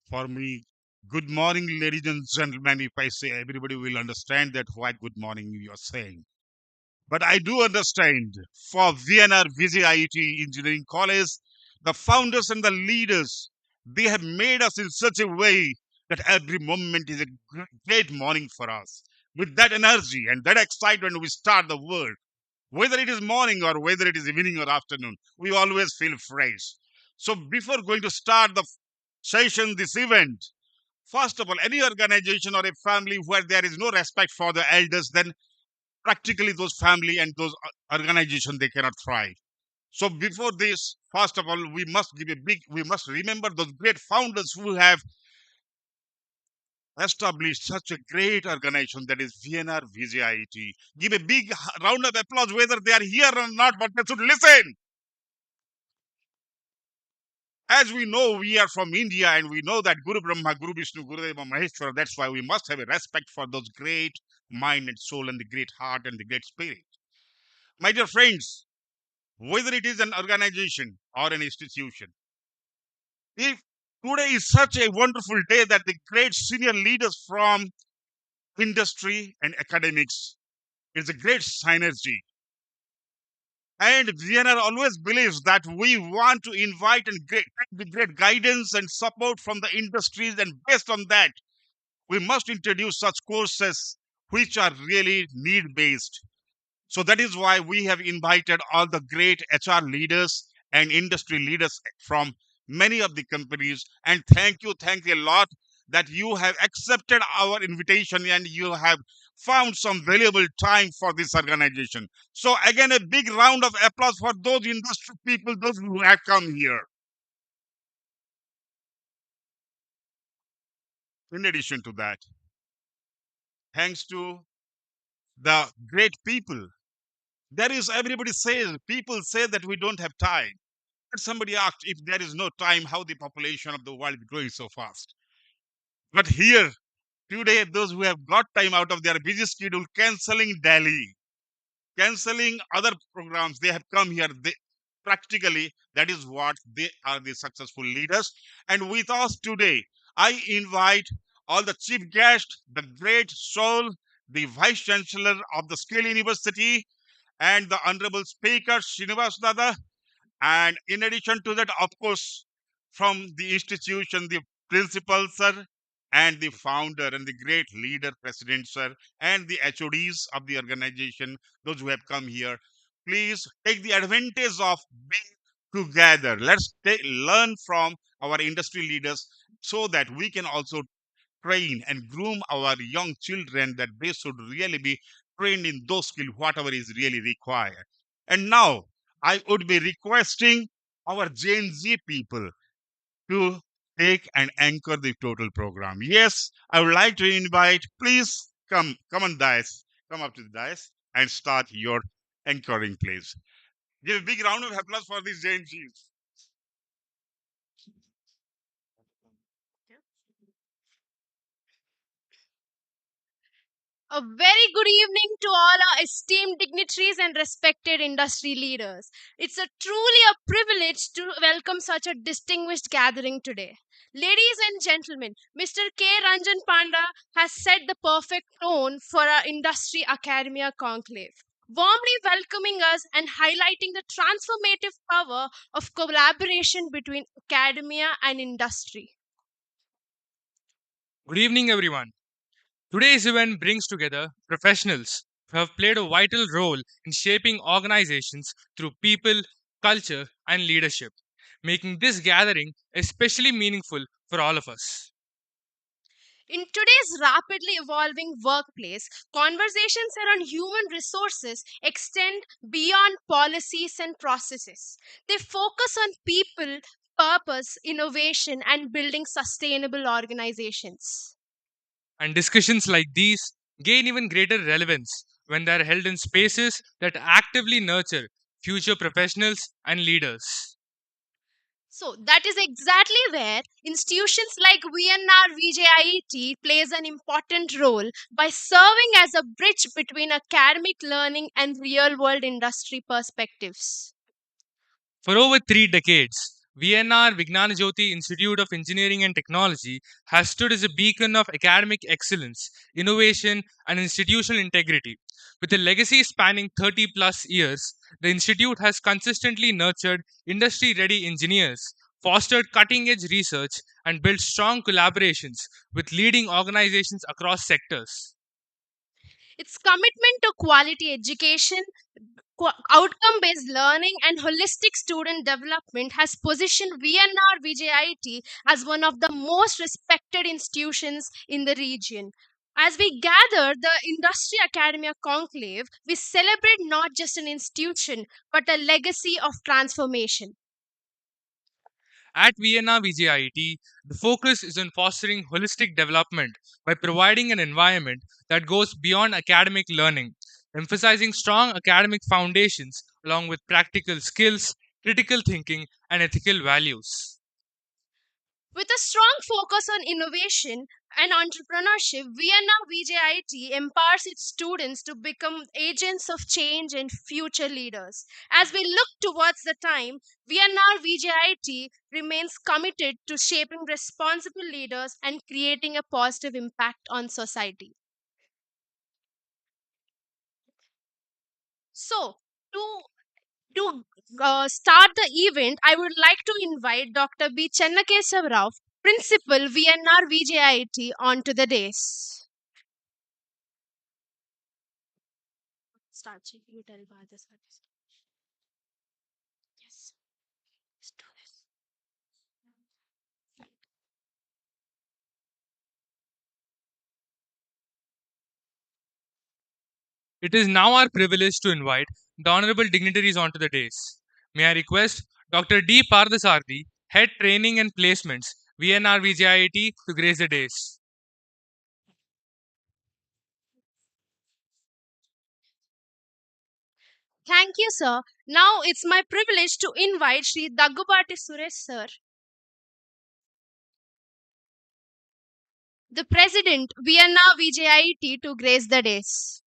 For me, good morning, ladies and gentlemen. If I say everybody will understand that what good morning you're saying. But I do understand for VNR VJIT Engineering College, the founders and the leaders, they have made us in such a way that every moment is a great morning for us. With that energy and that excitement, we start the world. Whether it is morning or whether it is evening or afternoon, we always feel fresh. So before going to start the session, this event, first of all, any organization or a family where there is no respect for the elders, then practically those family and those organization they cannot thrive. So before this, first of all, we must remember those great founders who have established such a great organization that is VNR VJIT. Give a big round of applause whether they are here or not, but they should listen. As we know, we are from India and we know that Guru Brahma, Guru Vishnu, Guru Deva Maheshwara. That's why we must have a respect for those great mind and soul and the great heart and the great spirit. My dear friends, whether it is an organization or an institution, if today is such a wonderful day that the great senior leaders from industry and academics is a great synergy. And VNR always believes that we want to invite and the great guidance and support from the industries, and based on that, we must introduce such courses which are really need based. So that is why we have invited all the great HR leaders and industry leaders from many of the companies. And thank you a lot that you have accepted our invitation and you have found some valuable time for this organization. So again, a big round of applause for those industry people, those who have come here. In addition to that, thanks to the great people, there is everybody says, people say that we don't have time. But somebody asked if there is no time, how the population of the world is growing so fast. But here, today, those who have got time out of their busy schedule, canceling Delhi, canceling other programs, they have come here. Practically, that is what they are, the successful leaders. And with us today, I invite all the chief guests, the great soul, the vice chancellor of the Skill University, and the honorable speaker, Srinivas Dada. And in addition to that, of course, from the institution, the principal, sir, and the founder and the great leader, president, sir, and the HODs of the organization, those who have come here, please take the advantage of being together. Let's learn from our industry leaders so that we can also train and groom our young children that they should really be trained in those skills, whatever is really required. And now I would be requesting our Gen Z people to take and anchor the total program. Yes, I would like to invite, please come on dais, come up to the dais and start your anchoring, please. Give a big round of applause for these Gen Zs. A very good evening to all our esteemed dignitaries and respected industry leaders. It's truly a privilege to welcome such a distinguished gathering today. Ladies and gentlemen, Mr. K. Ranjan Panda has set the perfect tone for our industry academia conclave, warmly welcoming us and highlighting the transformative power of collaboration between academia and industry. Good evening, everyone. Today's event brings together professionals who have played a vital role in shaping organizations through people, culture, and leadership, making this gathering especially meaningful for all of us. In today's rapidly evolving workplace, conversations around human resources extend beyond policies and processes. They focus on people, purpose, innovation, and building sustainable organizations. And discussions like these gain even greater relevance when they are held in spaces that actively nurture future professionals and leaders. So that is exactly where institutions like VNR VJIET plays an important role by serving as a bridge between academic learning and real world industry perspectives. For over 3 decades, VNR Vignana Jyoti Institute of Engineering and Technology has stood as a beacon of academic excellence, innovation, and institutional integrity. With a legacy spanning 30 plus years, the institute has consistently nurtured industry ready engineers, fostered cutting edge research, and built strong collaborations with leading organizations across sectors. Its commitment to quality education, outcome based learning, and holistic student development has positioned VNR VJIT as one of the most respected institutions in the region. As we gather the Industry Academia Conclave, we celebrate not just an institution but a legacy of transformation. At Vienna VJIT, the focus is on fostering holistic development by providing an environment that goes beyond academic learning, emphasizing strong academic foundations along with practical skills, critical thinking, and ethical values. With a strong focus on innovation and entrepreneurship, Vienna VJIT empowers its students to become agents of change and future leaders. As we look towards the time, Vienna VJIT remains committed to shaping responsible leaders and creating a positive impact on society. So, to to start the event, I would like to invite Dr. B. Chennakeshav Rao, Principal, VNR VJIT, onto the dais. Start. You tell Bhajas what is- Yes. Let's do this. It is now our privilege to invite the honorable dignitaries onto the dais. May I request Dr. D. Pardasarthi, Head Training and Placements, VNR VJIT, to grace the dais. Thank you, sir. Now it's my privilege to invite Sri Daggubati Suresh, sir, the President, VNR VJIT, to grace the dais.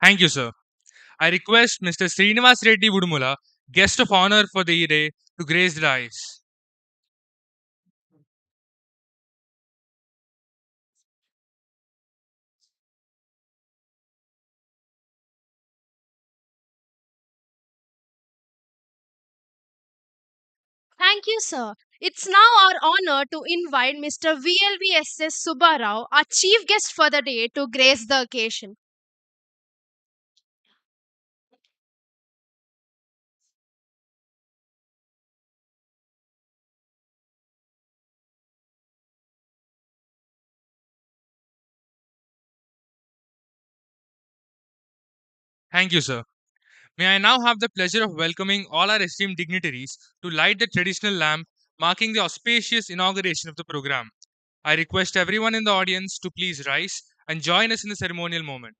Thank you, sir. I request Mr. Srinivas Reddy Vudumula, guest of honor for the day, to grace the dais. Thank you, sir. It's now our honor to invite Mr. VLVSS Subbarao, our chief guest for the day, to grace the occasion. Thank you, sir. May I now have the pleasure of welcoming all our esteemed dignitaries to light the traditional lamp marking the auspicious inauguration of the program. I request everyone in the audience to please rise and join us in the ceremonial moment.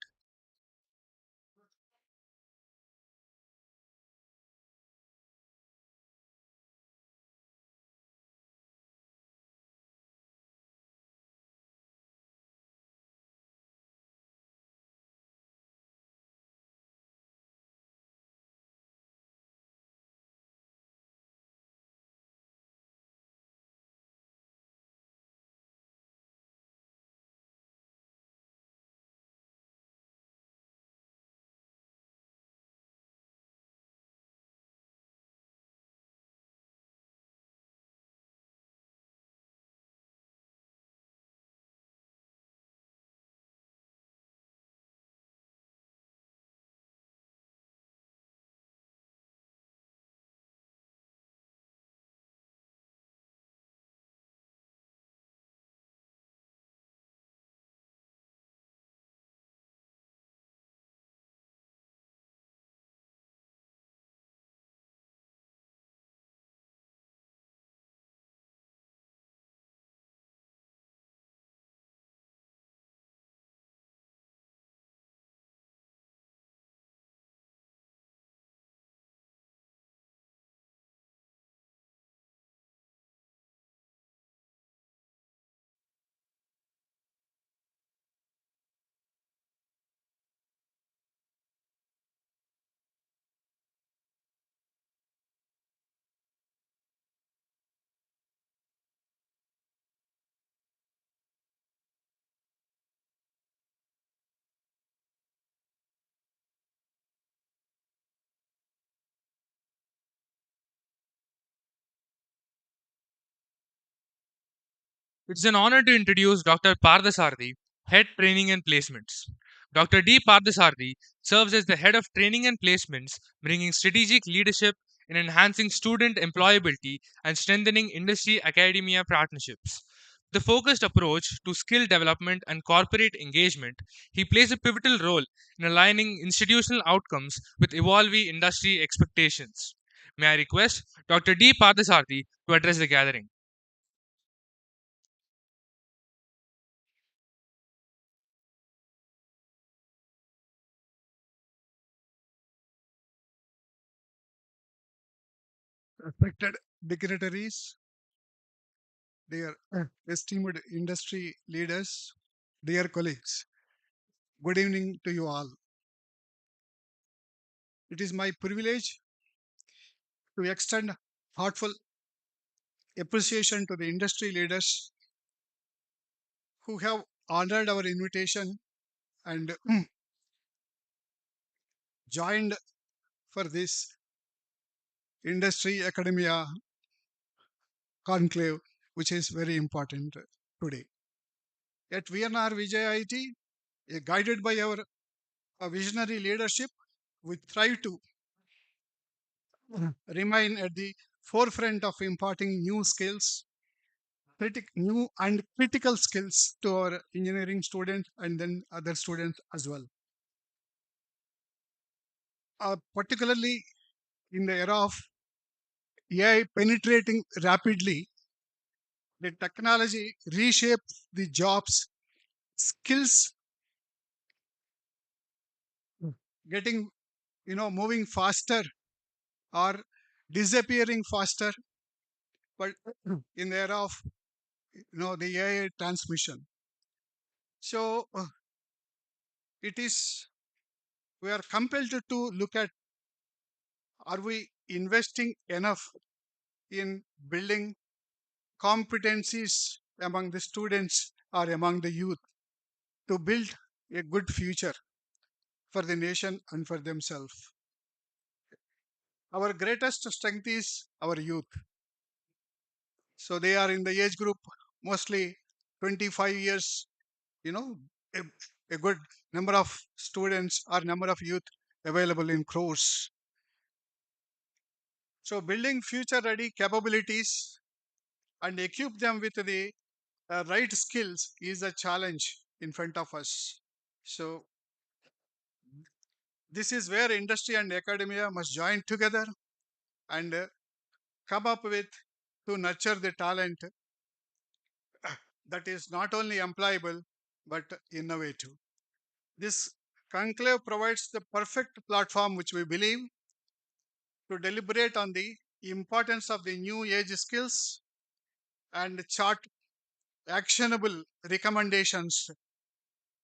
It's an honor to introduce Dr. Pardasarthi, Head Training and Placements. Dr. D. Pardasarthi serves as the Head of Training and Placements, bringing strategic leadership in enhancing student employability and strengthening industry academia partnerships. The focused approach to skill development and corporate engagement, he plays a pivotal role in aligning institutional outcomes with evolving industry expectations. May I request Dr. D. Pardasarthi to address the gathering? Respected dignitaries, dear esteemed industry leaders, dear colleagues, good evening to you all. It is my privilege to extend heartfelt appreciation to the industry leaders who have honored our invitation and joined for this industry academia conclave, which is very important today. At VNR Vijay IT, guided by our visionary leadership, we strive to remain at the forefront of imparting new and critical skills to our engineering students and then other students as well. Particularly in the era of AI penetrating rapidly, the technology reshapes the jobs, skills getting moving faster or disappearing faster. But in the era of the AI transmission, so it is we are compelled to look at, are we investing enough in building competencies among the students or among the youth to build a good future for the nation and for themselves. Our greatest strength is our youth. So they are in the age group mostly 25 years, you know, a, a good number of students or number of youth available in crores. So building future ready capabilities and equip them with the right skills is a challenge in front of us. So this is where industry and academia must join together and come up with to nurture the talent that is not only employable but innovative. This conclave provides the perfect platform, which we believe, to deliberate on the importance of the new age skills and chart actionable recommendations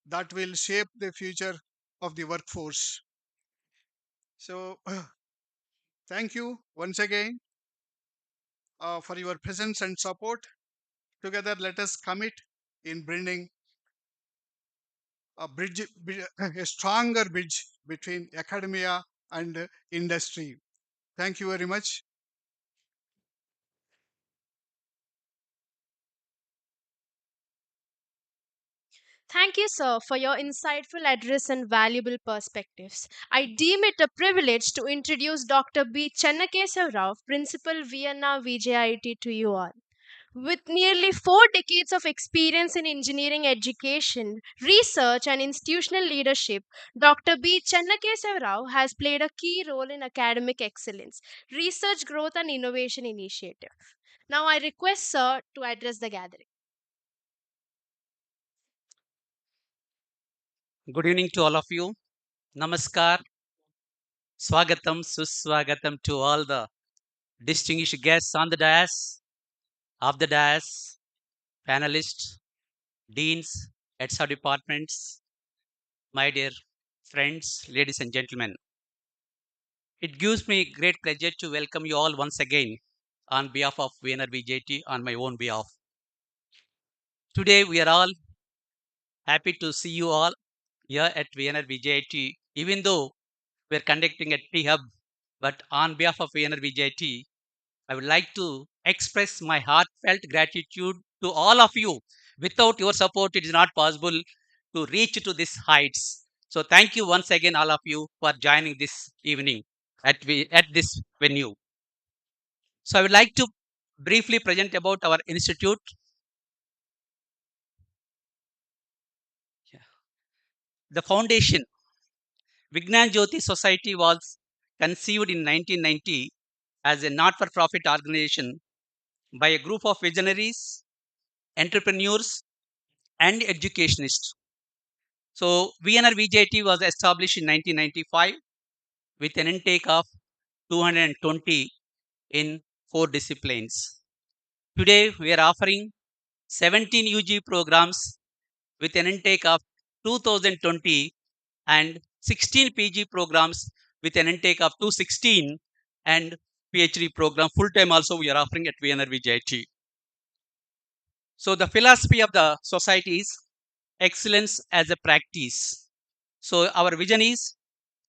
that will shape the future of the workforce. So, thank you once again for your presence and support. Together, let us commit in bringing a stronger bridge between academia and industry. Thank you very much. Thank you, sir, for your insightful address and valuable perspectives. I deem it a privilege to introduce Dr. B. Chennakesar Rao, Principal Vienna VJIT, to you all. With nearly 4 decades of experience in engineering education, research, and institutional leadership, Dr. B. Chennakesar Rao has played a key role in academic excellence, research growth, and innovation initiative. Now, I request Sir to address the gathering. Good evening to all of you. Namaskar, Swagatam, Suswagatam to all the distinguished guests on the dais, off the dais, panelists, deans, heads of departments, my dear friends, ladies and gentlemen. It gives me great pleasure to welcome you all once again on behalf of VNRBJT on my own behalf. Today we are all happy to see you all here at VNRBJT, even though we are conducting a T-Hub, but on behalf of VNRBJT, I would like to express my heartfelt gratitude to all of you. Without your support, it is not possible to reach to these heights. So thank you once again, all of you, for joining this evening at this venue. So I would like to briefly present about our institute. Yeah. The foundation, Vignan Jyoti Society, was conceived in 1990 as a not-for-profit organization by a group of visionaries, entrepreneurs, and educationists. So VNRVJT was established in 1995 with an intake of 220 in 4 disciplines. Today, we are offering 17 UG programs with an intake of 2020 and 16 PG programs with an intake of 216 and PhD program full time also we are offering at VNRVJT. So the philosophy of the society is excellence as a practice. So our vision is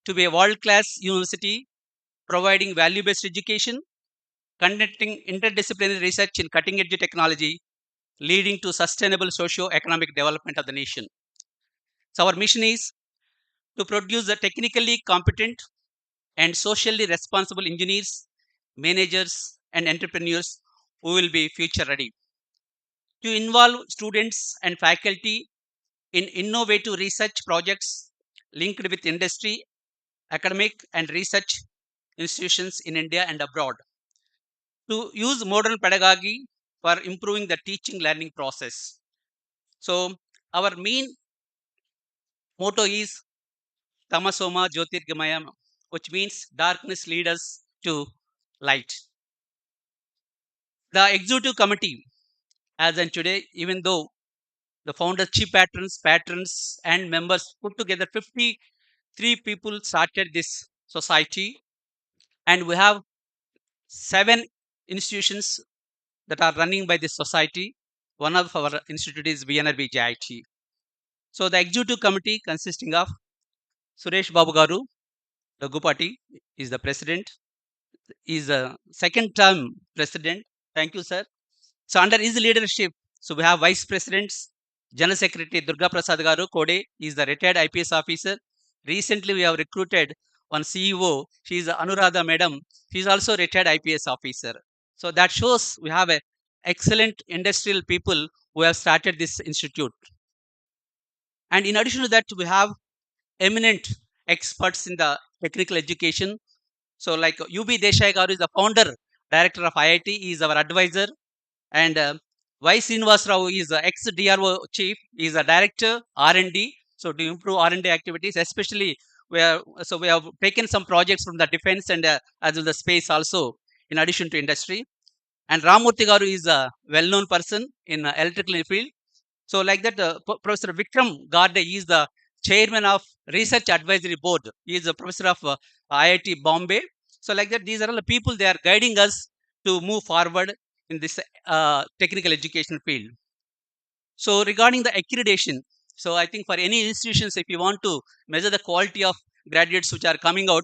to be a world class university providing value based education, conducting interdisciplinary research in cutting edge technology, leading to sustainable socio-economic development of the nation. So our mission is to produce the technically competent and socially responsible engineers, managers, and entrepreneurs who will be future ready. To involve students and faculty in innovative research projects linked with industry, academic, and research institutions in India and abroad. To use modern pedagogy for improving the teaching learning process. So, our main motto is Tamasoma Jyotirgamaya, which means darkness leads us to light. The executive committee, as in today, even though the founder, chief patrons, and members put together 53 people started this society, and we have 7 institutions that are running by this society. One of our institute is VNRB JIT. So the executive committee consisting of Suresh Babu Garu, Raghupati is the president, is a second term president. Thank you, sir. So under his leadership, so we have vice presidents, General Secretary Durga Prasad Garu Kode is the retired IPS officer. Recently, we have recruited one CEO. She is Anuradha Madam. She is also retired IPS officer. So that shows we have a excellent industrial people who have started this institute. And in addition to that, we have eminent experts in the technical education. So like UB Desai Garu is the founder, director of IIT. He is our advisor. And Y. Srinivas Rao is the ex-DRO chief. He is a director R&D. So to improve R&D activities, especially we have taken some projects from the defense and as well the space also in addition to industry. And Ramurthy Garu is a well-known person in electrical field. So like that, Professor Vikram Garde is the chairman of Research Advisory Board. He is a professor of IIT Bombay. So like that, these are all the people they are guiding us to move forward in this technical education field. So regarding the accreditation, so I think for any institutions, if you want to measure the quality of graduates which are coming out,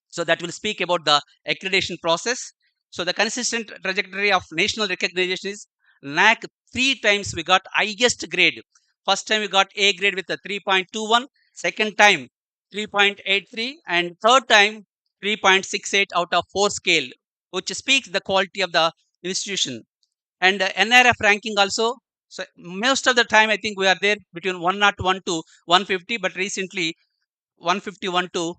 so that will speak about the accreditation process. So the consistent trajectory of national recognition is NAC 3 times we got highest grade. First time we got A grade with a 3.21, second time 3.83, and third time 3.68 out of 4 scale, which speaks the quality of the institution. And NRF ranking also. So most of the time, I think we are there between 101 to 150, but recently 151 to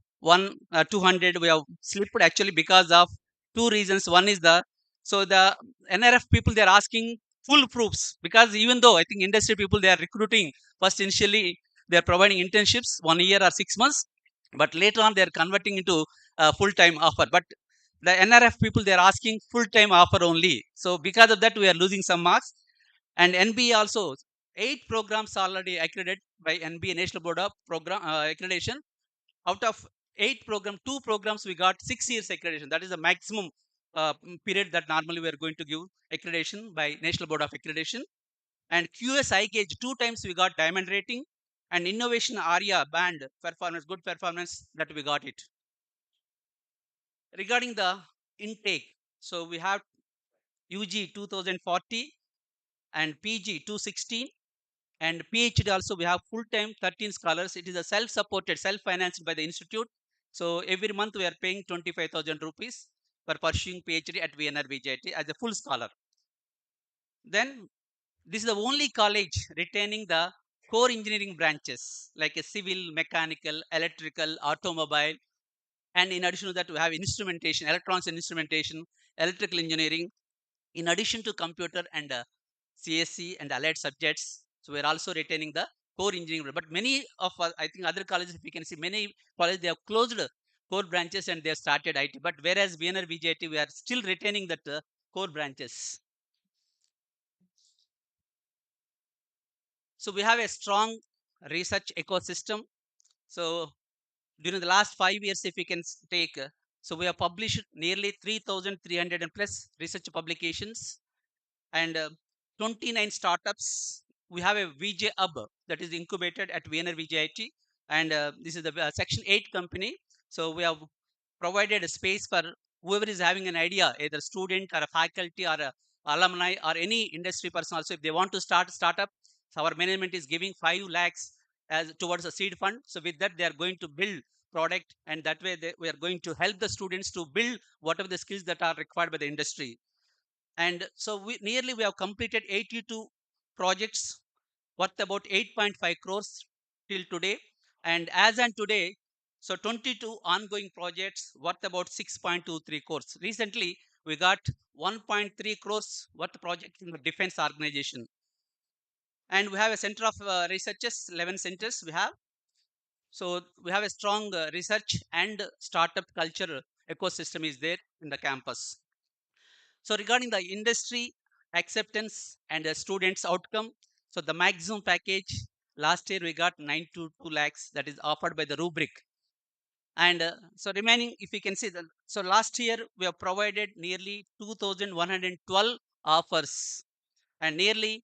200 we have slipped actually because of 2 reasons. One is the NRF people they are asking full proofs, because even though I think industry people they are recruiting first initially they are providing internships 1 year or 6 months, but later on they are converting into a full-time offer. But the NRF people they are asking full-time offer only. So because of that we are losing some marks. And NBA also 8 programs already accredited by NBA National Board of Program Accreditation. Out of 8 programs, 2 programs we got 6 years accreditation. That is the maximum period that normally we are going to give accreditation by National Board of Accreditation. And QS gauge 2 times we got diamond rating, and innovation area band performance, good performance, that we got it. Regarding the intake, so we have UG 2040 and PG 216, and PhD also we have full-time 13 scholars. It is a self-supported, self-financed by the institute. So every month we are paying 25,000 rupees for pursuing PhD at VNR-VJIT as a full scholar. Then this is the only college retaining the core engineering branches like a civil, mechanical, electrical, automobile, and in addition to that we have instrumentation, electronics and instrumentation, electrical engineering, in addition to computer and CSC and allied subjects. So we're also retaining the core engineering. But many of I think other colleges, if you can see, many colleges they have closed core branches and they have started IT. But whereas VNR VJT, we are still retaining that core branches. So we have a strong research ecosystem. So during the last 5 years, if we can take, so we have published nearly 3,300 and plus research publications and 29 startups. We have a VJ Hub that is incubated at VNR VJIT, and this is the Section 8 company. So we have provided a space for whoever is having an idea, either student or a faculty or a alumni or any industry person also, if they want to start a startup, so our management is giving 5 lakhs as towards a seed fund. So with that, they are going to build product, and that way we are going to help the students to build whatever the skills that are required by the industry. And so we have completed 82 projects worth about 8.5 crores till today. And as and today, so 22 ongoing projects worth about 6.23 crores. Recently, we got 1.3 crores worth project in the defense organization. And we have a center of researches, 11 centers we have. So we have a strong research and startup culture ecosystem is there in the campus. So regarding the industry acceptance and the students outcome, so the maximum package last year we got 9 to 2 lakhs that is offered by the rubric. And so remaining, if you can see, so last year we have provided nearly 2,112 offers, and nearly,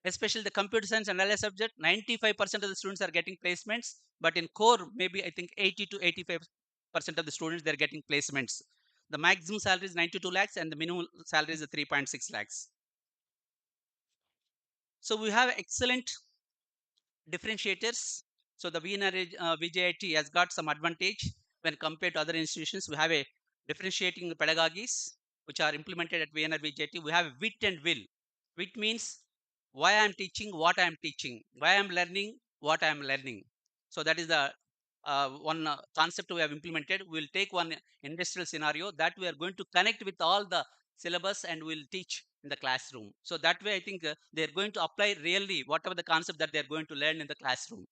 especially the computer science and LS subject, 95% of the students are getting placements. But in core, maybe I think 80 to 85% of the students they're getting placements. The maximum salary is 92 lakhs and the minimum salary is 3.6 lakhs. So we have excellent differentiators. So the VJIT has got some advantage when compared to other institutions. We have a differentiating pedagogies which are implemented at VNR VJIT. We have wit and will. Wit means why I am teaching, what I am teaching, why I am learning, what I am learning. So that is the one concept we have implemented. We will take one industrial scenario that we are going to connect with all the syllabus and we'll teach in the classroom. So that way, I think they're going to apply really whatever the concept that they're going to learn in the classroom.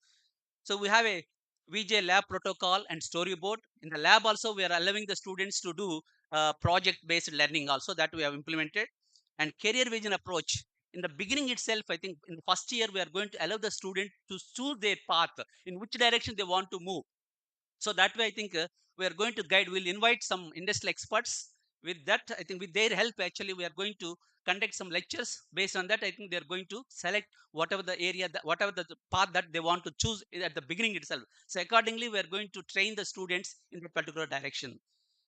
So we have a VJ lab protocol and storyboard. In the lab also, we are allowing the students to do project-based learning also that we have implemented. And career vision approach. In the beginning itself, I think in the first year, we are going to allow the student to choose their path, in which direction they want to move. So that way, I think we are going to guide. We'll invite some industrial experts. With that, I think with their help, actually, we are going to conduct some lectures. Based on that, I think they are going to select whatever the area, whatever the path that they want to choose at the beginning itself. So accordingly, we are going to train the students in that particular direction.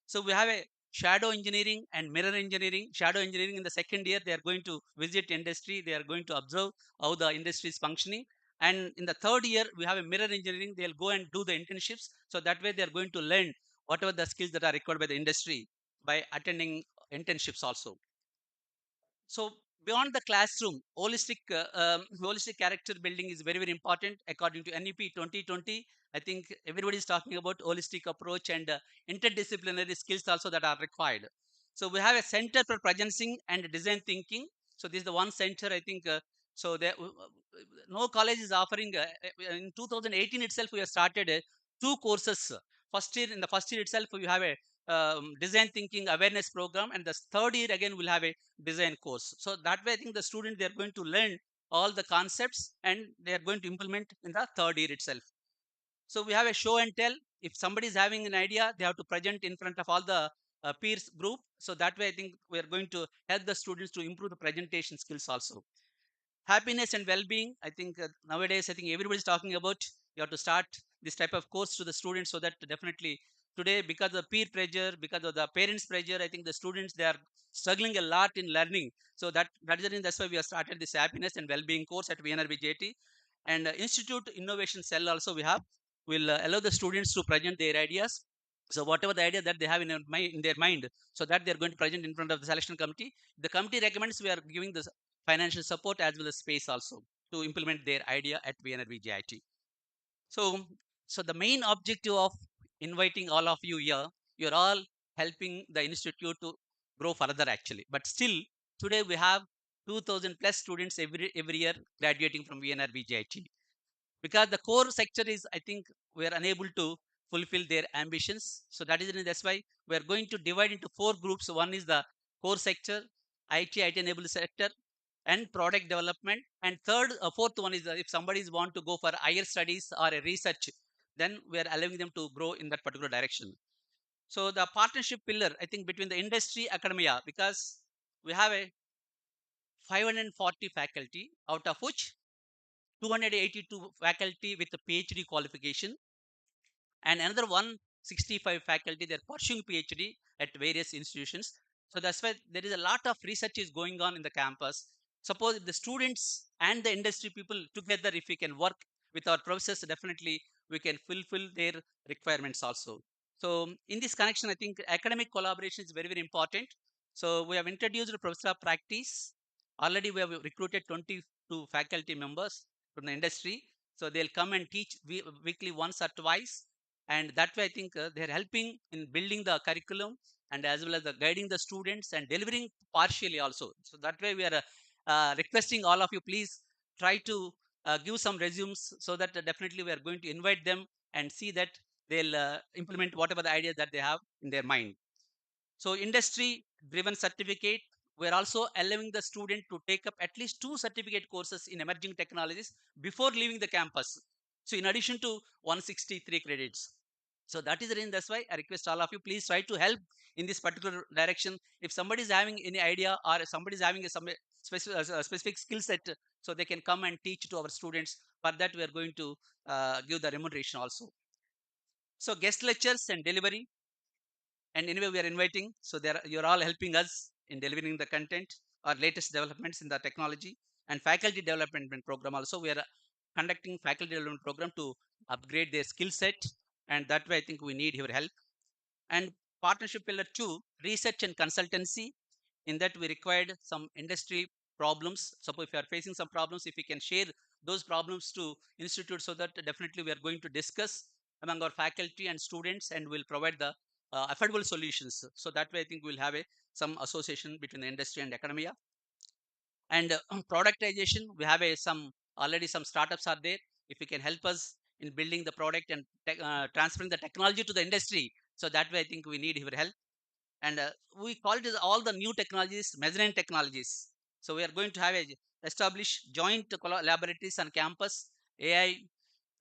So we have a shadow engineering and mirror engineering. Shadow engineering in the second year, they are going to visit industry. They are going to observe how the industry is functioning. And in the third year, we have a mirror engineering. They'll go and do the internships. So that way, they are going to learn whatever the skills that are required by the industry by attending internships also. So beyond the classroom, holistic character building is very, very important. According to NEP 2020, I think everybody is talking about holistic approach and interdisciplinary skills also that are required. So we have a center for presencing and design thinking. So this is the one center I think. So there, no college is offering. In 2018 itself, we have started 2 courses. First year, in the first year itself, we have a design thinking awareness program, and the third year again we'll have a design course. So that way, I think the student they're going to learn all the concepts and they are going to implement in the third year itself. So we have a show and tell. If somebody is having an idea, they have to present in front of all the peers group. So that way, I think we are going to help the students to improve the presentation skills also. Happiness and well-being. I think nowadays, I think everybody's talking about you have to start this type of course to the students so that definitely today, because of peer pressure, because of the parents pressure, I think the students, they are struggling a lot in learning. So that is the reason, that's why we have started this happiness and well-being course at VNRBJT. And institute innovation cell also we have, will allow the students to present their ideas. So whatever the idea that they have in their mind, so that they're going to present in front of the selection committee. The committee recommends, we are giving the financial support as well as space also to implement their idea at VNRBJIT. So, so the main objective of inviting all of you here, you're all helping the institute to grow further actually. But still, today we have 2,000 plus students every year graduating from VNRBJIT, because the core sector is, I think, we are unable to fulfill their ambitions. So that is that's why we are going to divide into 4 groups. One is the core sector, IT enabled sector, and product development. And fourth one is if somebody is want to go for higher studies or a research, then we are allowing them to grow in that particular direction. So the partnership pillar, I think, between the industry academia, because we have a 540 faculty, out of which 282 faculty with a PhD qualification, and another 165 faculty, they're pursuing PhD at various institutions. So that's why there is a lot of research is going on in the campus. Suppose if the students and the industry people together, if we can work with our professors, definitely we can fulfill their requirements also. So in this connection, I think academic collaboration is very, very important. So we have introduced a professor of practice. Already we have recruited 22 faculty members from the industry. So they'll come and teach weekly once or twice, and that way I think they're helping in building the curriculum, and as well as the guiding the students and delivering partially also. So that way we are requesting all of you, please try to give some resumes, so that definitely we are going to invite them and see that they'll implement whatever the ideas that they have in their mind. So industry driven certificate, we're also allowing the student to take up at least 2 certificate courses in emerging technologies before leaving the campus. So in addition to 163 credits. So that is the reason, that's why I request all of you, please try to help in this particular direction. If somebody is having any idea, or somebody is having some specific skill set, so they can come and teach to our students. For that, we are going to give the remuneration also. So guest lectures and delivery, and anyway we are inviting, so there you're all helping us in delivering the content or latest developments in the technology. And faculty development program also, we are conducting faculty development program to upgrade their skill set, and that way I think we need your help. And partnership pillar 2, research and consultancy, in that we required some industry problems. Suppose if you are facing some problems, if we can share those problems to institute, so that definitely we are going to discuss among our faculty and students, and we'll provide the affordable solutions. So that way I think we'll have some association between the industry and academia. And productization, we have some already some startups are there. If you can help us in building the product and transferring the technology to the industry, so that way I think we need your help. And we call it as all the new technologies, mezzanine technologies. So we are going to have establish joint laboratories on campus, AI,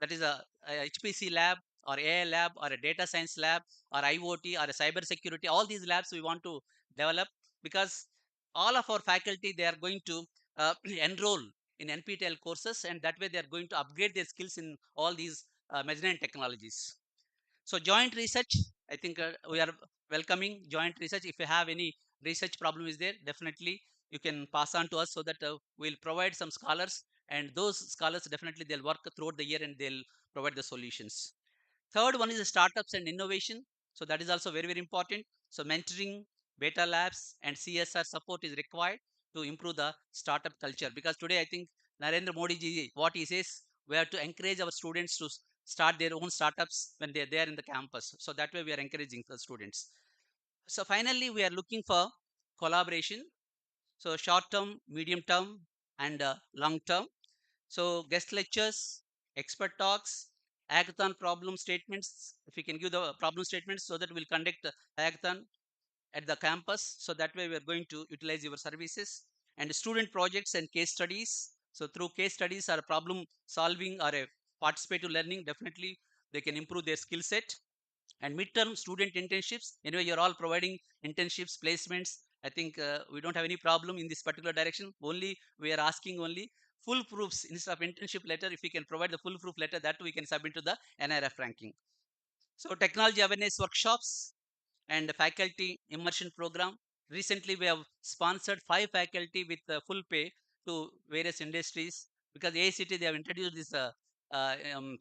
that is a HPC lab, or AI lab, or a data science lab, or IoT, or a cyber security. All these labs we want to develop, because all of our faculty, they are going to enroll in NPTEL courses, and that way they are going to upgrade their skills in all these mezzanine technologies. So joint research, I think we are welcoming joint research. If you have any research problem is there, definitely you can pass on to us, so that we'll provide some scholars, and those scholars definitely they'll work throughout the year and they'll provide the solutions. Third one is the startups and innovation. So that is also very, very important. So mentoring, beta labs, and CSR support is required to improve the startup culture. Because today, I think Narendra Modi ji, what he says, we have to encourage our students to start their own startups when they're there in the campus. So that way we are encouraging the students. So finally, we are looking for collaboration. So short term, medium term, and long term. So guest lectures, expert talks, hackathon problem statements. If we can give the problem statements, so that we'll conduct a hackathon at the campus. So that way we are going to utilize your services. And student projects and case studies. So through case studies or problem solving or a participative learning, definitely they can improve their skill set. And midterm student internships, anyway you're all providing internships, placements. I think we don't have any problem in this particular direction. Only we are asking only full proofs instead of internship letter. If we can provide the full proof letter, that we can submit to the NRF ranking. So technology awareness workshops and faculty immersion program. Recently, we have sponsored 5 faculty with full pay to various industries because AICT they have introduced this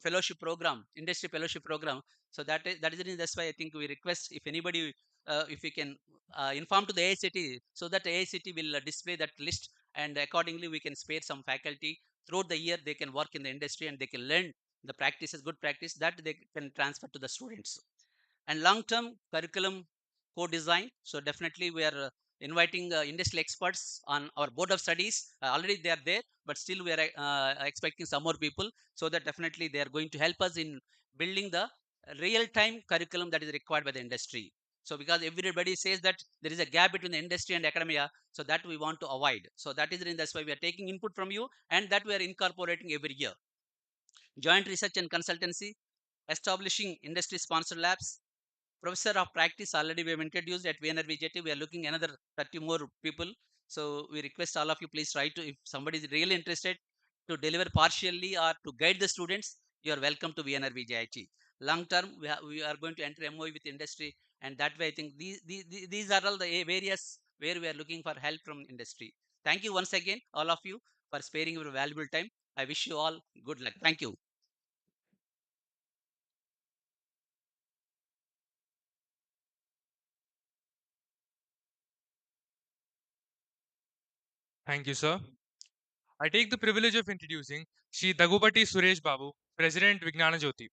fellowship program, industry fellowship program. So that is the reason. That's why I think we request if anybody, if we can inform to the AICT so that AICT will display that list and accordingly we can spare some faculty throughout the year. They can work in the industry and they can learn the practices, good practice that they can transfer to the students. And long-term curriculum co-design. So definitely we are inviting industry experts on our board of studies. Already they are there, but still we are expecting some more people. So that definitely they are going to help us in building the real-time curriculum that is required by the industry. So because everybody says that there is a gap between the industry and academia, so that we want to avoid. So that is the reason, that's why we are taking input from you and that we are incorporating every year. Joint research and consultancy, establishing industry sponsored labs, professor of practice already we have introduced at VNRVJT. We are looking another 30 more people. So we request all of you please try to, if somebody is really interested to deliver partially or to guide the students, you are welcome to VNRVJIT. Long term, we are going to enter MOE with industry, and that way I think these are all the areas where we are looking for help from industry. Thank you once again, all of you, for sparing your valuable time. I wish you all good luck. Thank you. Thank you, sir. I take the privilege of introducing Shri Dagupati Suresh Babu, President Vignana Jyoti.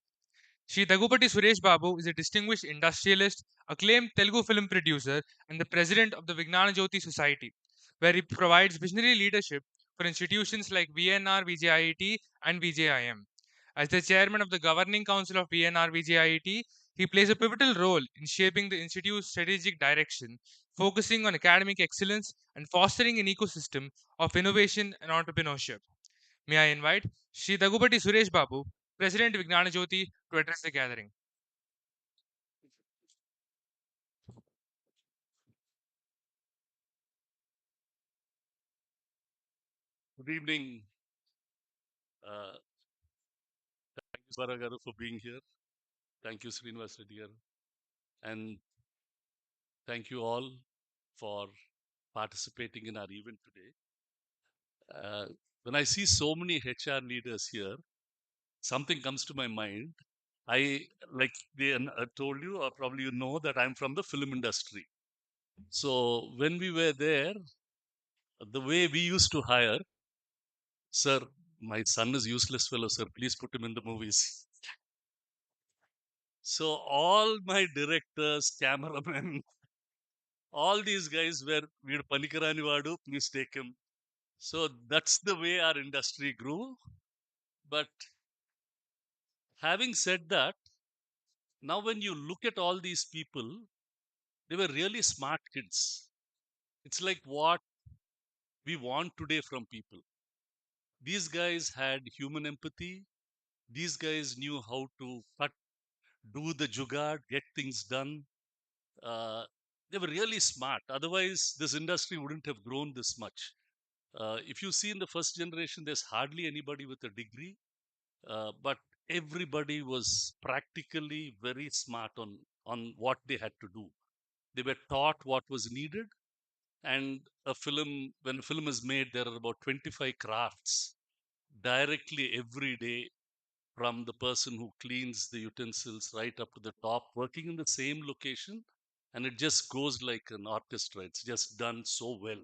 Shri Dagupati Suresh Babu is a distinguished industrialist, acclaimed Telugu film producer, and the president of the Vignana Jyoti Society, where he provides visionary leadership for institutions like VNR VJIT and VJIM. As the chairman of the governing council of VNR VJIT, he plays a pivotal role in shaping the institute's strategic direction, focusing on academic excellence and fostering an ecosystem of innovation and entrepreneurship. May I invite Shri Dagupati Suresh Babu, President Vignana Jyoti, to address the gathering. Good evening. Thank you, Baragaru, for being here. Thank you, Srinivas Reddy garu. And thank you all for participating in our event today. When I see so many HR leaders here, something comes to my mind. I, like they told you, or probably you know, that I'm from the film industry. So when we were there, the way we used to hire, sir, my son is useless fellow, sir, please put him in the movies. So all my directors, cameramen, all these guys were Veedu Panikarani Vadu, please take him. So that's the way our industry grew. But having said that, now when you look at all these people, they were really smart kids. It's like what we want today from people. These guys had human empathy. These guys knew how to cut, do the jugaad, get things done. Uh, they were really smart. Otherwise, this industry wouldn't have grown this much. If you see in the first generation, there's hardly anybody with a degree, but everybody was practically very smart on what they had to do. They were taught what was needed, and when a film is made, there are about 25 crafts directly every day, from the person who cleans the utensils right up to the top, working in the same location, and it just goes like an orchestra. It's just done so well.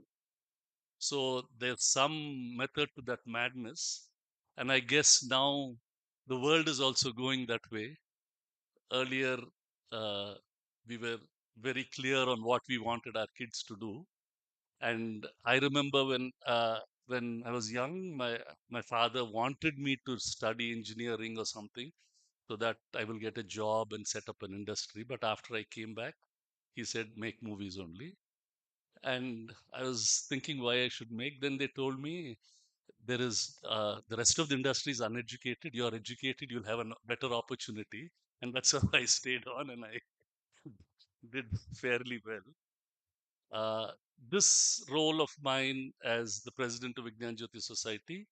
So there's some method to that madness. And I guess now the world is also going that way. Earlier, uh, we were very clear on what we wanted our kids to do. And I remember when I was young, my father wanted me to study engineering or something so that I will get a job and set up an industry. But after I came back, he said, make movies only. And I was thinking why I should make. Then they told me there is the rest of the industry is uneducated. You're educated, you'll have a better opportunity. And that's how I stayed on and I did fairly well. Uh, this role of mine as the president of Vignan Jyoti Society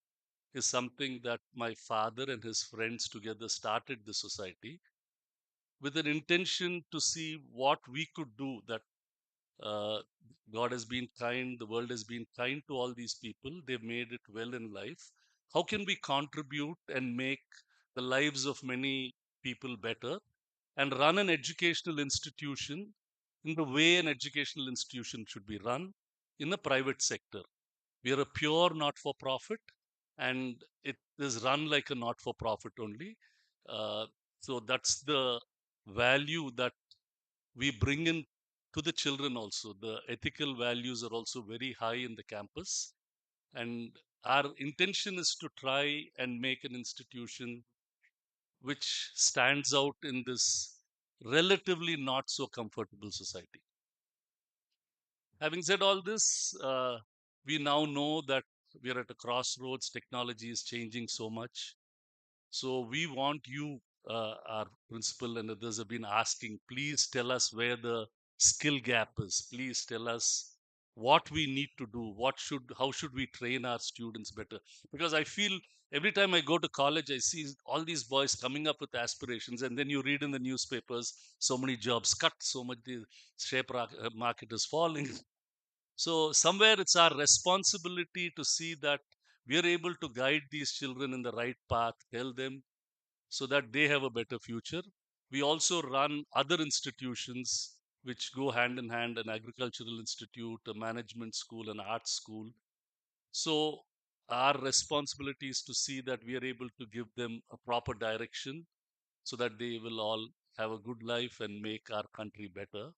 is something that my father and his friends together started the society. with an intention to see what we could do. That uh, God has been kind, the world has been kind to all these people. They've made it well in life. How can we contribute and make the lives of many people better and run an educational institution in the way an educational institution should be run in the private sector? We are a pure not for profit, and it is run like a not for profit only. Uh, so that's the value that we bring in to the children also. The ethical values are also very high in the campus. And our intention is to try and make an institution which stands out in this relatively not so comfortable society. Having said all this, we now know that we are at a crossroads. Technology is changing so much. So we want you, our principal and others have been asking, please tell us where the skill gap is. Please tell us what we need to do. How should we train our students better? Because I feel every time I go to college, I see all these boys coming up with aspirations, and then you read in the newspapers, so many jobs cut, so much the market is falling. So somewhere it's our responsibility to see that we are able to guide these children in the right path, tell them so that they have a better future. We also run other institutions which go hand in hand, an agricultural institute, a management school, an art school. So our responsibility is to see that we are able to give them a proper direction so that they will all have a good life and make our country better.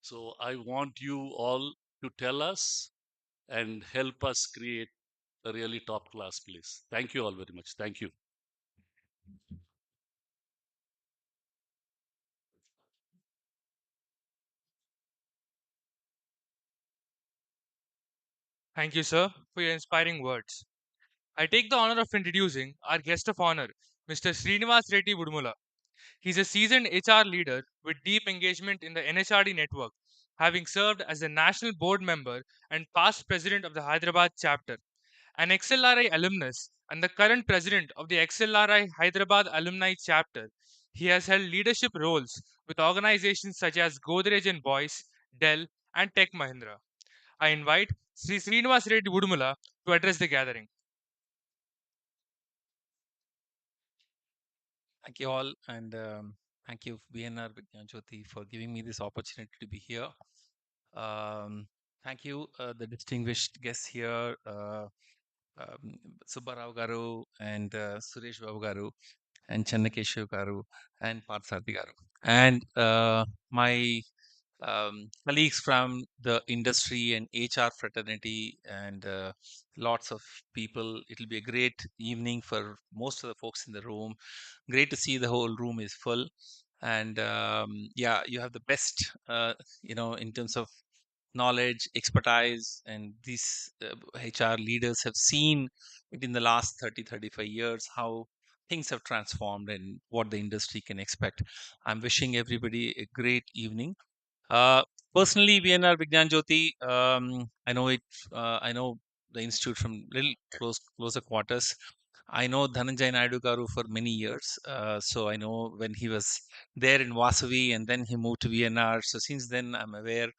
So I want you all to tell us and help us create a really top class place. Thank you all very much. Thank you. Thank you, sir, for your inspiring words. I take the honor of introducing our guest of honor, Mr. Srinivas Reddy Budmula. He's a seasoned HR leader with deep engagement in the NHRD network, having served as a national board member and past president of the Hyderabad chapter, an XLRI alumnus, and the current president of the XLRI Hyderabad Alumni Chapter. He has held leadership roles with organizations such as Godrej and Boyce, Dell, and Tech Mahindra. I invite Sri Srinivas Reddy Budmula to address the gathering. Thank you all, and thank you, BNR Vigyan Jyoti, for giving me this opportunity to be here. Thank you, the distinguished guests here, Subbarao Garu and Suresh Babu Garu and Channakeshav Garu and Partharthi Garu, and my colleagues from the industry and HR fraternity and lots of people. It'll be a great evening for most of the folks in the room. Great to see the whole room is full. And yeah, you have the best, in terms of knowledge, expertise, and these HR leaders have seen it in the last 35 years how things have transformed and what the industry can expect. I'm wishing everybody a great evening. uh, Personally, VNR Vigyan Jyoti, I know it. I know the institute from little closer quarters. I know Dhananjay Naidu Garu for many years. So I know when he was there in Vasavi and then he moved to VNR. So since then, I'm aware.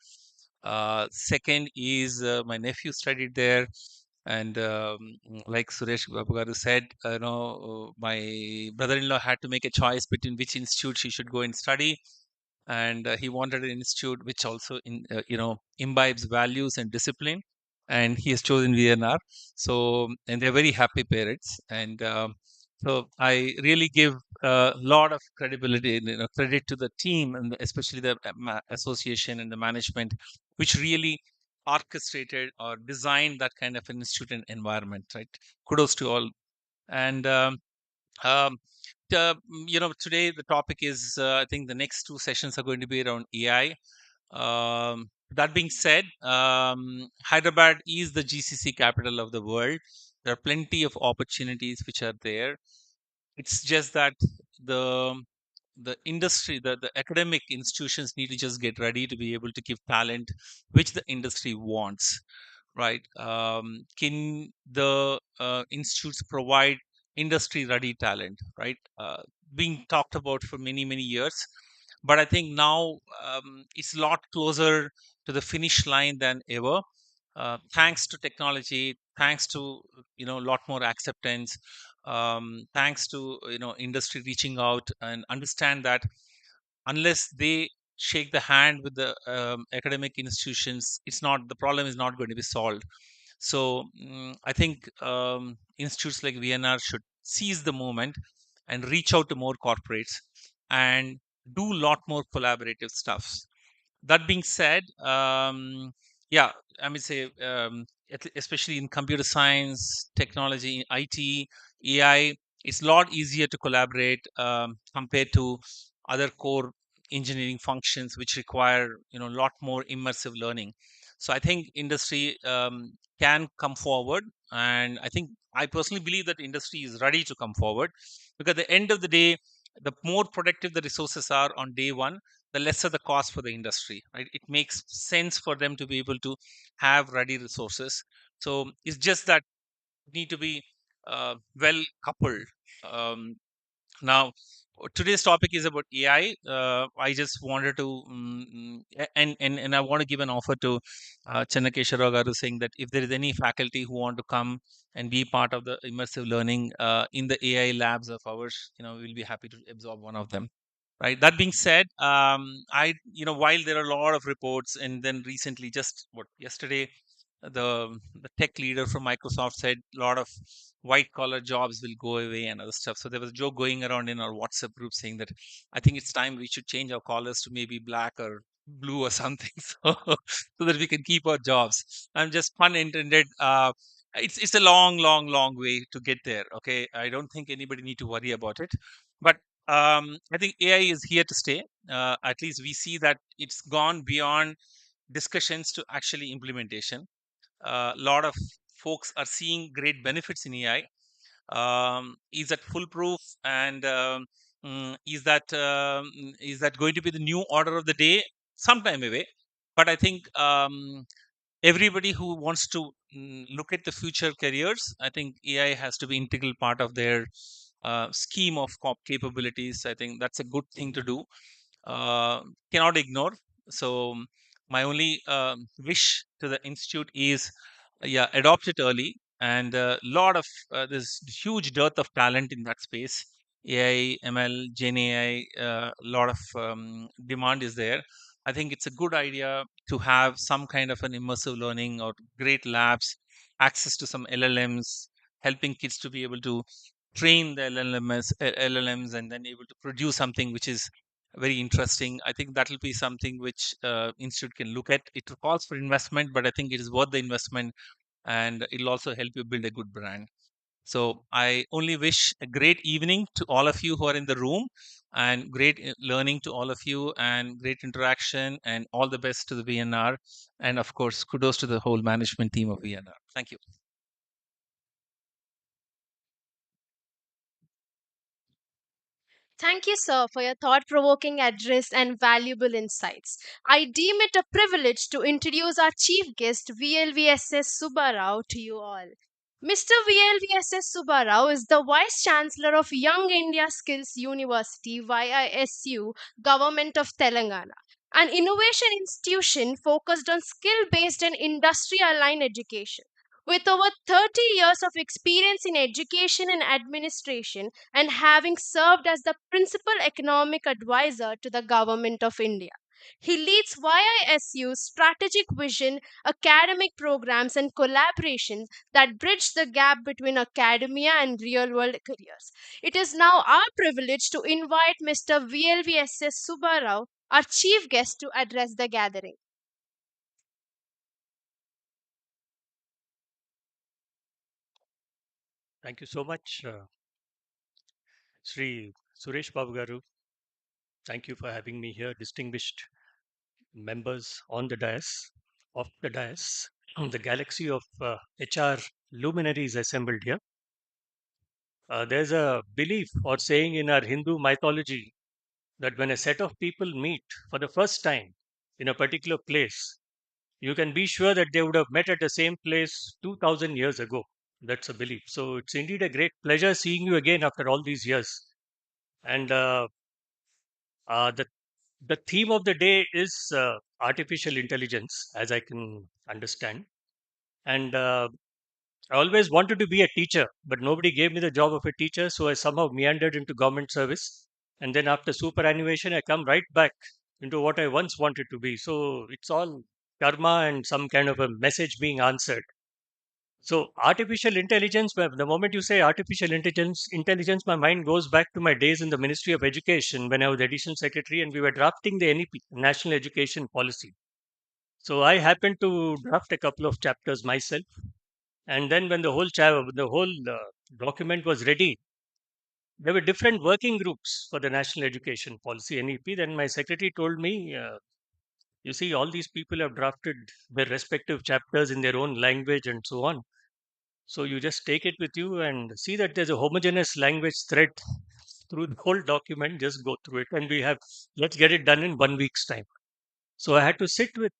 Second is my nephew studied there. And like Suresh Babu Garu said, my brother-in-law had to make a choice between which institute he should go and study, and he wanted an institute which also imbibes values and discipline, and he has chosen VNR. So, and they're very happy parents, and so I really give a lot of credibility, credit to the team, and especially the association and the management, which really orchestrated or designed that kind of an institute and environment. Right, kudos to all. And um, today the topic is, I think the next two sessions are going to be around AI. That being said, Hyderabad is the GCC capital of the world. There are plenty of opportunities which are there. It's just that the the industry, the academic institutions need to just get ready to be able to give talent which the industry wants, right? Can the institutes provide industry ready talent, right? being talked about for many, many years. But I think now it's a lot closer to the finish line than ever, thanks to technology, thanks to a lot more acceptance, thanks to industry reaching out and understand that unless they shake the hand with the academic institutions, it's not the problem is not going to be solved. So I think institutes like VNR should seize the moment and reach out to more corporates and do a lot more collaborative stuff. That being said, yeah, I mean, say, especially in computer science, technology, IT, AI, it's a lot easier to collaborate compared to other core engineering functions, which require a lot more immersive learning. So I think industry can come forward, and I personally believe that industry is ready to come forward, because at the end of the day, the more productive the resources are on day one, the lesser the cost for the industry, right? It makes sense for them to be able to have ready resources. So it's just that need to be well coupled. um, Now, today's topic is about AI. I just wanted to, and I want to give an offer to Chennakeshwara garu, saying that if there is any faculty who want to come and be part of the immersive learning in the AI labs of ours, we'll be happy to absorb one of them. Right. That being said, while there are a lot of reports, and then recently, just yesterday, the tech leader from Microsoft said a lot of white collar jobs will go away and other stuff. So there was a joke going around in our WhatsApp group saying that I think it's time we should change our collars to maybe black or blue or something, so that we can keep our jobs. I'm just pun intended. It's a long, long, long way to get there. Okay, I don't think anybody need to worry about it, but I think AI is here to stay. At least we see that it's gone beyond discussions to actually implementation. A lot of folks are seeing great benefits in AI. Is that foolproof, and is that going to be the new order of the day? Sometime away, but I think everybody who wants to look at the future careers, I think AI has to be integral part of their scheme of capabilities. I think that's a good thing to do. uh, Cannot ignore. So my only wish to the institute is, yeah, adopt it early. And a lot of there's huge dearth of talent in that space. AI, ML, Gen AI, a lot of demand is there. I think it's a good idea to have some kind of an immersive learning or great labs, access to some LLMs, helping kids to be able to train the LLMs and then able to produce something which is very interesting. I think that will be something which institute can look at. It calls for investment, but I think it is worth the investment, and it'll also help you build a good brand. So I only wish a great evening to all of you who are in the room, and great learning to all of you, and great interaction, and all the best to the VNR, and of course kudos to the whole management team of VNR. Thank you. Thank you, sir, for your thought provoking address and valuable insights. I deem it a privilege to introduce our chief guest, VLVSS Subbarao, to you all. Mr. VLVSS Subbarao is the Vice Chancellor of Young India Skills University, YISU, Government of Telangana, an innovation institution focused on skill based and industry aligned education. With over 30 years of experience in education and administration, and having served as the principal economic advisor to the Government of India. He leads YISU's strategic vision, academic programs, and collaborations that bridge the gap between academia and real world careers. It is now our privilege to invite Mr. VLVSS Subbarao, our chief guest, to address the gathering. Thank you so much, Sri Suresh Babu Garu. Thank you for having me here, distinguished members on the dais, of the dais, the galaxy of HR luminaries assembled here. There's a belief or saying in our Hindu mythology that when a set of people meet for the first time in a particular place, you can be sure that they would have met at the same place 2000 years ago. That's a belief. So it's indeed a great pleasure seeing you again after all these years. And the theme of the day is artificial intelligence, as I can understand. And I always wanted to be a teacher, but nobody gave me the job of a teacher, so I somehow meandered into government service. And then after superannuation, I come right back into what I once wanted to be. So it's all karma and some kind of a message being answered. So artificial intelligence, the moment you say intelligence, my mind goes back to my days in the Ministry of Education when I was additional secretary and we were drafting the NEP, National Education Policy. So I happened to draft a couple of chapters myself, and then when the whole document was ready, there were different working groups for the National Education Policy (NEP). Then my secretary told me, "You see, all these people have drafted their respective chapters in their own language and so on. So you just take it with you and see that there's a homogeneous language thread through the whole document. Just go through it, and let's get it done in 1 week's time." So I had to sit with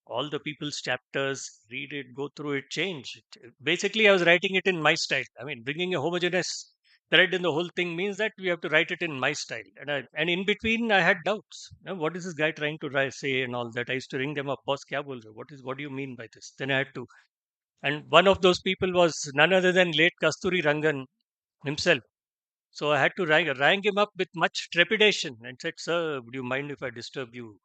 all the people's chapters, read it, go through it, change it. Basically, I was writing it in my style. I mean, bringing a homogeneous thread in the whole thing means that we have to write it in my style. And in between, I had doubts. What is this guy trying to say and all that? I used to ring them up, boss, kya bol rahe ho? What do you mean by this? Then I had to. And one of those people was none other than late Kasturi Rangan himself. So I had to rang him up with much trepidation and said, "Sir, would you mind if I disturb you?"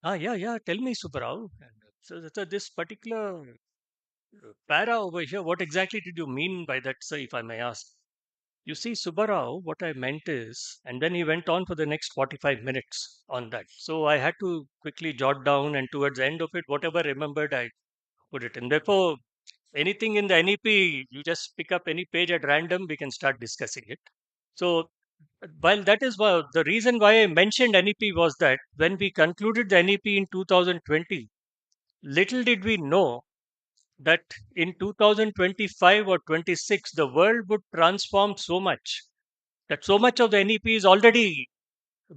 Yeah. Tell me, Subbarao. And so this particular para over here, what exactly did you mean by that, sir, if I may ask? You see, Subbarao, what I meant is, and then he went on for the next 45 minutes on that. So I had to quickly jot down, and towards the end of it, whatever I remembered, I put it in. Therefore, anything in the NEP, you just pick up any page at random, we can start discussing it. So while that is the reason why I mentioned NEP was that when we concluded the NEP in 2020, little did we know that in 2025 or 26, the world would transform so much that so much of the NEP is already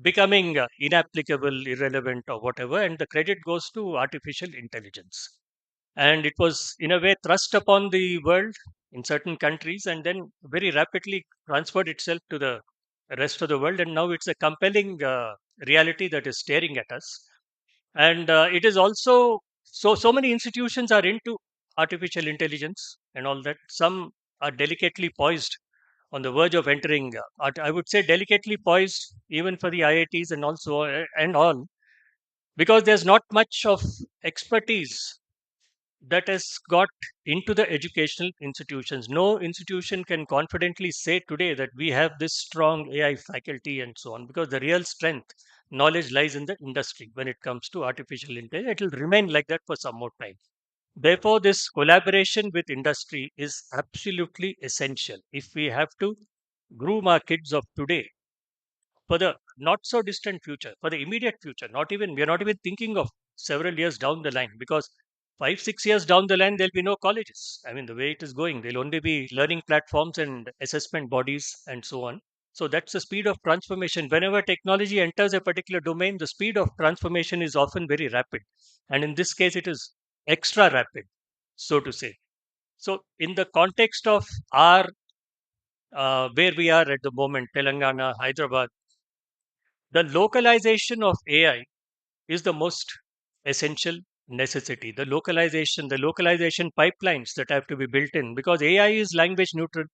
becoming inapplicable, irrelevant, or whatever, and the credit goes to artificial intelligence. And it was, in a way, thrust upon the world in certain countries and then very rapidly transferred itself to the rest of the world. And now it's a compelling reality that is staring at us. And it is also so many institutions are into artificial intelligence and all that. Some are delicately poised on the verge of entering I would say delicately poised even for the IITs and also and all, because there's not much of expertise that has got into the educational institutions. No institution can confidently say today that we have this strong AI faculty and so on, because the real strength, knowledge lies in the industry when it comes to artificial intelligence. It will remain like that for some more time. Therefore, this collaboration with industry is absolutely essential if we have to groom our kids of today for the not so distant future, for the immediate future. Not even we are not even thinking of several years down the line, because 5 6 years down the line there'll be no colleges. I mean, the way it is going, there'll only be learning platforms and assessment bodies and so on. So that's the speed of transformation. Whenever technology enters a particular domain, the speed of transformation is often very rapid, and in this case, it is extra rapid, so to say. So, in the context of our where we are at the moment, Telangana, Hyderabad, the localization of AI is the most essential necessity. The localization pipelines that have to be built in, because AI is language neutral.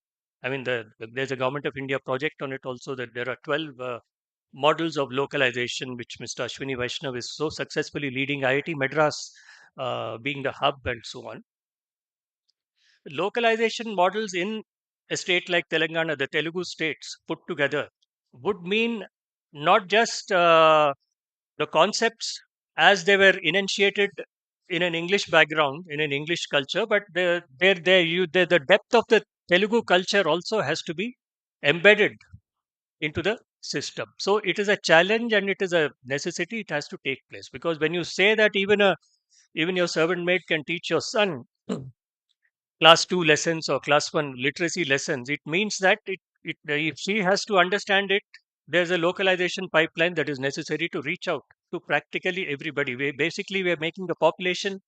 I mean, there's a Government of India project on it also, that there are 12 models of localization, which Mr. Ashwini Vaishnav is so successfully leading, IIT Madras being the hub and so on. Localization models in a state like Telangana, the Telugu states put together, would mean not just the concepts as they were enunciated in an English background, in an English culture, but the depth of the Telugu culture also has to be embedded into the system. So it is a challenge and it is a necessity. It has to take place, because when you say that even your servant maid can teach your son class 2 lessons or class 1 literacy lessons, it means that if she has to understand it, there's a localization pipeline that is necessary to reach out to practically everybody. We're making the population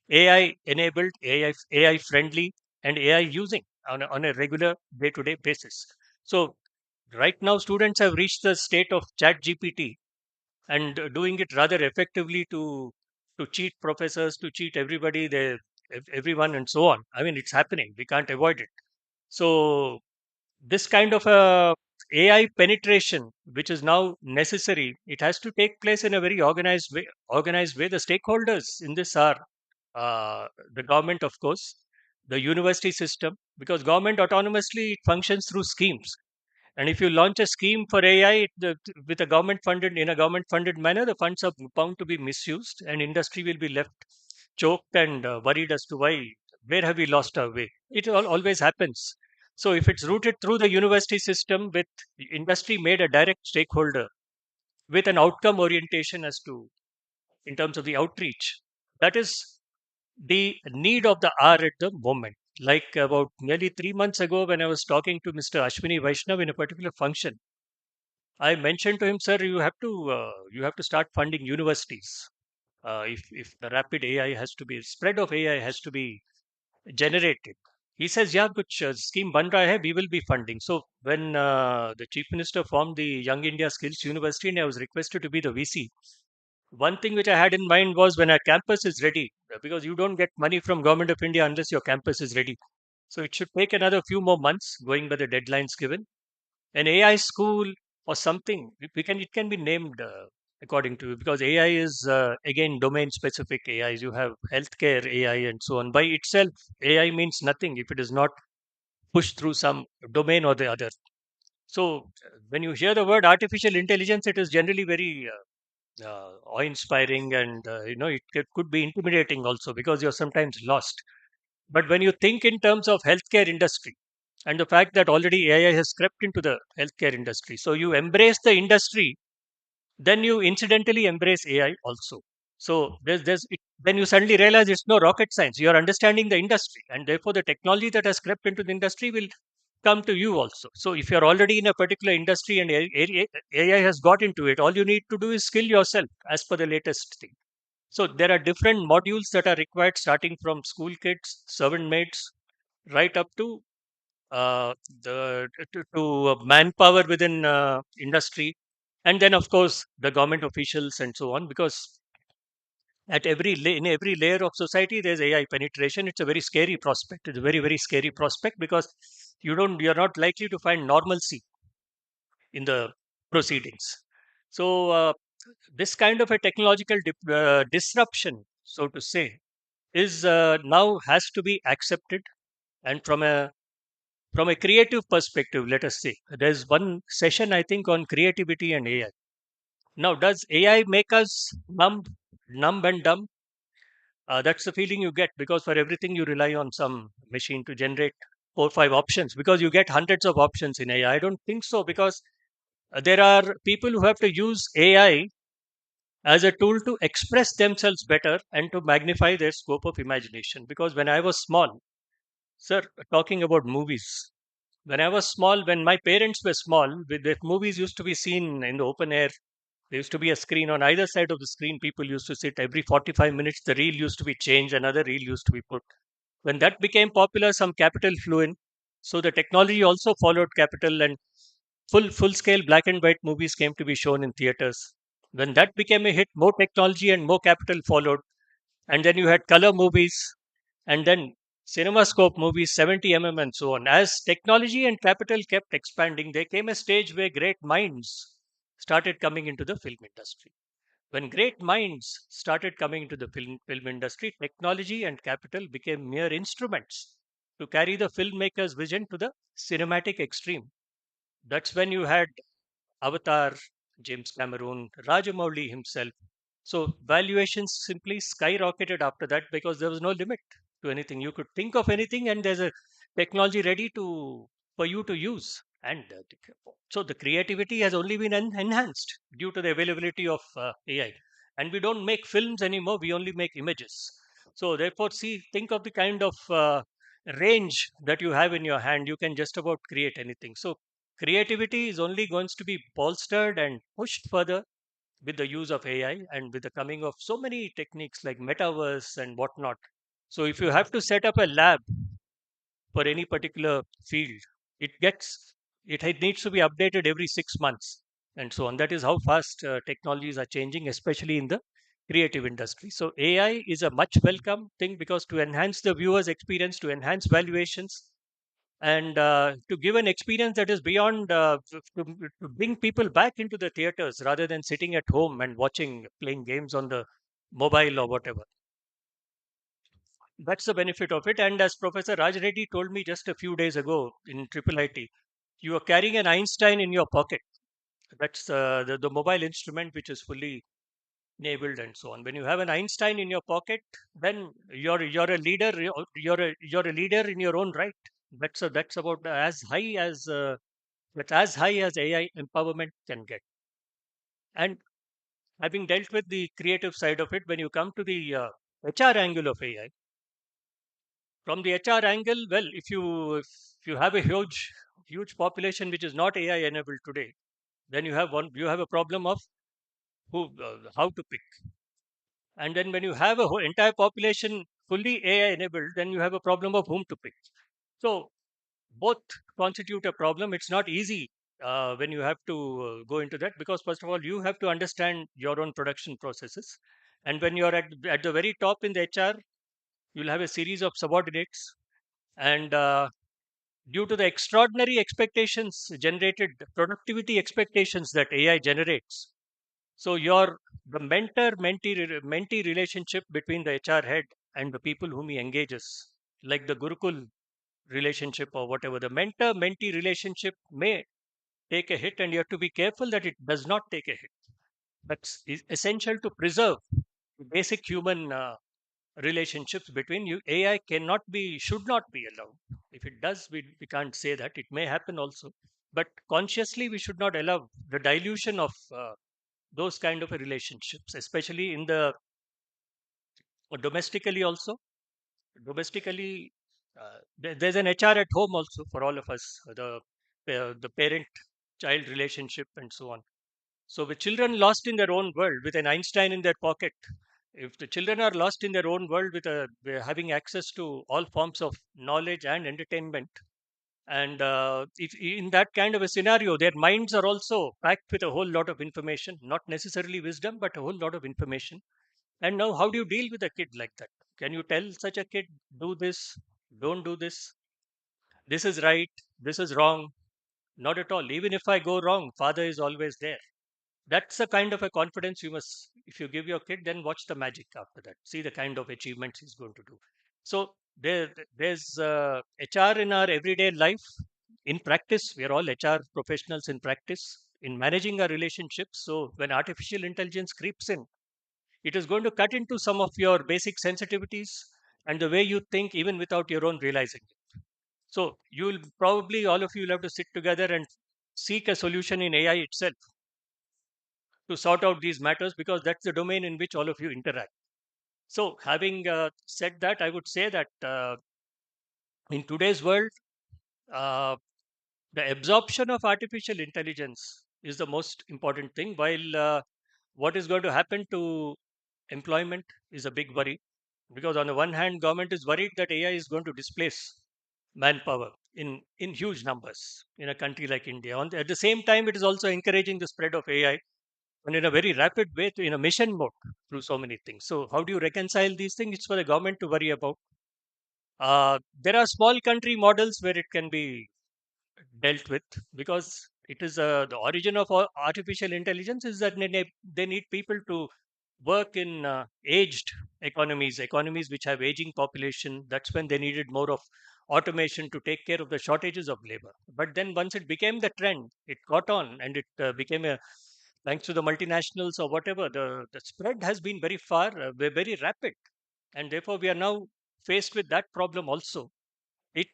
AI enabled, AI friendly, and AI using on a regular day to day basis. So Right now, students have reached the state of chat GPT and doing it rather effectively to cheat professors, to cheat everybody, everyone, and so on. I mean, it's happening. We can't avoid it. So this kind of a AI penetration, which is now necessary, it has to take place in a very organized way. Organized way. The stakeholders in this are the government, of course, the university system, because government autonomously it functions through schemes. And if you launch a scheme for AI with a government funded in a government funded manner, the funds are bound to be misused, and industry will be left choked and worried as to where have we lost our way. It always happens. So if it's routed through the university system with industry made a direct stakeholder with an outcome orientation as to in terms of the outreach, that is the need of the hour at the moment. Like about nearly 3 months ago, when I was talking to Mr. Ashwini Vaishnav in a particular function, I mentioned to him, sir, you have to start funding universities. If the rapid AI has to be spread of AI has to be generated. He says, yeah, kuch scheme ban raha hai, we will be funding. So when the chief minister formed the Young India Skills University and I was requested to be the VC, one thing which I had in mind was when our campus is ready, because you don't get money from government of India unless your campus is ready. So it should take another few more months going by the deadlines given. An AI school or something, it can be named according to, because AI is again domain specific AIs. You have healthcare AI and so on. By itself, AI means nothing if it is not pushed through some domain or the other. So when you hear the word artificial intelligence, it is generally very awe-inspiring, and it could be intimidating also because you're sometimes lost. But when you think in terms of healthcare industry and the fact that already AI has crept into the healthcare industry, so you embrace the industry, then you incidentally embrace AI also. So then you suddenly realize it's no rocket science. You are understanding the industry, and therefore the technology that has crept into the industry will come to you also. So if you're already in a particular industry and AI has got into it, all you need to do is skill yourself as per the latest thing. So there are different modules that are required, starting from school kids, servant maids, right up to uh, manpower within industry, and then of course the government officials and so on. Because in every layer of society, there's AI penetration. It's a very scary prospect. It's a very scary prospect because you're not likely to find normalcy in the proceedings. So this kind of a technological disruption, so to say, is now has to be accepted. And from a creative perspective, let us say there's one session I think on creativity and AI. Now, does AI make us numb and dumb? That's the feeling you get because for everything you rely on some machine to generate 4 or 5 options because you get hundreds of options in AI. I don't think so because there are people who have to use AI as a tool to express themselves better and to magnify their scope of imagination. Because when I was small, sir, talking about movies, when I was small, when my parents were small, the movies used to be seen in the open air. There used to be a screen on either side of the screen. People used to sit every 45 minutes. The reel used to be changed, another reel used to be put. When that became popular, some capital flew in. So the technology also followed capital, and full scale black and white movies came to be shown in theaters. When that became a hit, more technology and more capital followed. And then you had color movies, and then cinemascope movies, 70 and so on. As technology and capital kept expanding, there came a stage where great minds started coming into the film industry. When great minds started coming into the film industry, technology and capital became mere instruments to carry the filmmaker's vision to the cinematic extreme. That's when you had Avatar, James Cameron, Rajamouli himself. So valuations simply skyrocketed after that because there was no limit to anything. You could think of anything, and there's a technology ready to for you to use. And so the creativity has only been enhanced due to the availability of AI. And we don't make films anymore; we only make images. So therefore, think of the kind of range that you have in your hand. You can just about create anything. So creativity is only going to be bolstered and pushed further with the use of AI and with the coming of so many techniques like metaverse and whatnot. So if you have to set up a lab for any particular field, it gets it needs to be updated every 6 months and so on. That is how fast technologies are changing, especially in the creative industry. So AI is a much welcome thing because to enhance the viewer's experience, to enhance valuations, and to give an experience that is beyond to bring people back into the theaters rather than sitting at home and watching playing games on the mobile or whatever. That's the benefit of it. And as Professor Raj Reddy told me just a few days ago in Triple IT, you are carrying an Einstein in your pocket. That's the mobile instrument which is fully enabled and so on. When you have an Einstein in your pocket, then you're a leader. You're a leader in your own right. That's about as high as AI empowerment can get. And having dealt with the creative side of it, when you come to the HR angle of AI, from the HR angle, well, if you have a huge population which is not AI enabled today, then you have a problem of how to pick. And then when you have a whole entire population fully AI enabled, then you have a problem of whom to pick. So both constitute a problem. It's not easy when you have to go into that because first of all you have to understand your own production processes, and when you're at the very top in the HR, you'll have a series of subordinates, and due to the extraordinary expectations generated, productivity expectations that AI generates. So your the mentee relationship between the HR head and the people whom he engages, like the Gurukul relationship or whatever, the mentor mentee relationship may take a hit, and you have to be careful that it does not take a hit. That's essential to preserve basic human relationships between you. AI cannot be, should not be allowed. If it does, we can't say that. It may happen also. But consciously, we should not allow the dilution of those kind of relationships, especially in the domestically also. Domestically, there's an HR at home also for all of us, the parent child relationship and so on. So, with children lost in their own world with an Einstein in their pocket, if the children are lost in their own world with having access to all forms of knowledge and entertainment, and if in that kind of a scenario, their minds are also packed with a whole lot of information, not necessarily wisdom, but a whole lot of information. And now, how do you deal with a kid like that? Can you tell such a kid, do this, don't do this, this is right, this is wrong? Not at all. Even if I go wrong, father is always there. That's the kind of a confidence you must, if you give your kid, then watch the magic after that. See the kind of achievements he's going to do. So there's HR in our everyday life. In practice, we are all HR professionals in practice in managing our relationships. So when artificial intelligence creeps in, it is going to cut into some of your basic sensitivities and the way you think, even without your own realizing it. So you'll probably, all of you will have to sit together and seek a solution in AI itself to sort out these matters because that's the domain in which all of you interact. So, having said that, I would say that in today's world, uh, the absorption of artificial intelligence is the most important thing, while what is going to happen to employment is a big worry. Because on the one hand, government is worried that AI is going to displace manpower in huge numbers in a country like India. At the same time, it is also encouraging the spread of AI and in a very rapid way in a mission mode through so many things. So, how do you reconcile these things? It's for the government to worry about. There are small country models where it can be dealt with because it is the origin of artificial intelligence is that they need people to work in aged economies which have aging population. That's when they needed more of automation to take care of the shortages of labor. But then once it became the trend, it caught on and it became a, thanks to the multinationals or whatever, the spread has been very far, very rapid, and therefore we are now faced with that problem also. It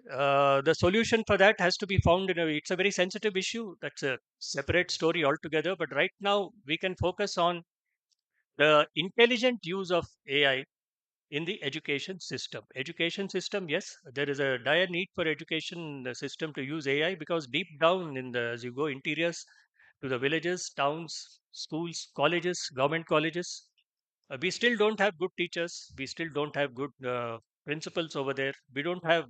The solution for that has to be found in a, it's a very sensitive issue. That's a separate story altogether. But right now we can focus on the intelligent use of AI in the education system. Education system, yes, there is a dire need for education system to use AI because deep down in the as you go interiors to the villages, towns, schools, colleges, government colleges, we still don't have good teachers. We still don't have good principals over there. We don't have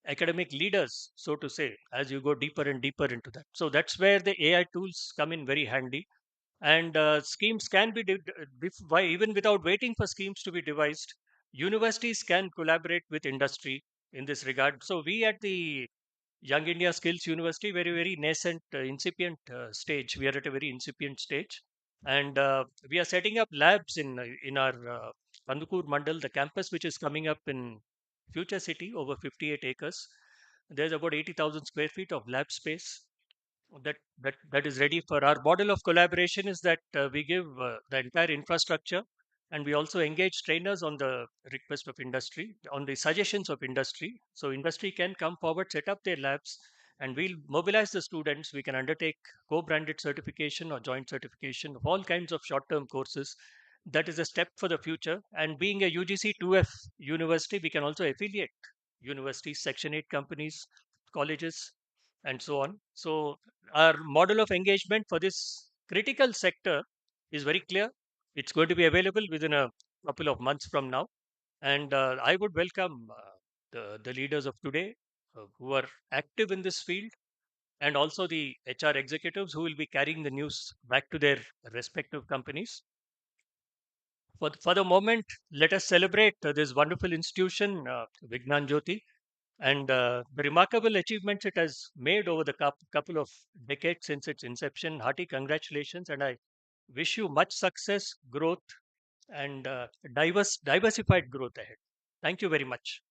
academic leaders, so to say, as you go deeper and deeper into that. So that's where the AI tools come in very handy. And schemes can be, even without waiting for schemes to be devised, universities can collaborate with industry in this regard. So we at the Young India Skills University, very nascent, incipient stage. We are at a very incipient stage, and we are setting up labs in our Kandukur Mandal, the campus which is coming up in Future City, over 58 acres. There's about 80,000 square feet of lab space that is ready for our model of collaboration. Is that we give the entire infrastructure, and we also engage trainers on the request of industry, on the suggestions of industry. So industry can come forward, set up their labs, and we'll mobilize the students. We can undertake co-branded certification or joint certification of all kinds of short-term courses. That is a step for the future. And being a UGC 2F university, we can also affiliate universities, Section 8 companies, colleges, and so on. So our model of engagement for this critical sector is very clear. It's going to be available within a couple of months from now. And I would welcome the leaders of today who are active in this field, and also the HR executives who will be carrying the news back to their respective companies. For the moment, let us celebrate this wonderful institution, Vignan Jyoti, and the remarkable achievements it has made over the couple of decades since its inception. Hearty congratulations, and I wish you much success, growth, and diversified growth ahead. Thank you very much.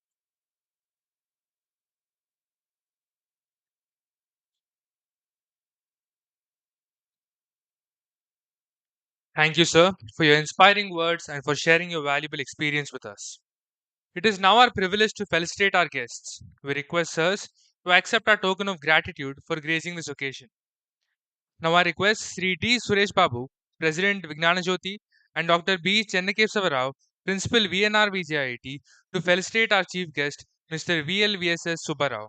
Thank you, sir, for your inspiring words and for sharing your valuable experience with us. It is now our privilege to felicitate our guests. We request sirs to accept our token of gratitude for gracing this occasion. Now I request Sri D. Suresh Babu, President Vignana Jyoti, and Dr. B. Chennakesava Rao, Principal VNR VJIT, to felicitate our chief guest, Mr. VLVSS Subbarao.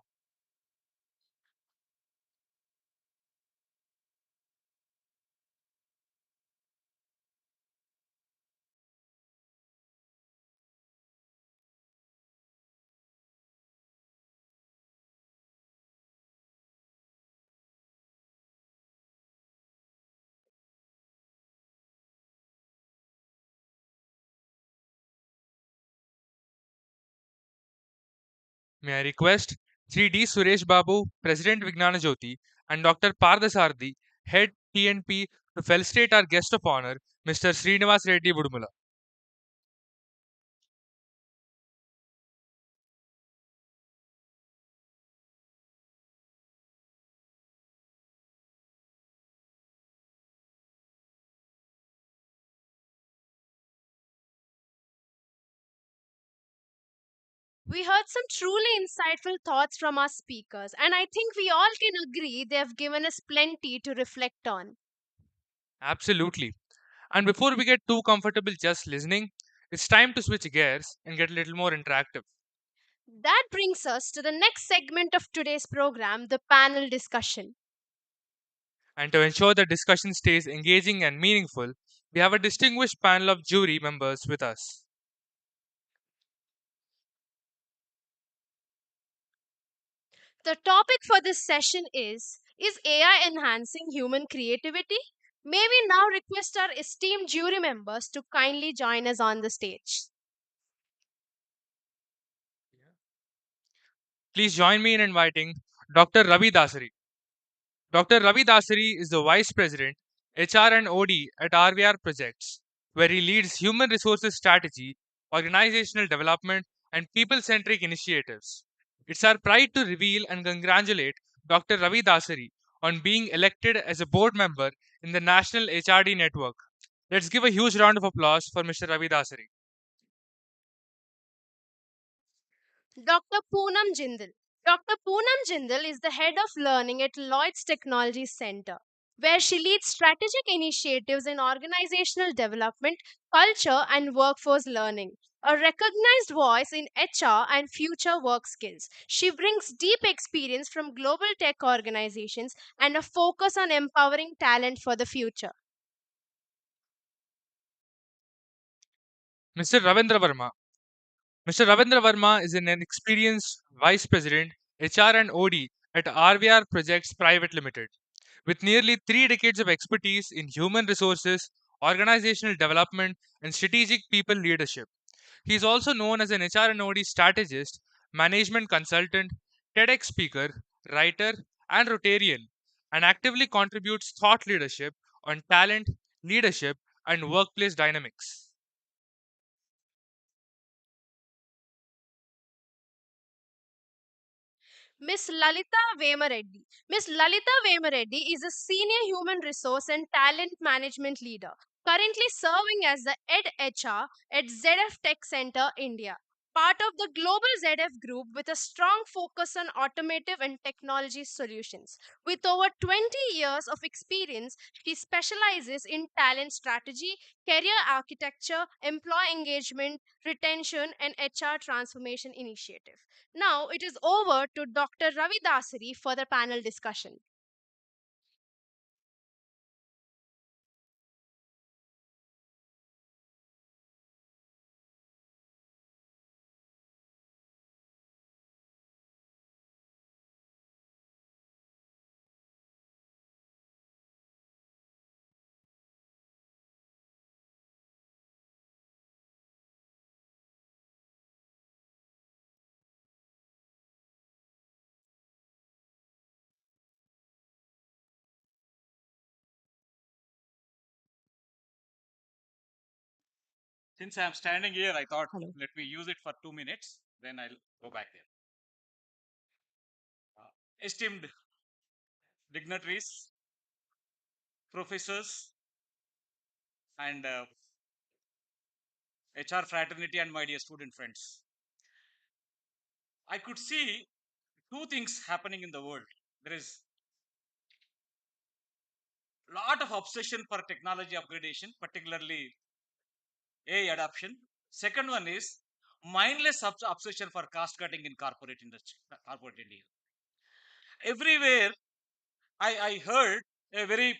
May I request Sri D. Suresh Babu, President Vignana Jyoti, and Dr. Pardasarthi, Head TNP, to felicitate our guest of honor, Mr. Srinivas Reddy Budumula. We heard some truly insightful thoughts from our speakers, and I think we all can agree they have given us plenty to reflect on. Absolutely. And before we get too comfortable just listening, it's time to switch gears and get a little more interactive. That brings us to the next segment of today's program, the panel discussion. And to ensure the discussion stays engaging and meaningful, we have a distinguished panel of jury members with us. The topic for this session is AI enhancing human creativity? May we now request our esteemed jury members to kindly join us on the stage. Please join me in inviting Dr. Ravi Dasari. Dr. Ravi Dasari is the Vice President, HR and OD at RVR Projects, where he leads human resources strategy, organizational development, and people centric initiatives. It's our pride to reveal and congratulate Dr. Ravi Dasari on being elected as a board member in the National HRD Network. Let's give a huge round of applause for Mr. Ravi Dasari. Dr. Poonam Jindal. Dr. Poonam Jindal is the head of learning at Lloyd's Technology Center, where she leads strategic initiatives in organizational development, culture, and workforce learning. A recognized voice in HR and future work skills, she brings deep experience from global tech organizations and a focus on empowering talent for the future. Mr. Ravindra Verma. Mr. Ravindra Verma is an experienced Vice President, HR and OD at RVR Projects Private Limited. With nearly 3 decades of expertise in human resources, organizational development, and strategic people leadership. He is also known as an HR and OD strategist, management consultant, TEDx speaker, writer, and Rotarian, and actively contributes thought leadership on talent, leadership, and workplace dynamics. Miss Lalita Vemareddy. Miss Lalita Vemareddy is a senior human resource and talent management leader, currently serving as the Ed HR at ZF Tech Center, India, part of the global ZF group with a strong focus on automotive and technology solutions. With over 20 years of experience, she specializes in talent strategy, career architecture, employee engagement, retention, and HR transformation initiative. Now it is over to Dr. Ravi Dasari for the panel discussion. Since I'm standing here, I thought Hello. let me use it for 2 minutes, then I'll go back there. Esteemed dignitaries, professors, and HR fraternity, and my dear student friends, I could see two things happening in the world. There is a lot of obsession for technology upgradation, particularly AI adoption. Second one is mindless obsession for cost cutting in corporate industry, corporate India. Everywhere I heard a very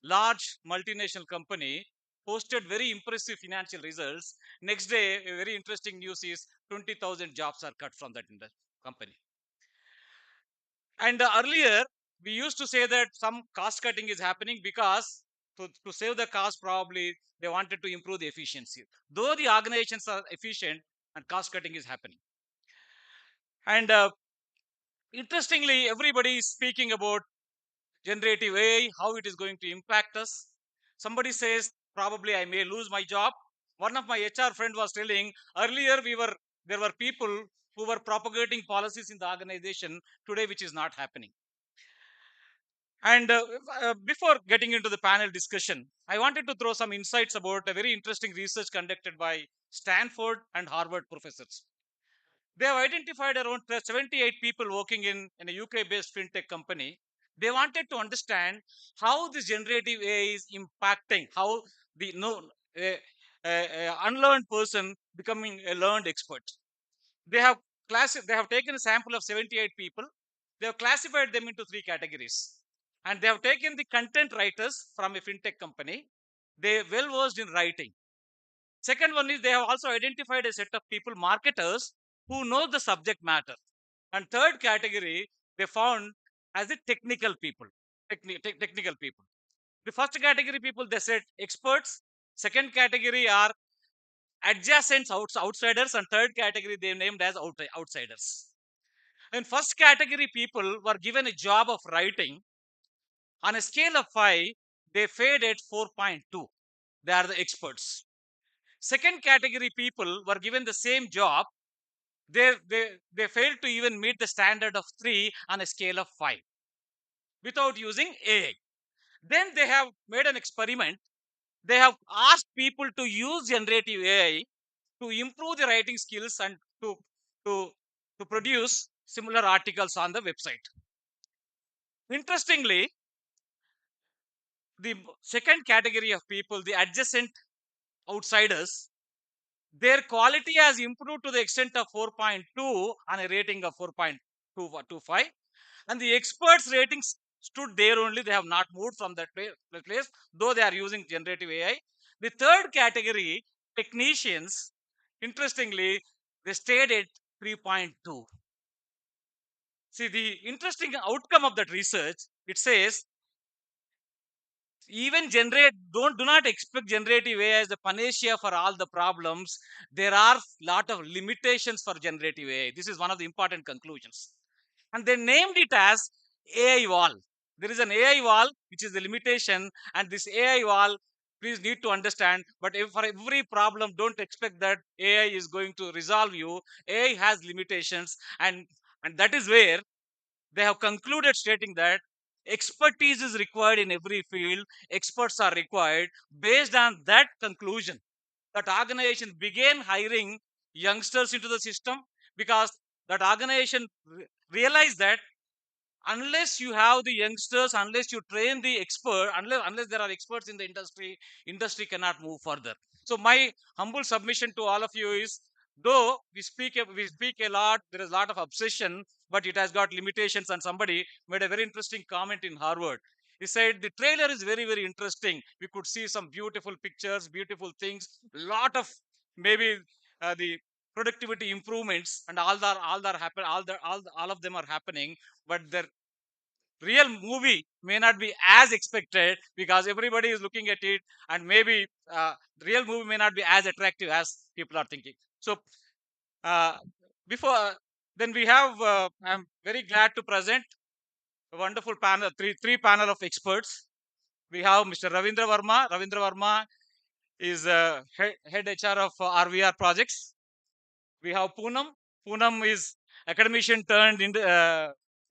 large multinational company posted very impressive financial results. Next day, a very interesting news is 20,000 jobs are cut from that company. And earlier, we used to say that some cost cutting is happening because to save the cost, probably they wanted to improve the efficiency. Though the organizations are efficient and cost cutting is happening. And interestingly, everybody is speaking about generative AI, how it is going to impact us. Somebody says, probably I may lose my job. One of my HR friend was telling earlier there were people who were propagating policies in the organization today, which is not happening. And before getting into the panel discussion, I wanted to throw some insights about a very interesting research conducted by Stanford and Harvard professors. They have identified around 78 people working in a UK based fintech company. They wanted to understand how this generative AI is impacting, how the unlearned person becoming a learned expert. They have they have taken a sample of 78 people. They have classified them into 3 categories. And they have taken the content writers from a fintech company. They well versed in writing. Second one is they have also identified a set of people, marketers, who know the subject matter. And third category, they found as the technical people. Technical people. The first category people, they said experts. Second category are adjacent outsiders. And third category, they named as outsiders. And first category people were given a job of writing. On a scale of 5, they fared at 4.2. They are the experts. Second category people were given the same job. They failed to even meet the standard of 3 on a scale of 5 without using AI. Then they have made an experiment. They have asked people to use generative AI to improve the writing skills and to, to produce similar articles on the website. Interestingly, the second category of people, the adjacent outsiders, their quality has improved to the extent of 4.2 on a rating of 4.225, and the experts ratings stood there only. They have not moved from that place, though they are using generative AI. The third category, technicians, interestingly, They stayed at 3.2. See, the interesting outcome of that research, it says even generate don't do not expect generative AI as the panacea for all the problems. There are lot of limitations for generative AI. This is one of the important conclusions. And they named it as AI wall. There is an AI wall, which is the limitation, and this AI wall, please need to understand. But if for every problem, don't expect that AI is going to resolve you. AI has limitations, and that is where they have concluded stating that expertise is required in every field, experts are required. Based on that conclusion, that organization began hiring youngsters into the system, because that organization realized that unless you have the youngsters, unless you train the expert, unless there are experts in the industry, industry cannot move further. So my humble submission to all of you is, though we speak a lot, there is a lot of obsession, but it has got limitations. And somebody made a very interesting comment in Harvard. He said the trailer is very, very interesting. We could see some beautiful pictures, beautiful things, lot of maybe the productivity improvements, and all that happen, all of them are happening. But the real movie may not be as expected, because everybody is looking at it, and maybe the real movie may not be as attractive as people are thinking. So uh, before then we have I'm very glad to present a wonderful panel, three panel of experts. We have Mr. Ravindra Verma is head HR of RVR projects. We have Poonam is academician turned into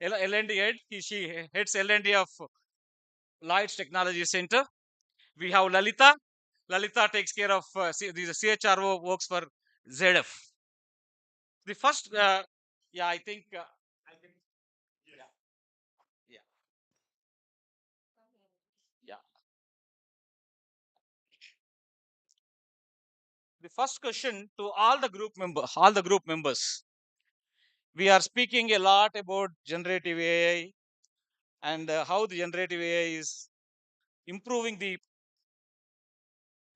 L&D head. She heads L&D of Lloyd's Technology Center. We have Lalita takes care of the CHRO, works for ZF. The first, yeah, I think, yeah, yeah, yeah. The first question to all the group members. We are speaking a lot about generative AI, and how the generative AI is improving the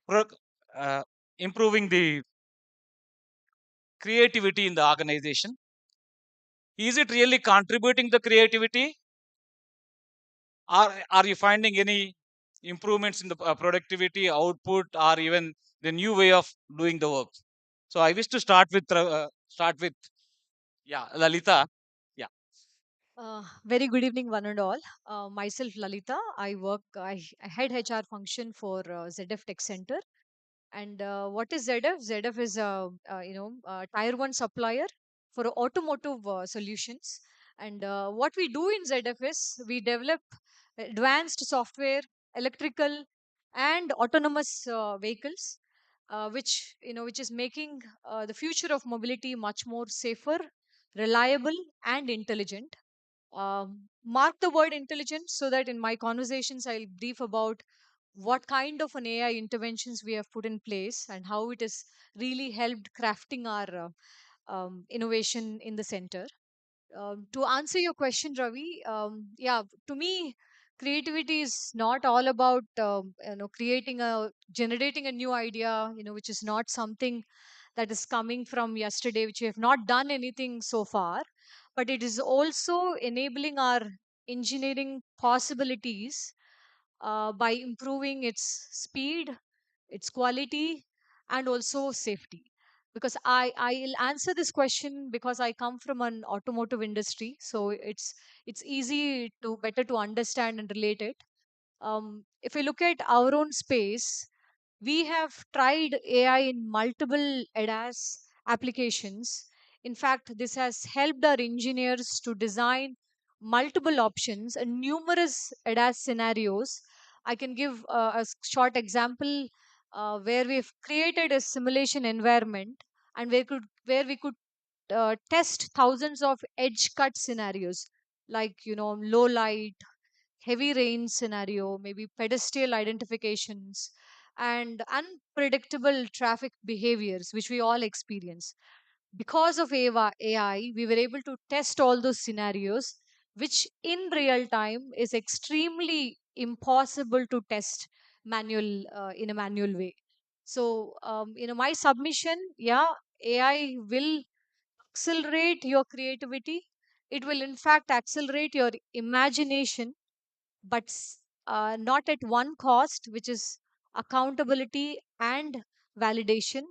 pro- uh, improving the creativity in the organization. Is it really contributing the creativity? Are you finding any improvements in the productivity, output, or even the new way of doing the work? So I wish to start with yeah, Lalita. Yeah. Very good evening, one and all. Myself, Lalita. I head HR function for ZF Tech Center. And what is ZF? ZF is a tier one supplier for automotive solutions. And what we do in ZF is we develop advanced software, electrical, and autonomous vehicles, which is making the future of mobility much more safer, reliable, and intelligent. Mark the word intelligent so that in my conversations I'll brief about what kind of an AI interventions we have put in place and how it has really helped crafting our innovation in the center. To answer your question, Ravi, yeah, to me, creativity is not all about generating a new idea, which is not something that is coming from yesterday, which we have not done anything so far, but it is also enabling our engineering possibilities by improving its speed, its quality, and also safety. Because I'll answer this question because I come from an automotive industry, so it's easy to better to understand and relate it. If we look at our own space, we have tried AI in multiple ADAS applications. In fact, this has helped our engineers to design multiple options and numerous ADAS scenarios. I can give short example where we've created a simulation environment and where we could test thousands of edge cut scenarios, like low light, heavy rain scenario, maybe pedestrian identifications, and unpredictable traffic behaviors, which we all experience. Because of AI, we were able to test all those scenarios, which in real time is extremely impossible to test in a manual way. So, my submission, yeah, AI will accelerate your creativity. It will, in fact, accelerate your imagination, but not at one cost, which is accountability and validation,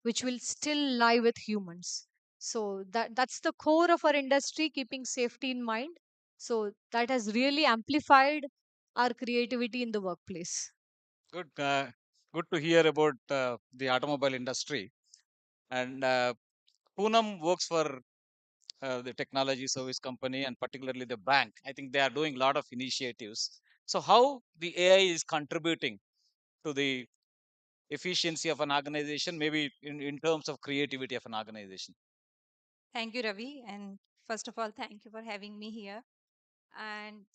which will still lie with humans. So that's the core of our industry, keeping safety in mind. So that has really amplified our creativity in the workplace. Good, good to hear about the automobile industry. And Poonam works for the technology service company and particularly the bank. I think they are doing a lot of initiatives. So, how the AI is contributing to the efficiency of an organization, maybe in terms of creativity of an organization? Thank you, Ravi. And first of all, thank you for having me here. And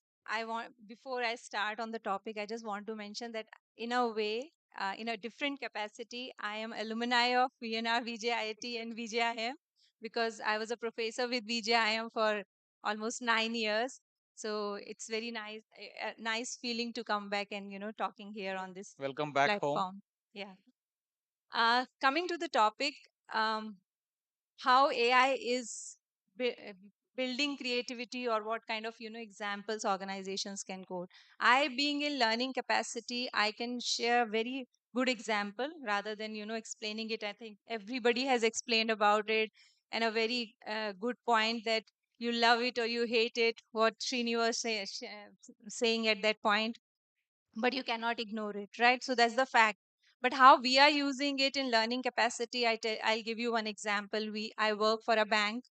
before I start on the topic, I just want to mention that in a way, in a different capacity, I am alumni of VNR, VJIT, and VJIM because I was a professor with VJIM for almost 9 years. So it's very nice, a nice feeling to come back and talking here on this Welcome back home. platform. Yeah. Coming to the topic, um, how AI is building creativity or what kind of examples organizations can quote. I being in learning capacity, I can share a very good example rather than explaining it. I think everybody has explained about it and a very good point that you love it or you hate it. What Srini was saying at that point, but you cannot ignore it, right? So that's the fact. But how we are using it in learning capacity, I'll give you one example. I work for a bank.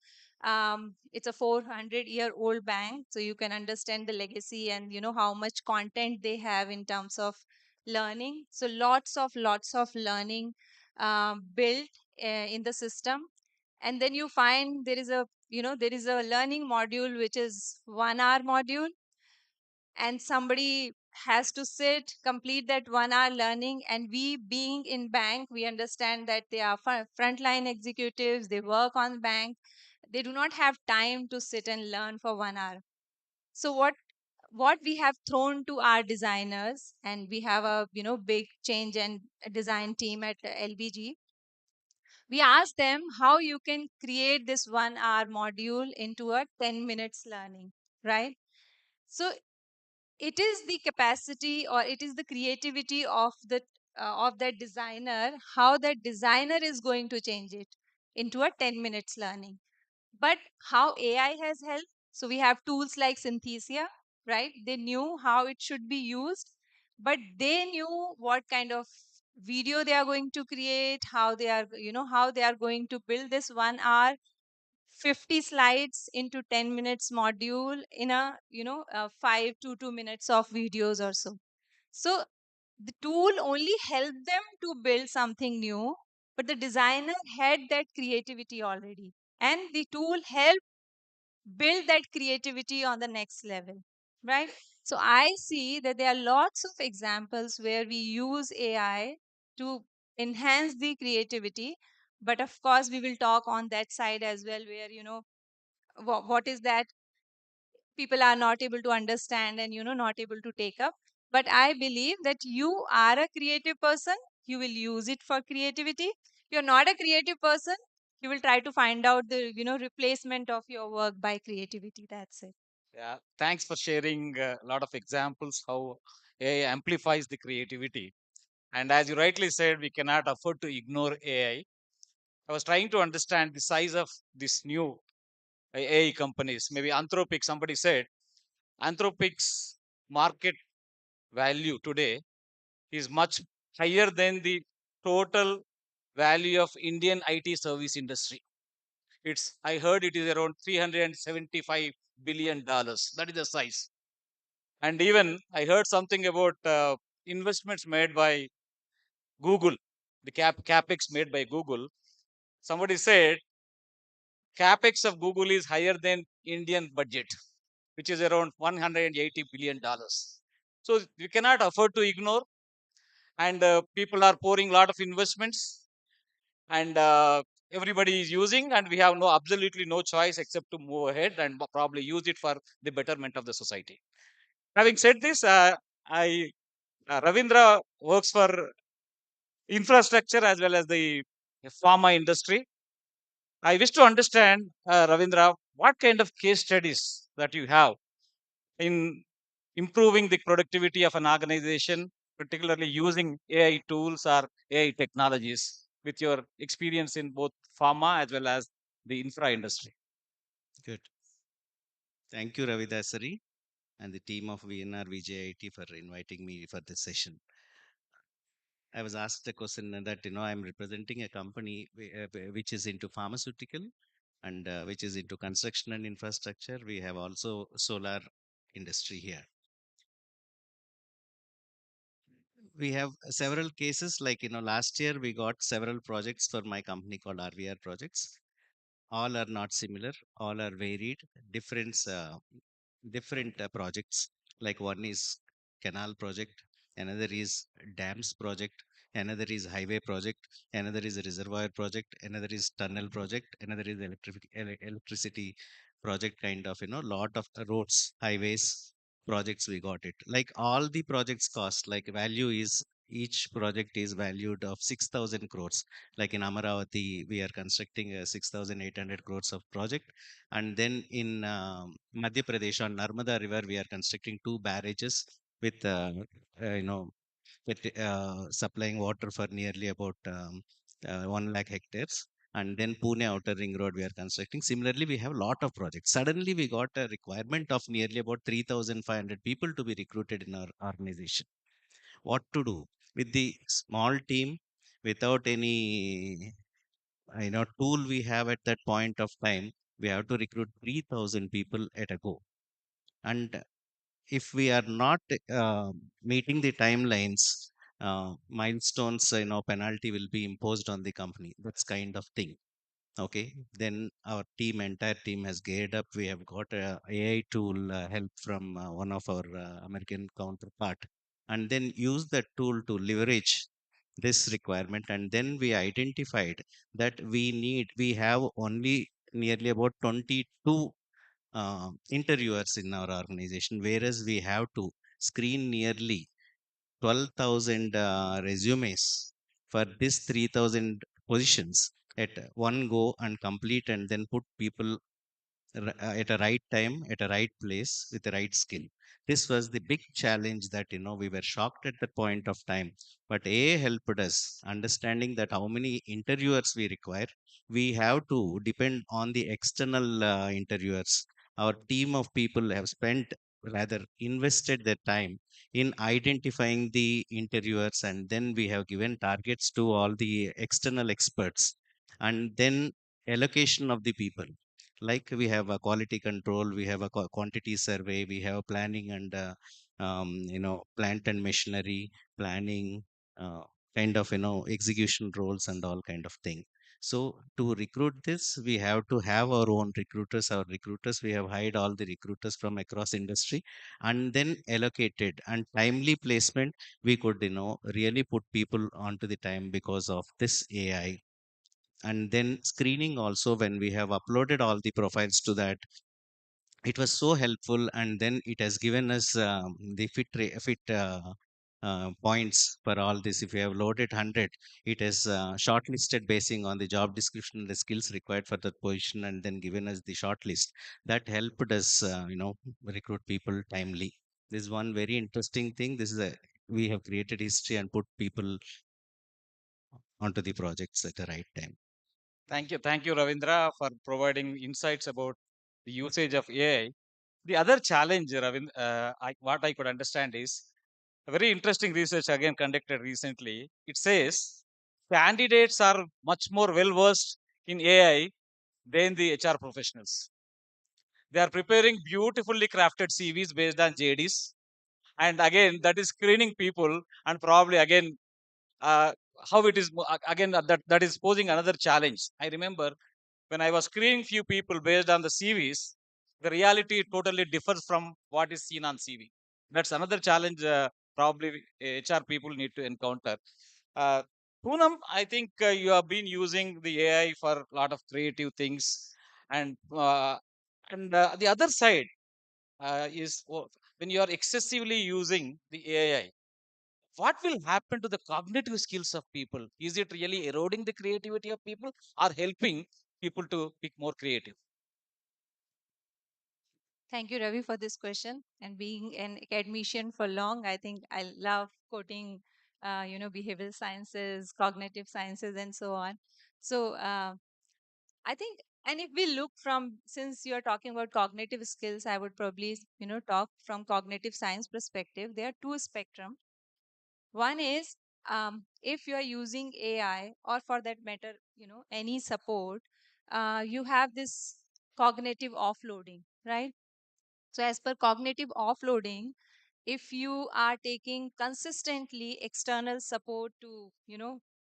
It's a 400-year-old bank, so you can understand the legacy and how much content they have in terms of learning. So lots of learning built in the system, and then you find there is a learning module which is 1 hour module, and somebody has to sit complete that 1 hour learning. And we being in bank, we understand that they are frontline executives, they work on bank, they do not have time to sit and learn for 1 hour. So what we have thrown to our designers, and we have a big change and design team at LBG. We asked them how you can create this 1 hour module into a 10 minutes learning, right? So it is the capacity or it is the creativity of that designer, how that designer is going to change it into a 10 minutes learning. But how AI has helped, so we have tools like Synthesia, right? They knew how it should be used, but they knew what kind of video they are going to create, how they are going to build this 1 hour 50 slides into 10 minutes module in a 5 to 2 minutes of videos or so. So the tool only helped them to build something new, but the designer had that creativity already, and the tool helped build that creativity on the next level, right? So I see that there are lots of examples where we use AI to enhance the creativity, but of course we will talk on that side as well, where what is that people are not able to understand and not able to take up. But I believe that you are a creative person, you will use it for creativity. You're not a creative person, you will try to find out the replacement of your work by creativity. That's it. Yeah, thanks for sharing a lot of examples how AI amplifies the creativity. And as you rightly said, we cannot afford to ignore AI. I was trying to understand the size of this new AI companies. Maybe Anthropic, somebody said Anthropic's market value today is much higher than the total value of Indian IT service industry. I heard it is around $375 billion. That is the size. And even I heard something about investments made by Google, the capex made by Google. Somebody said capex of Google is higher than Indian budget, which is around $180 billion. So we cannot afford to ignore, and people are pouring a lot of investments, and everybody is using, and we have no absolutely no choice except to move ahead and probably use it for the betterment of the society. Having said this, I Ravindra works for infrastructure as well as the pharma industry. I wish to understand, Ravindra, what kind of case studies that you have in improving the productivity of an organization, particularly using AI tools or AI technologies, with your experience in both pharma as well as the infra industry. Good. Thank you, Ravi Dasari and the team of VNR VJIT for inviting me for this session. I was asked a question that I'm representing a company which is into pharmaceutical and which is into construction and infrastructure. We have also solar industry here. We have several cases like last year we got several projects for my company called RVR projects. All are not similar, all are varied, different projects. Like one is canal project, another is dams project, another is highway project, another is a reservoir project, another is tunnel project, another is electricity project, kind of lot of roads, highways projects. We got it like all the projects cost, like value is, each project is valued of 6,000 crores. Like in Amaravati we are constructing a 6,800 crores of project. And then in Madhya Pradesh on Narmada River, we are constructing two barrages with, uh, you know, supplying water for nearly about 1 lakh hectares. And then Pune Outer Ring Road, we are constructing. Similarly, we have a lot of projects. Suddenly, we got a requirement of nearly about 3,500 people to be recruited in our organization. What to do with the small team, without any tool we have at that point of time? We have to recruit 3,000 people at a go. And if we are not uh, meeting the timelines, milestones, penalty will be imposed on the company. That's kind of thing. Okay, then our entire team has geared up. We have got a AI tool help from one of our American counterpart, and then use that tool to leverage this requirement. And then we identified that we have only nearly about 22 interviewers in our organization, whereas we have to screen nearly 12,000 resumes for this 3,000 positions at one go and complete, and then put people at a right time, at a right place, with the right skill. This was the big challenge that we were shocked at that point of time. But AI helped us understanding that how many interviewers we require. We have to depend on the external interviewers. Our team of people have spent, rather invested their time in identifying the interviewers, and then we have given targets to all the external experts, and then allocation of the people. Like we have a quality control, we have a quantity survey, we have planning and plant and machinery planning, uh, kind of execution roles and all kind of thing. So to recruit this, we have to have our own recruiters. Our recruiters, we have hired all the recruiters from across industry, and then allocated and timely placement. We could really put people onto the time because of this AI. And then screening also, when we have uploaded all the profiles to that, it was so helpful. And then it has given us the fit points for all this. If we have loaded 100, it is shortlisted basing on the job description and the skills required for that position, and then given us the shortlist. That helped us recruit people timely. This is one very interesting thing. This is a, we have created history and put people onto the projects at the right time. Thank you, Ravindra, for providing insights about the usage of AI. The other challenge, what I could understand is a very interesting research again conducted recently. It says candidates are much more well versed in AI than the HR professionals. They are preparing beautifully crafted CVs based on JDs, and again that is screening people, and probably again uh, how it is again that is posing another challenge. I remember when I was screening few people based on the CVs, the reality totally differs from what is seen on CV. That's another challenge probably HR people need to encounter. Uh, Poonam, I think you have been using the AI for a lot of creative things, and the other side when you are excessively using the AI, what will happen to the cognitive skills of people? Is it really eroding the creativity of people or helping? people to be more creative? Thank you, Ravi, for this question. And being an academician for long, I think I love quoting, behavioral sciences, cognitive sciences, and so on. So I think, and if we look from, since you're talking about cognitive skills, I would probably, talk from cognitive science perspective. There are two spectrum. One is if you are using AI, or for that matter, any support, you have this cognitive offloading, right? So as per cognitive offloading, if you are taking consistently external support to,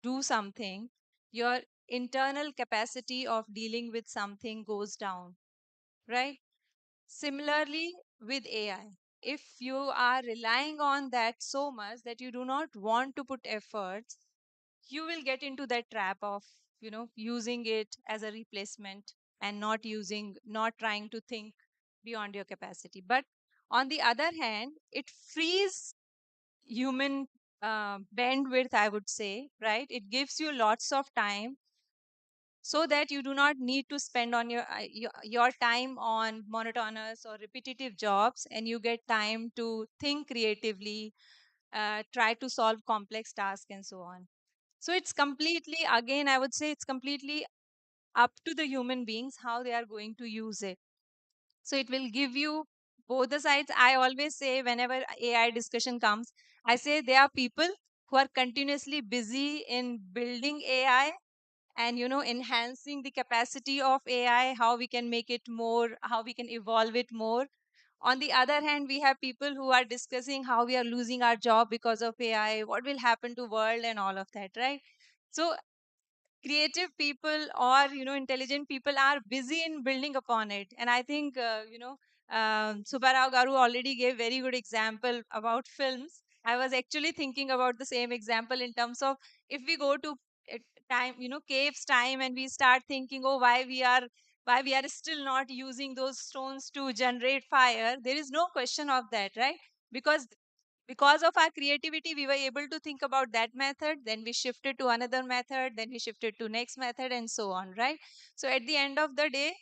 do something, your internal capacity of dealing with something goes down, right? Similarly, with AI, if you are relying on that so much that you do not want to put efforts, you will get into that trap of, using it as a replacement and not trying to think beyond your capacity. But on the other hand, it frees human bandwidth, I would say, right? It gives you lots of time so that you do not need to spend on your time on monotonous or repetitive jobs, and you get time to think creatively, try to solve complex tasks, and so on. So it's completely, again, I would say it's completely up to the human beings how they are going to use it. So it will give you both the sides. I always say, whenever AI discussion comes, I say there are people who are continuously busy in building AI and enhancing the capacity of AI, how we can make it more, how we can evolve it more. On the other hand, we have people who are discussing how we are losing our job because of AI, what will happen to world and all of that, right? So creative people, or intelligent people are busy in building upon it. And I think Subbarao Garu already gave very good example about films. I was actually thinking about the same example in terms of, if we go to uh, time, caves time, and we start thinking, oh, why we are still not using those stones to generate fire. There is no question of that, right? Because of our creativity, we were able to think about that method, then we shifted to another method, then we shifted to next method, and so on, right? So at the end of the day,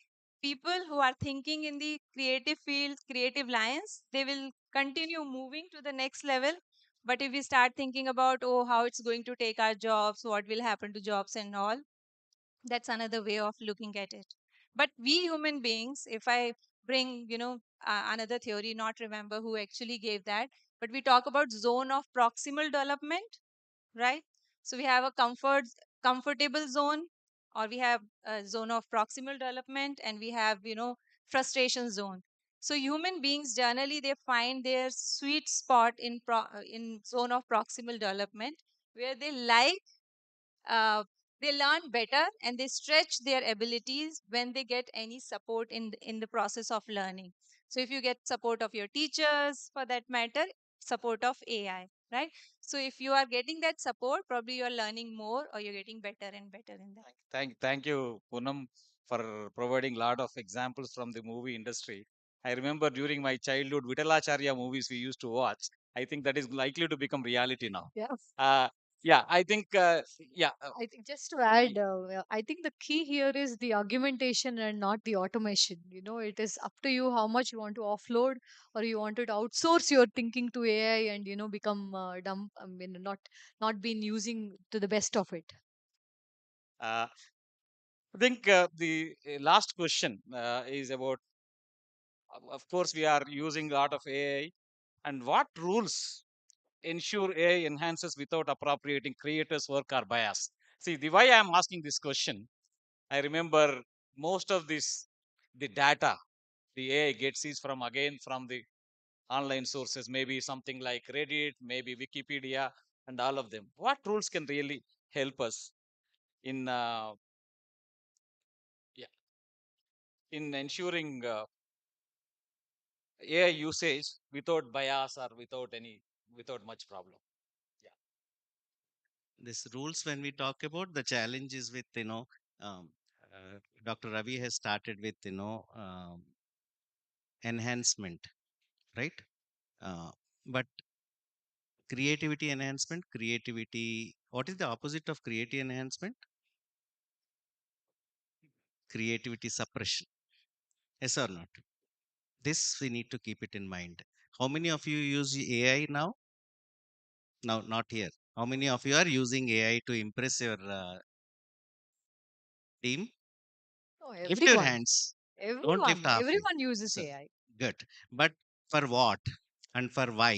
people who are thinking in the creative fields, creative lines, they will continue moving to the next level. But if we start thinking about, oh, how it's going to take our jobs, what will happen to jobs and all, that's another way of looking at it. But we human beings, if I bring another theory, not remember who actually gave that, but we talk about zone of proximal development, right? So we have a comfortable zone, or we have a zone of proximal development, and we have frustration zone. So human beings generally, they find their sweet spot in zone of proximal development, where uh, they learn better and they stretch their abilities when they get any support in the process of learning. So if you get support of your teachers, for that matter, support of AI, right? So if you are getting that support, probably you are learning more, or you're getting better and better in that. Thank you, Poonam, for providing a lot of examples from the movie industry. I remember during my childhood, Vitalacharya movies we used to watch. I think that is likely to become reality now. Yeah. Uh, yeah, I think, yeah, I think just to add, I think the key here is the argumentation and not the automation. It is up to you how much you want to offload, or you want to outsource your thinking to AI and become dumb. I mean, not been using to the best of it. uh, I think the last question is about, of course, we are using a lot of AI, and what rules ensure AI enhances without appropriating creators' work or bias? See, the why I am asking this question, I remember most of this, the data the AI gets is from, again, from the online sources, maybe something like Reddit, maybe Wikipedia, and all of them. What rules can really help us in yeah, in ensuring AI usage without bias or without much problem? Yeah. This rules, when we talk about the challenges with, um, Dr. Ravi has started with, enhancement, right? Uh, but creativity enhancement, what is the opposite of creativity enhancement? creativity suppression. Yes or not? This we need to keep it in mind. How many of you use AI now? Now, not here. How many of you are using AI to impress your team? Oh, Lift your everyone. hands. Don't lift Everyone. halfway. Everyone uses So, AI. good. But for what and for why?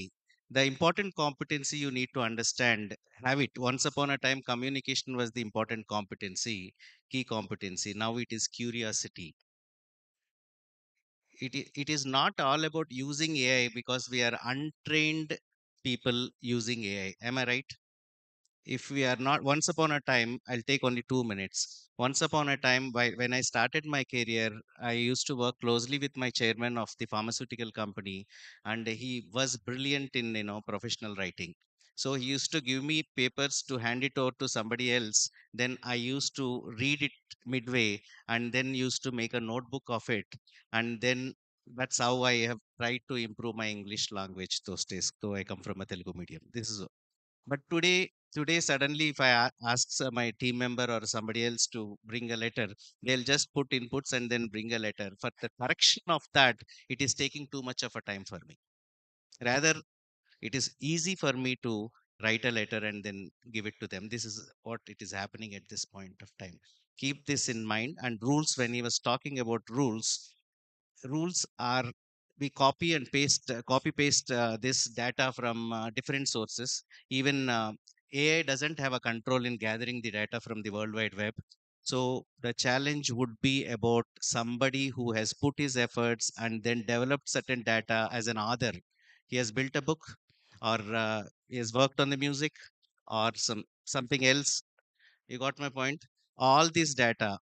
The important competency you need to understand, have it. Once upon a time, communication was the important competency, key competency. Now it is curiosity. It is not all about using AI because we are untrained people using AI. Am I right? If we are not, once upon a time, I'll take only 2 minutes. Once upon a time, when I started my career, I used to work closely with my chairman of the pharmaceutical company, and he was brilliant in professional writing. So he used to give me papers to hand it over to somebody else. Then I used to read it midway, and then used to make a notebook of it. And then that's how I have tried to improve my English language those days, though I come from a Telugu medium. This is, but today suddenly, if I ask my team member or somebody else to bring a letter, they'll just put inputs and then bring a letter. For the correction of that, it is taking too much of a time for me. Rather, it is easy for me to write a letter and then give it to them. This is what it is happening at this point of time. Keep this in mind. And rules, when he was talking about rules are, we copy paste this data from different sources. Even AI doesn't have a control in gathering the data from the world wide web. So the challenge would be about somebody who has put his efforts and then developed certain data as an author. He has built a book, or he has worked on the music, or something else. You got my point? All this data,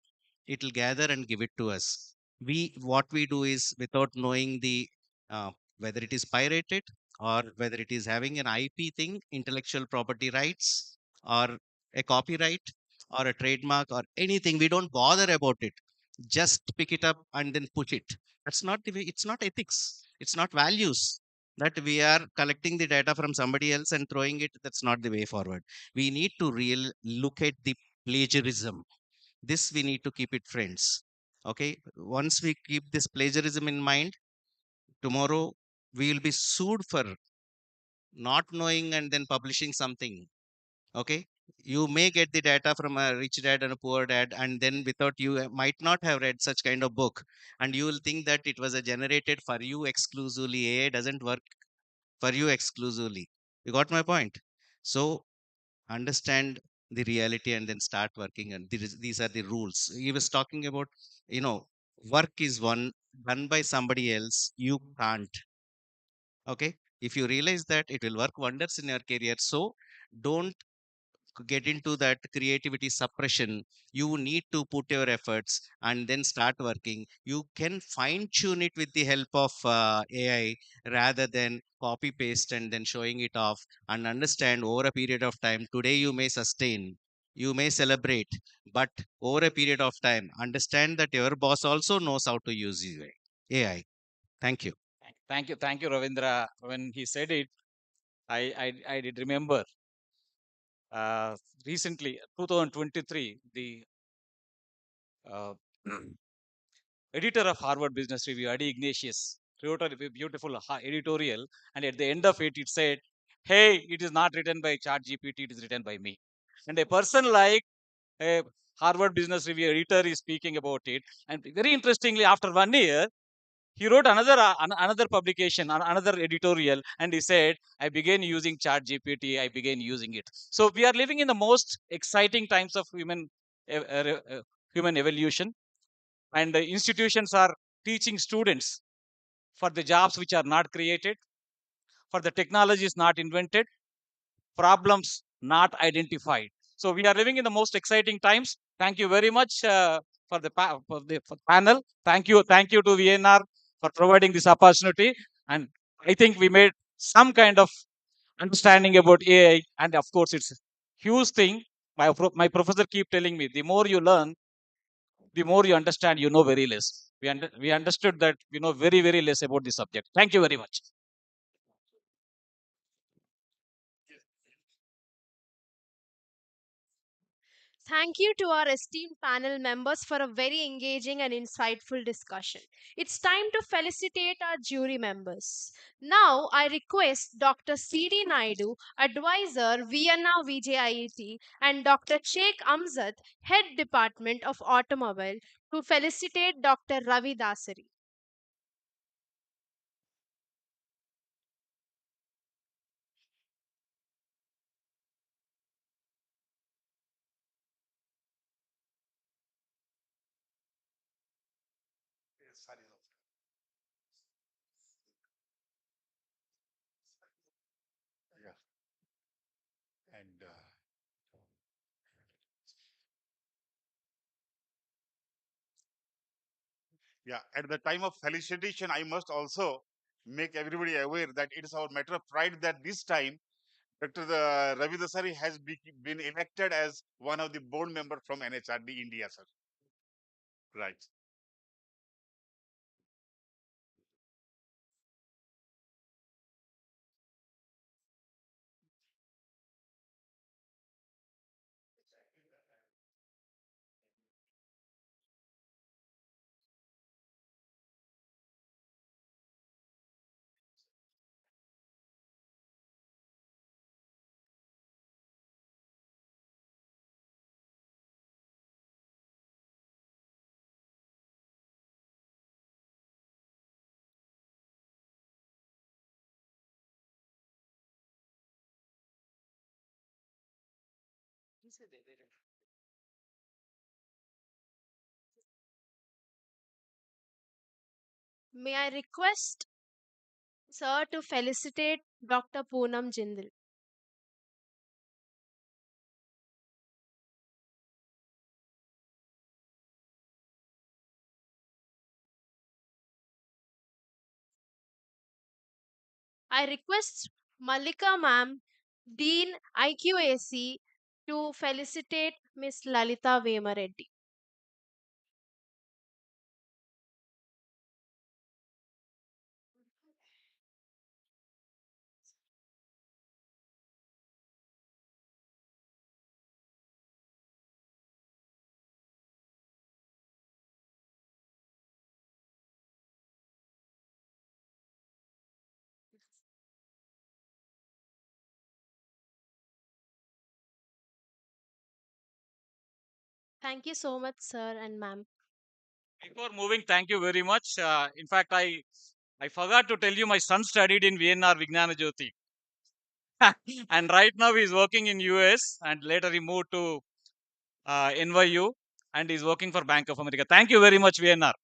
it will gather and give it to us. We, what we do is, without knowing the uh, whether it is pirated, or whether it is having an IP thing, intellectual property rights, or a copyright, or a trademark, or anything, we don't bother about it. Just pick it up and then push it. That's not the way. It's not ethics, it's not values, that we are collecting the data from somebody else and throwing it. That's not the way forward. We need to real look at the plagiarism. This we need to keep it, friends. Okay, once we keep this plagiarism in mind, tomorrow we will be sued for not knowing and then publishing something. Okay, you may get the data from a rich dad and a poor dad, and then without, you might not have read such kind of book, and you will think that it was a generated for you exclusively. AI doesn't work for you exclusively. You got my point? So understand the reality and then start working, and these are the rules he was talking about. you know Work is one done by somebody else, you can't. Okay, if you realize that, it will work wonders in your career. So don't get into that creativity suppression. You need to put your efforts and then start working. You can fine tune it with the help of AI, rather than copy paste and then showing it off. And understand, over a period of time, today you may sustain, you may celebrate, but over a period of time, understand that your boss also knows how to use AI. Thank you. Thank you, Ravindra. When he said it, I did remember uh, recently, 2023, the uh, editor of Harvard Business Review, Adi Ignatius, wrote a beautiful editorial, and at the end of it, it said, "Hey, it is not written by ChatGPT; it is written by me." And a person like a Harvard Business Review editor is speaking about it. And very interestingly, after 1 year, he wrote another publication, another editorial, and he said, "I began using ChatGPT. I began using it." So we are living in the most exciting times of human evolution, and the institutions are teaching students for the jobs which are not created, for the technologies not invented, problems not identified. So we are living in the most exciting times. Thank you very much for the panel. Thank you to VNR for providing this opportunity. And I think we made some kind of understanding about AI. And of course, it's a huge thing. My professor keep telling me, the more you learn, the more you understand, you know very less. We understood that we know very, very less about the subject. Thank you very much. Thank you to our esteemed panel members for a very engaging and insightful discussion. It's time to felicitate our jury members. Now, I request Dr. C.D. Naidu, Advisor, Vienna VJIET, and Dr. Sheikh Amzad, Head Department of Automobile, to felicitate Dr. Ravi Dasari. Yeah, at the time of felicitation, I must also make everybody aware that it is our matter of pride that this time Dr. Ravi Dasari has been elected as one of the board members from NHRD India, sir. Right. May I request, sir, to felicitate Dr. Poonam Jindal. I request Malika ma'am, Dean IQAC, to felicitate Miss Lalita Vemareddy. Thank you so much, sir and ma'am. Before moving, thank you very much. In fact, I forgot to tell you my son studied in Vienna Vignana Jyoti. And right now he's working in US and later he moved to NYU and he's working for Bank of America. Thank you very much, VNR.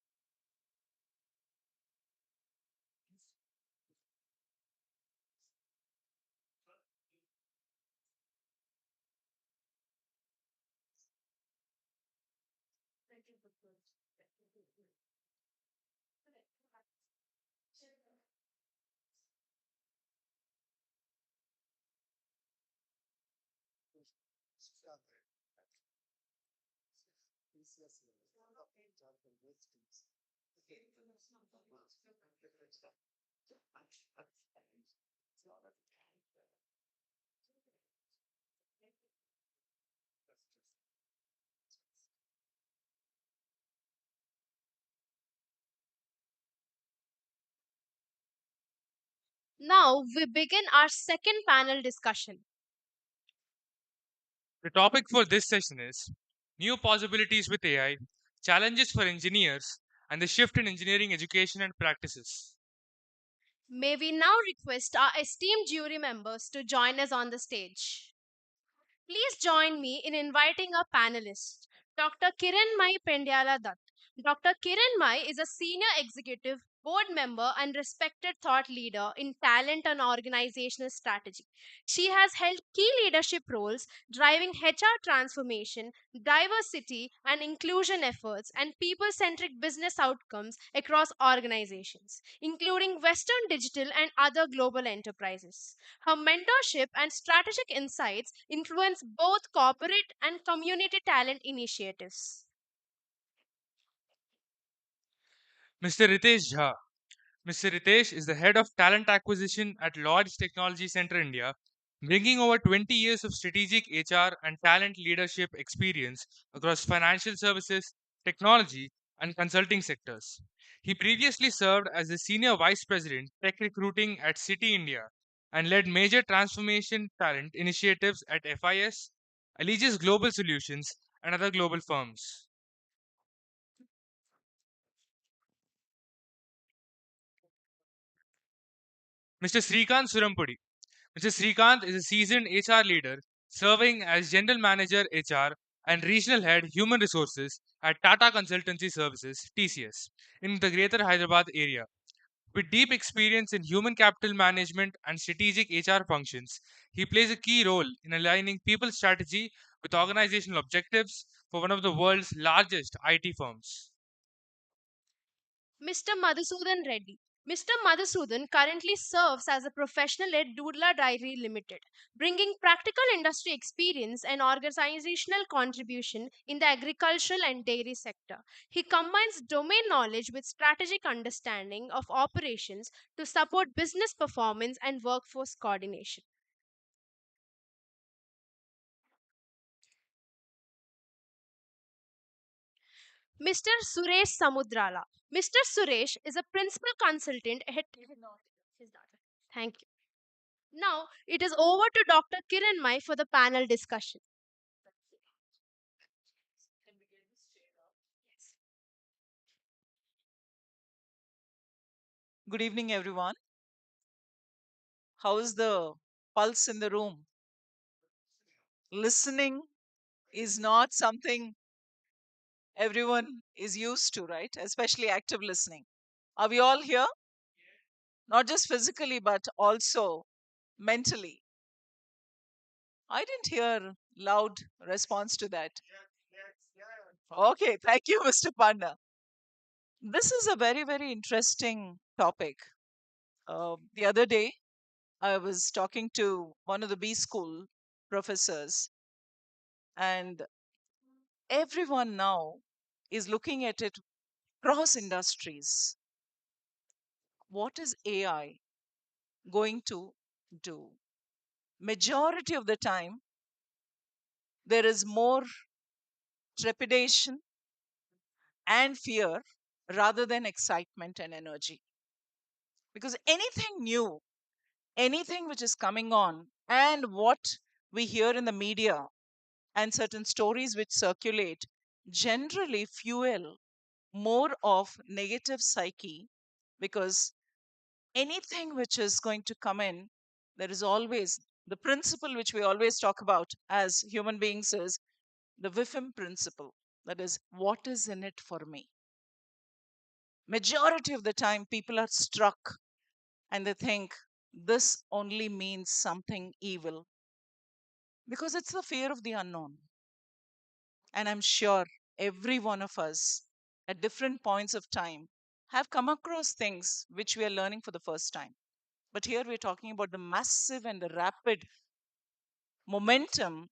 Now we begin our second panel discussion. The topic for this session is new possibilities with AI, challenges for engineers, and the shift in engineering education and practices. May we now request our esteemed jury members to join us on the stage. Please join me in inviting our panelists, Dr. Kiranmai Pendyala Dutt. Dr. Kiranmai is a senior executive, board member, and respected thought leader in talent and organizational strategy. She has held key leadership roles driving HR transformation, diversity and inclusion efforts, and people centric business outcomes across organizations, including Western Digital and other global enterprises. Her mentorship and strategic insights influence both corporate and community talent initiatives. Mr. Ritesh Jha. Mr. Ritesh is the head of talent acquisition at Lloyd's Technology Center India, bringing over 20 years of strategic HR and talent leadership experience across financial services, technology, and consulting sectors. He previously served as the Senior Vice President, Tech Recruiting at City India and led major transformation talent initiatives at FIS, Allegis Global Solutions, and other global firms. Mr. Srikanth Surampudi. Mr. Srikanth is a seasoned HR leader serving as General Manager HR and Regional Head Human Resources at Tata Consultancy Services (TCS) in the Greater Hyderabad area. With deep experience in human capital management and strategic HR functions, he plays a key role in aligning people strategy with organizational objectives for one of the world's largest IT firms. Mr. Madhusudan Reddy. Mr. Madhusudan currently serves as a professional at Doodla Dairy Limited, bringing practical industry experience and organizational contribution in the agricultural and dairy sector. He combines domain knowledge with strategic understanding of operations to support business performance and workforce coordination. Mr. Suresh Samudrala. Mr. Suresh is a principal consultant at Thank you. Now it is over to Dr. Kiran Mai for the panel discussion. Good evening, everyone. How is the pulse in the room? Listening is not something everyone is used to, right? Especially active listening. Are we all here? Not just physically, but also mentally. I didn't hear loud response to that. Okay, thank you, Mr. Panda. This is a very, very interesting topic. The other day, I was talking to one of the B school professors, and everyone now is looking at it cross industries. What is AI going to do? Majority of the time, there is more trepidation and fear rather than excitement and energy. Because anything new, anything which is coming on, and what we hear in the media and certain stories which circulate generally fuel more of negative psyche, because anything which is going to come in, there is always the principle which we always talk about as human beings is the WIFM principle. That is, what is in it for me? Majority of the time, people are struck and they think this only means something evil because it's the fear of the unknown. And I'm sure every one of us at different points of time have come across things which we are learning for the first time. But here we're talking about the massive and the rapid momentum,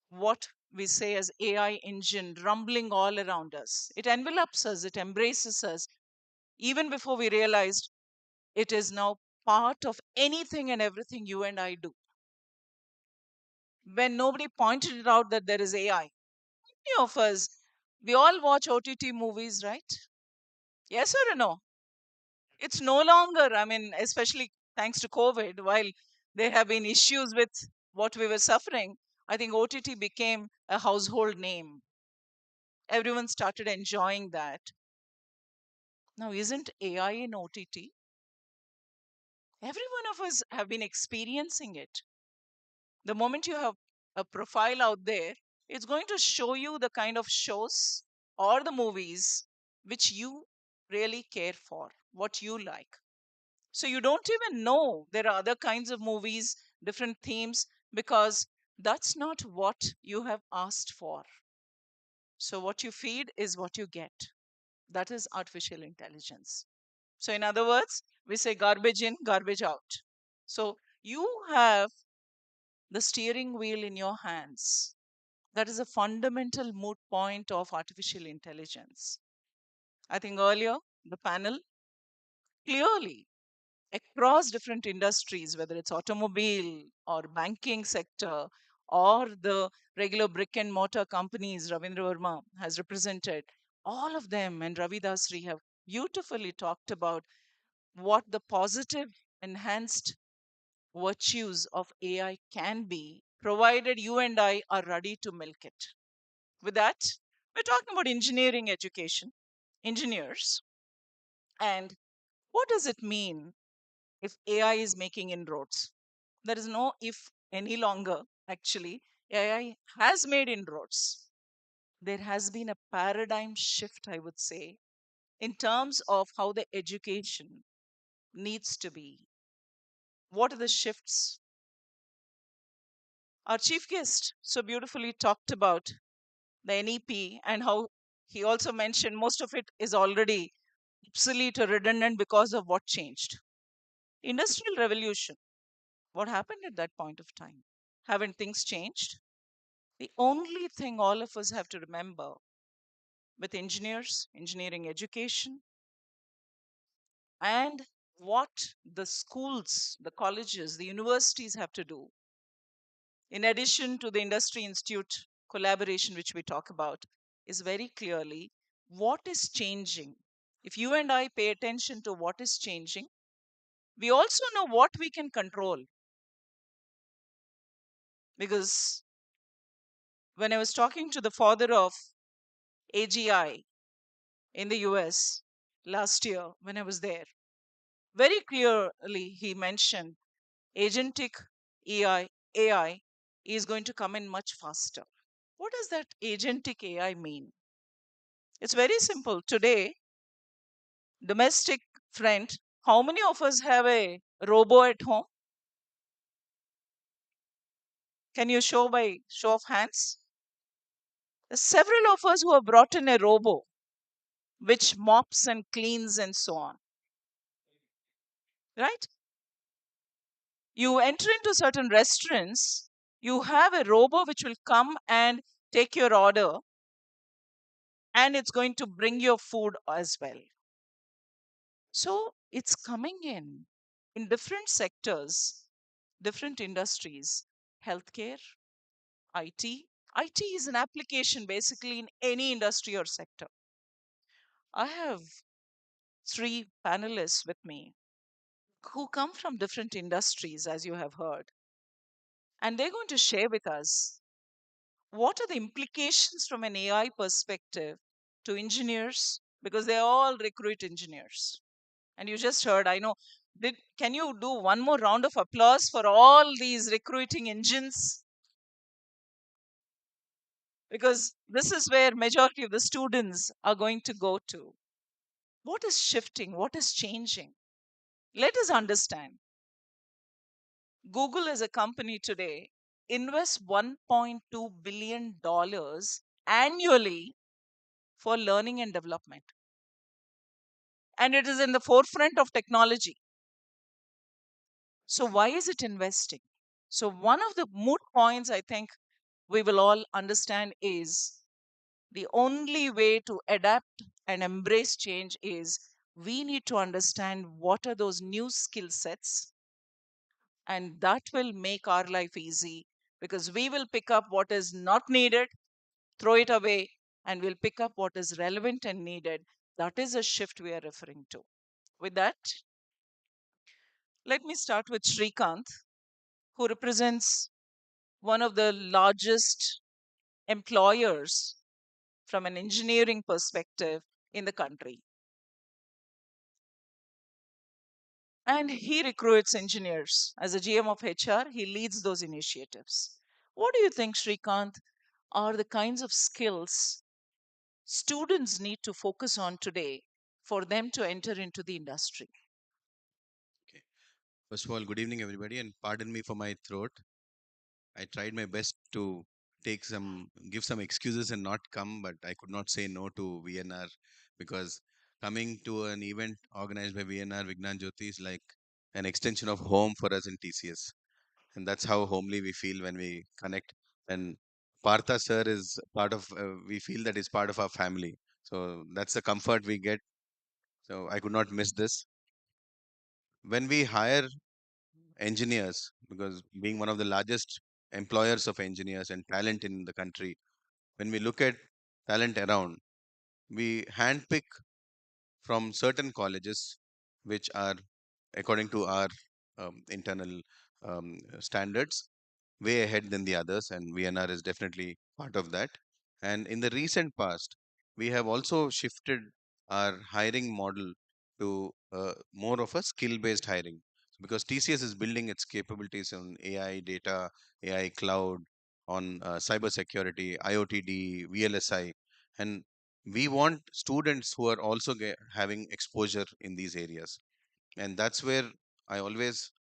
what we say as AI engine rumbling all around us. It envelops us, it embraces us, even before we realized it is now part of anything and everything you and I do. When nobody pointed it out that there is AI, many of us, we all watch OTT movies, right? Yes or no? It's no longer, I mean, especially thanks to COVID, while there have been issues with what we were suffering, I think OTT became a household name. Everyone started enjoying that. Now, isn't AI in OTT? Every one of us have been experiencing it. The moment you have a profile out there, it's going to show you the kind of shows or the movies which you really care for, what you like. So you don't even know there are other kinds of movies, different themes, because that's not what you have asked for. So what you feed is what you get. That is artificial intelligence. So, in other words, we say garbage in, garbage out. So, you have the steering wheel in your hands. That is a fundamental moot point of artificial intelligence. I think earlier, the panel clearly across different industries, whether it's automobile, or banking sector or the regular brick and mortar companies Ravindra Verma has represented, all of them and Ravi Dasri have beautifully talked about what the positive enhanced virtues of AI can be, provided you and I are ready to milk it. With that, we're talking about engineering education, engineers, and what does it mean if AI is making inroads? There is no if any longer, actually. AI has made inroads. There has been a paradigm shift, I would say, in terms of how the education needs to be. What are the shifts? Our chief guest so beautifully talked about the NEP and how he also mentioned most of it is already obsolete or redundant because of what changed. Industrial revolution. What happened at that point of time? Haven't things changed? The only thing all of us have to remember with engineers, engineering education, and what the schools, the colleges, the universities have to do, in addition to the industry institute collaboration, which we talk about, is very clearly what is changing. If you and I pay attention to what is changing, we also know what we can control. Because when I was talking to the father of AGI in the US last year, when I was there, very clearly he mentioned agentic AI is going to come in much faster. What does that agentic AI mean? It's very simple. Today, domestic friend, how many of us have a robo at home? Can you show by show of hands? There's several of us who have brought in a robo which mops and cleans and so on. Right? You enter into certain restaurants, you have a robo which will come and take your order and it's going to bring your food as well. So it's coming in different sectors, different industries, healthcare, IT. IT is an application basically in any industry or sector. I have three panelists with me who come from different industries, as you have heard, and they're going to share with us what are the implications from an AI perspective to engineers, because they all recruit engineers. And you just heard, I know, can you do one more round of applause for all these recruiting engines? Because this is where majority of the students are going to go to. What is shifting? What is changing? Let us understand. Google as a company today invests $1.2 billion annually for learning and development. And it is in the forefront of technology. So why is it investing? So one of the moot points I think we will all understand is the only way to adapt and embrace change is we need to understand what are those new skill sets, and that will make our life easy because we will pick up what is not needed, throw it away, and we'll pick up what is relevant and needed. That is a shift we are referring to. With that, let me start with Shrikant, who represents one of the largest employers from an engineering perspective in the country. And he recruits engineers. As a GM of HR, he leads those initiatives. What do you think, Shrikant, are the kinds of skills students need to focus on today for them to enter into the industry? Okay. First of all, good evening, everybody, and pardon me for my throat. I tried my best to give some excuses and not come, but I could not say no to VNR because coming to an event organized by VNR Vignan Jyoti is like an extension of home for us in TCS, and that's how homely we feel when we connect. And Partha sir is part of. We feel that is part of our family, so that's the comfort we get. So I could not miss this. When we hire engineers, because being one of the largest employers of engineers and talent in the country, when we look at talent around, we handpick from certain colleges which are according to our internal standards way ahead than the others, and VNR is definitely part of that. And in the recent past, we have also shifted our hiring model to more of a skill based hiring, because TCS is building its capabilities on AI, data, AI cloud, on cyber security, IoTD, VLSI, and we want students who are also having exposure in these areas. And that's where I always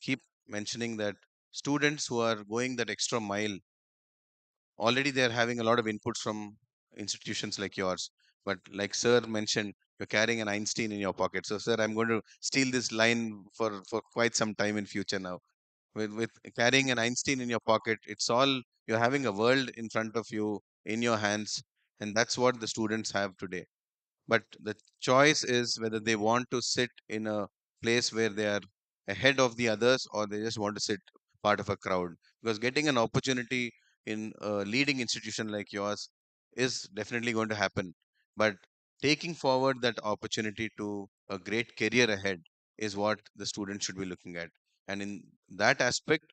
keep mentioning that students who are going that extra mile, already they're having a lot of inputs from institutions like yours, but like sir mentioned, you're carrying an Einstein in your pocket. So sir, I'm going to steal this line for quite some time in future now. With carrying an Einstein in your pocket, it's all, you're having a world in front of you, in your hands. And that's what the students have today. But the choice is whether they want to sit in a place where they are ahead of the others, or they just want to sit part of a crowd. Because getting an opportunity in a leading institution like yours is definitely going to happen, but taking forward that opportunity to a great career ahead is what the student should be looking at. And in that aspect,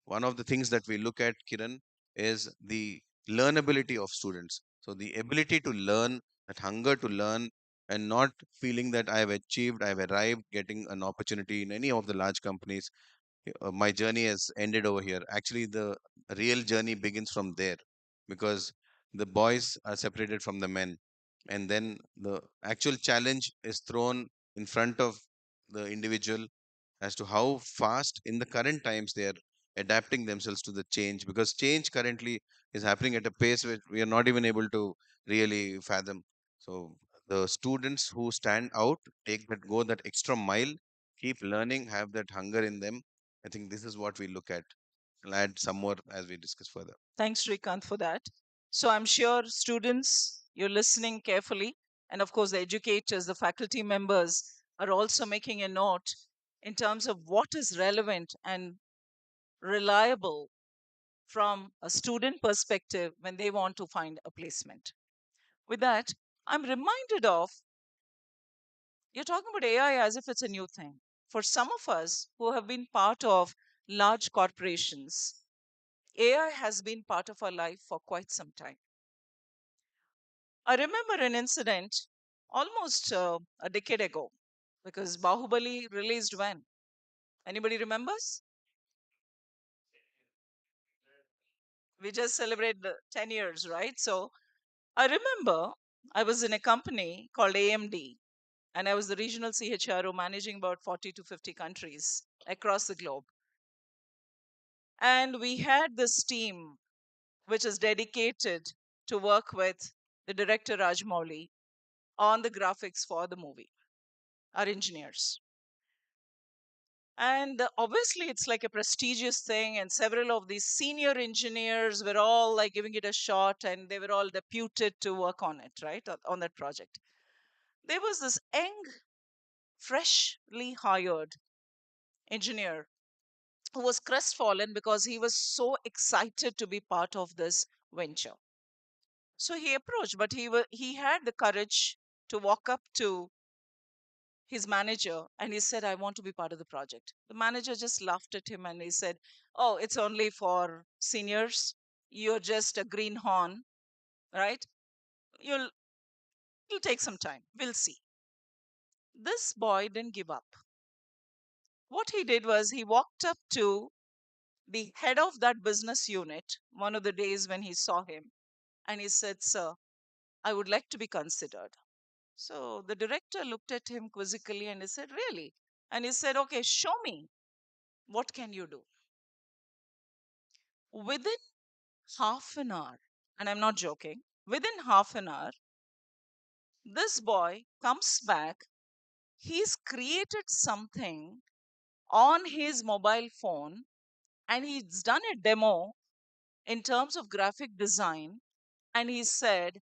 one of the things that we look at, Kiran, is the learnability of students. So the ability to learn, that hunger to learn, and not feeling that I have achieved, I have arrived, getting an opportunity in any of the large companies, my journey has ended over here. Actually, the real journey begins from there, because the boys are separated from the men, and then the actual challenge is thrown in front of the individual as to how fast in the current times they are adapting themselves to the change, because change currently is happening at a pace which we are not even able to really fathom. So the students who stand out, take that, go that extra mile, keep learning, have that hunger in them, I think this is what we look at. I'll add some more as we discuss further. Thanks, Srikant, for that. So I'm sure students, you're listening carefully. And of course, the educators, the faculty members are also making a note in terms of what is relevant and reliable from a student perspective when they want to find a placement. With that, I'm reminded of, you're talking about AI as if it's a new thing. For some of us who have been part of large corporations, AI has been part of our life for quite some time. I remember an incident almost a decade ago, because Bahubali released when? Anybody remembers? We just celebrated the 10 years, right? So I remember I was in a company called AMD, and I was the regional CHRO managing about 40 to 50 countries across the globe. And we had this team which is dedicated to work with the director Rajmouli on the graphics for the movie, our engineers. And obviously, it's like a prestigious thing, and several of these senior engineers were all like giving it a shot, and they were all deputed to work on it, right? On that project. There was this young, freshly hired engineer who was crestfallen because he was so excited to be part of this venture. So he approached, but he had the courage to walk up to his manager and he said, I want to be part of the project. The manager just laughed at him and he said, oh, it's only for seniors. You're just a greenhorn, right? You'll It'll take some time. We'll see. This boy didn't give up. What he did was he walked up to the head of that business unit one of the days when he saw him and he said, sir, I would like to be considered. So the director looked at him quizzically and he said, really? And he said, okay, show me. What can you do? Within half an hour, and I'm not joking, within half an hour, this boy comes back. He's created something on his mobile phone and he's done a demo in terms of graphic design. And he said,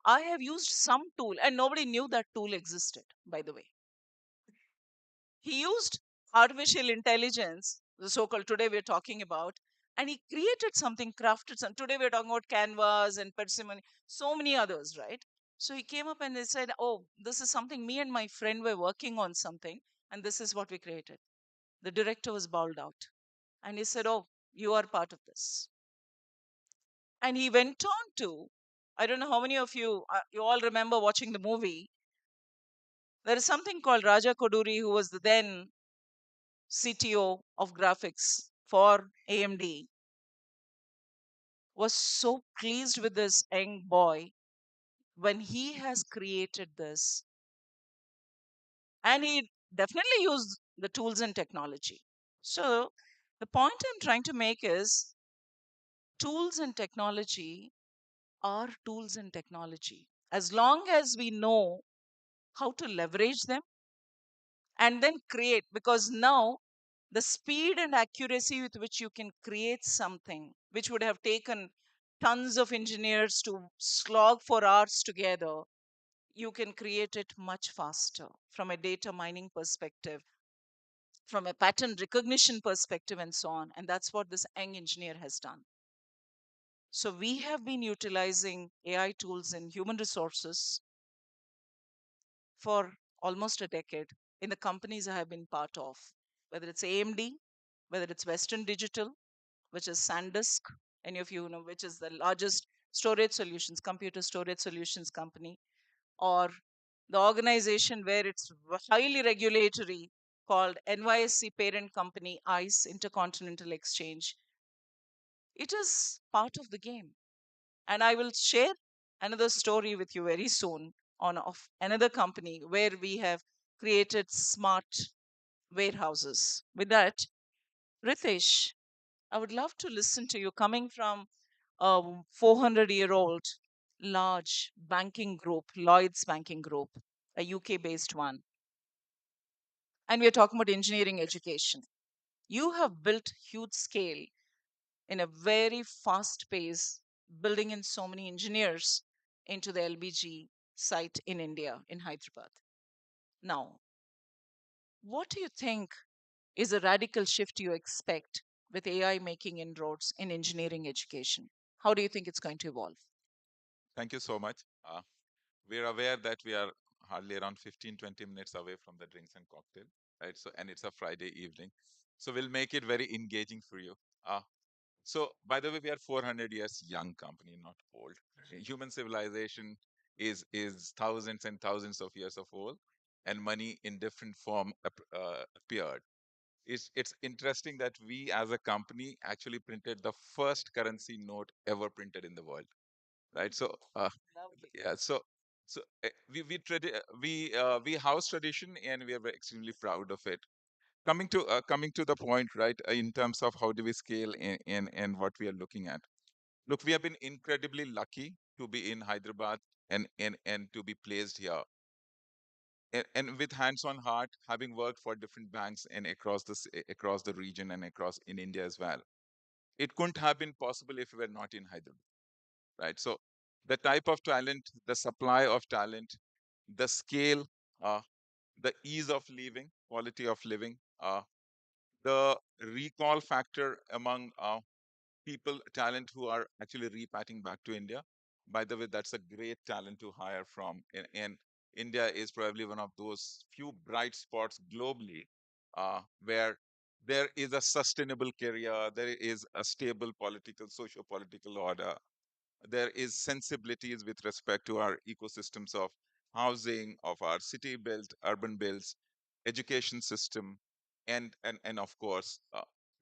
I have used some tool, and nobody knew that tool existed, by the way. He used artificial intelligence, the so-called today we're talking about, and he created something, crafted some. Today we're talking about canvas and parsimony, so many others, right? So he came up and he said, "Oh, this is something me and my friend were working on something, and this is what we created." The director was bowled out, and he said, "Oh, you are part of this." And he went on to, I don't know how many of you you all remember watching the movie. There is something called Raja Koduri, who was the then CTO of graphics for AMD, was so pleased with this young boy when he has created this. And he definitely used the tools and technology. So, the point I'm trying to make is tools and technology are tools and technology. As long as we know how to leverage them and then create, because now the speed and accuracy with which you can create something which would have taken tons of engineers to slog for hours together, you can create it much faster from a data mining perspective, from a pattern recognition perspective, and so on. And that's what this young engineer has done. So we have been utilizing AI tools in human resources for almost a decade in the companies I have been part of, whether it's AMD, whether it's Western Digital, which is SanDisk, any of you know, which is the largest storage solutions, computer storage solutions company, or the organization where it's highly regulatory called NYSC parent company ICE, Intercontinental Exchange. It is part of the game. And I will share another story with you very soon on of another company where we have created smart warehouses. With that, Ritesh, I would love to listen to you coming from a 400-year-old large banking group, Lloyd's Banking Group, a UK based one. And we are talking about engineering education. You have built huge scale in a very fast pace, building in so many engineers into the LBG site in India, in Hyderabad. Now, what do you think is a radical shift you expect with AI making inroads in engineering education? How do you think it's going to evolve? Thank you so much. We're aware that we are hardly around 15-20 minutes away from the drinks and cocktail, right? So, and it's a Friday evening. So we'll make it very engaging for you. So, by the way, we are 400 years young company, not old. Human civilization is thousands and thousands of years of old, and money in different form appeared. It's interesting that we as a company actually printed the first currency note ever printed in the world, right? So, yeah, so we house tradition, and we are very extremely proud of it. Coming to the point, right? In terms of how do we scale and what we are looking at. Look, we have been incredibly lucky to be in Hyderabad and to be placed here. And with hands on heart, having worked for different banks and across the region and across in India as well, it couldn't have been possible if we were not in Hyderabad, right? So the type of talent, the supply of talent, the scale, uh, the ease of living, quality of living, the recall factor among people, talent who are actually repatriating back to India. By the way, that's a great talent to hire from. And India is probably one of those few bright spots globally where there is a sustainable career, there is a stable political, socio-political order, there is sensibilities with respect to our ecosystems of housing, of our city built, urban builds, education system, and of course,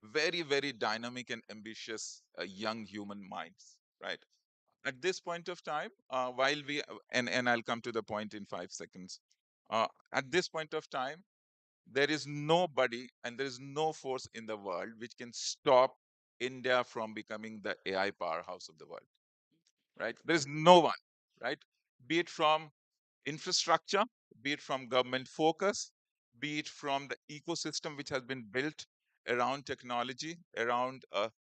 very dynamic and ambitious young human minds, right? At this point of time, while we and I'll come to the point in 5 seconds. At this point of time, there is nobody and there is no force in the world which can stop India from becoming the AI powerhouse of the world, right? There is no one, right? Be it from infrastructure, be it from government focus, be it from the ecosystem which has been built around technology, around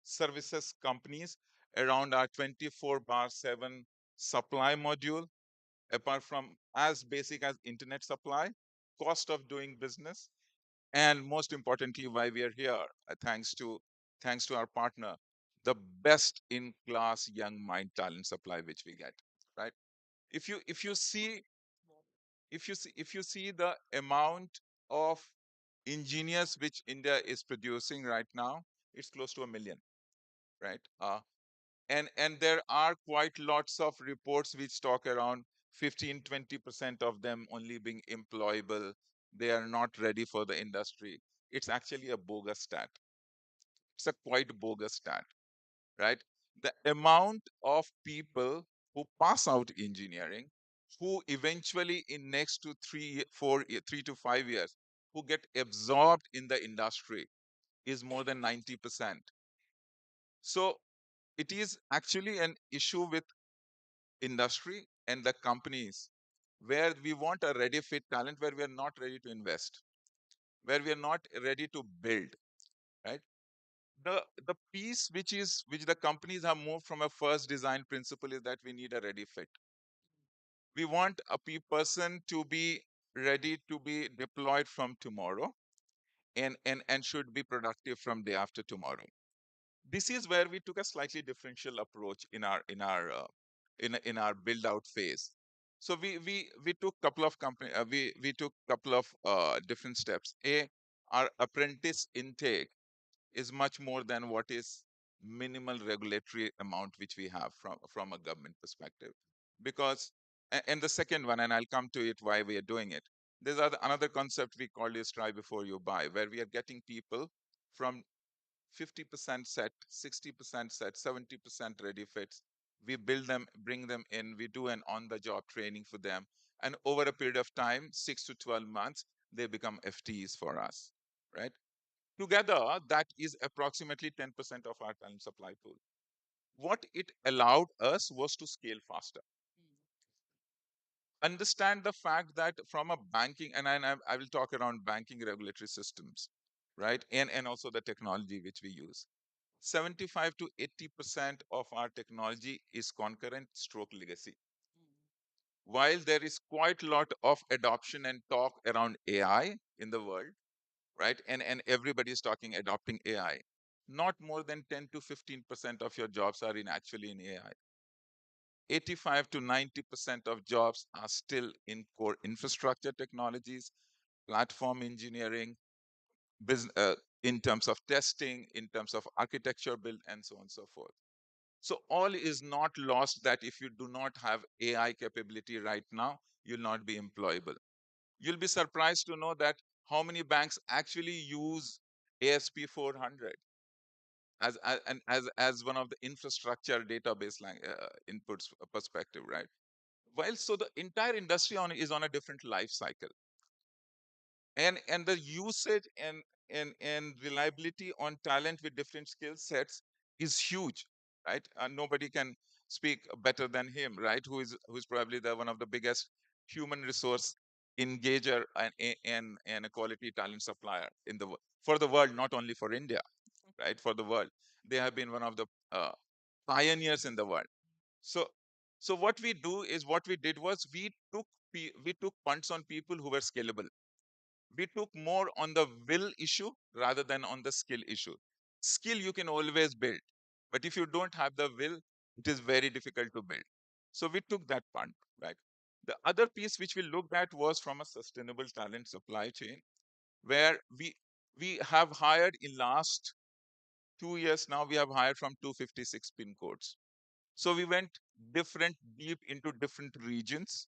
services companies, around our 24 bar 7 supply module, apart from as basic as internet supply, cost of doing business, and most importantly, why we are here, thanks to our partner, the best in class young mind talent supply which we get, right? If you see the amount of engineers which India is producing right now, it's close to a million, right? And there are quite lots of reports which talk around 15-20% of them only being employable. They are not ready for the industry. It's actually a bogus stat. It's a quite bogus stat, right? The amount of people who pass out engineering, who eventually in next to 3 to 5 years, who get absorbed in the industry is more than 90%. So it is actually an issue with industry and the companies where we want a ready fit talent, where we are not ready to invest, where we are not ready to build, right? The piece which the companies have moved from a first design principle is that we need a ready fit. We want a person to be ready to be deployed from tomorrow, and should be productive from day after tomorrow. This is where we took a slightly differential approach in our build out phase. So we took couple of company we took couple of different steps. Our apprentice intake is much more than what is minimal regulatory amount which we have from a government perspective, because and the second one, and I'll come to it why we are doing it. There's another concept we call is try before you buy, where we are getting people from 50% set, 60% set, 70% ready fits. We build them, bring them in, we do an on the job training for them. And over a period of time, 6 to 12 months, they become FTEs for us, right? Together, that is approximately 10% of our talent supply pool. What it allowed us was to scale faster. Understand the fact that from a banking, and I will talk around banking regulatory systems, right? And also the technology which we use. 75 to 80% of our technology is concurrent stroke legacy. While there is quite a lot of adoption and talk around AI in the world, right? And everybody is talking adopting AI. Not more than 10 to 15% of your jobs are in actually in AI. 85 to 90% of jobs are still in core infrastructure technologies, platform engineering, business, in terms of testing, in terms of architecture build, and so on and so forth. So all is not lost that if you do not have AI capability right now, you'll not be employable. You'll be surprised to know that how many banks actually use ASP 400 as one of the infrastructure database inputs perspective, right? While so the entire industry is on a different life cycle, and the usage and reliability on talent with different skill sets is huge, right? And nobody can speak better than him, right? Who's probably the one of the biggest human resource engager and a quality talent supplier in the for the world, not only for India, right? For the world, they have been one of the pioneers in the world. So what we do is what we did was we took punts on people who were scalable. We took more on the will issue rather than on the skill issue. Skill you can always build, but if you don't have the will, it is very difficult to build. So we took that punt, right? The other piece which we looked at was from a sustainable talent supply chain, where we have hired in last 2 years now, we have hired from 256 pin codes. So we went deep into different regions,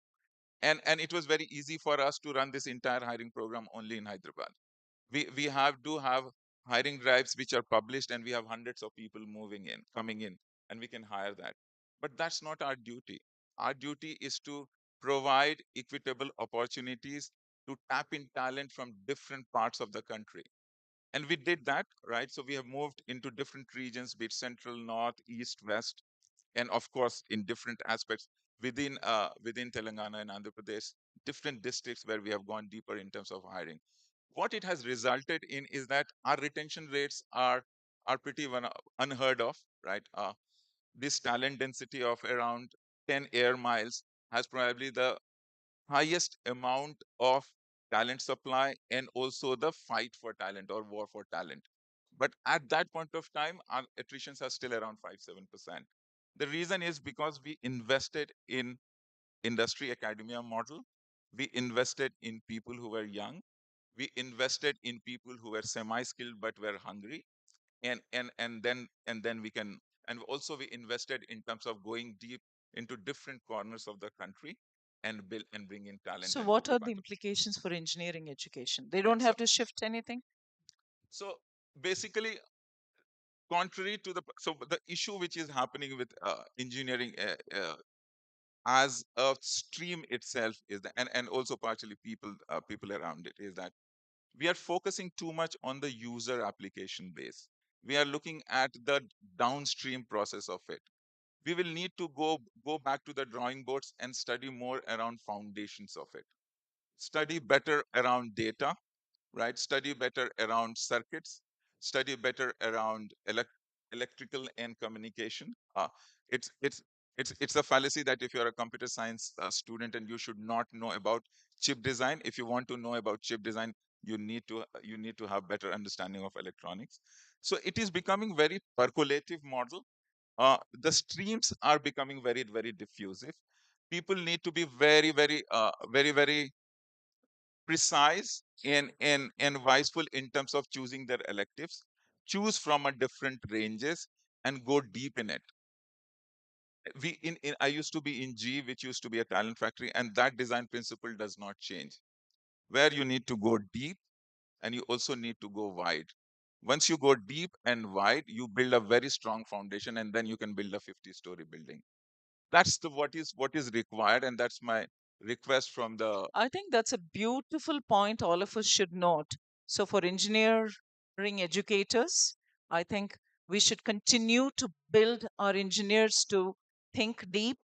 and it was very easy for us to run this entire hiring program only in Hyderabad. We have to have hiring drives which are published, and we have hundreds of people coming in, and we can hire that. But that's not our duty. Our duty is to provide equitable opportunities to tap in talent from different parts of the country. And we did that, right? So we have moved into different regions, be it central, north, east, west, and of course in different aspects within Telangana and Andhra Pradesh, different districts where we have gone deeper in terms of hiring. What it has resulted in is that our retention rates are pretty unheard of, right? This talent density of around 10 air miles has probably the highest amount of talent supply, and also the fight for talent or war for talent. But at that point of time, our attritions are still around 5-7%. The reason is because we invested in industry academia model. We invested in people who were young. We invested in people who were semi-skilled but were hungry. And then we can, and also we invested in terms of going deep into different corners of the country and build and bring in talent So, and what people are back the to. implications for engineering education? They Yeah, don't have to shift anything? so basically, contrary to the issue which is happening with engineering as a stream itself is that, and also partially people around it, is that we are focusing too much on the user application base. We are looking at the downstream process of it. We will need to go back to the drawing boards and study more around foundations of it, study better around data, right? Study better around circuits, study better around electrical and communication. It's a fallacy that if you're a computer science student and you should not know about chip design, if you want to know about chip design, you need to have better understanding of electronics. So it is becoming very percolative model. The streams are becoming very, very diffusive. People need to be very, very precise and wiseful in terms of choosing their electives. Choose from a different ranges and go deep in it. I used to be in G, which used to be a talent factory, and that design principle does not change. Where you need to go deep and you also need to go wide. Once you go deep and wide, you build a very strong foundation, and then you can build a 50-story building. That's what is required, and that's my request from the. I think that's a beautiful point all of us should note. So, for engineering educators, I think we should continue to build our engineers to think deep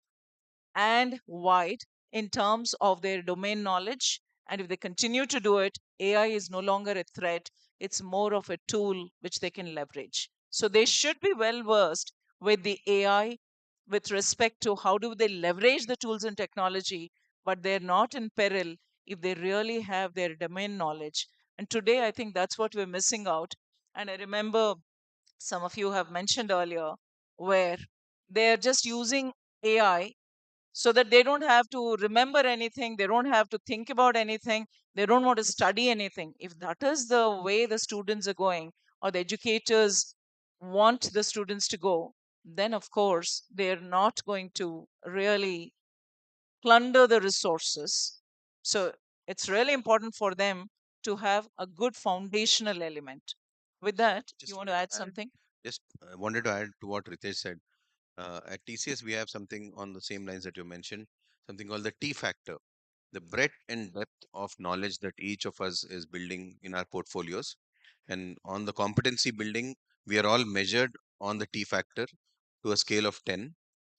and wide in terms of their domain knowledge. And if they continue to do it, AI is no longer a threat, it's more of a tool which they can leverage. So they should be well versed with the AI with respect to how do they leverage the tools and technology, but they're not in peril if they really have their domain knowledge. And today, I think that's what we're missing out. And I remember some of you have mentioned earlier where they're just using AI so that they don't have to remember anything, they don't have to think about anything, they don't want to study anything. If that is the way the students are going, or the educators want the students to go, then of course they're not going to really plunder the resources. So it's really important for them to have a good foundational element. With that, you Just want to wanted to add add, something? just wanted to add to what Ritesh said. At TCS, we have something on the same lines that you mentioned, something called the T factor, the breadth and depth of knowledge that each of us is building in our portfolios. And on the competency building, we are all measured on the T factor to a scale of 10.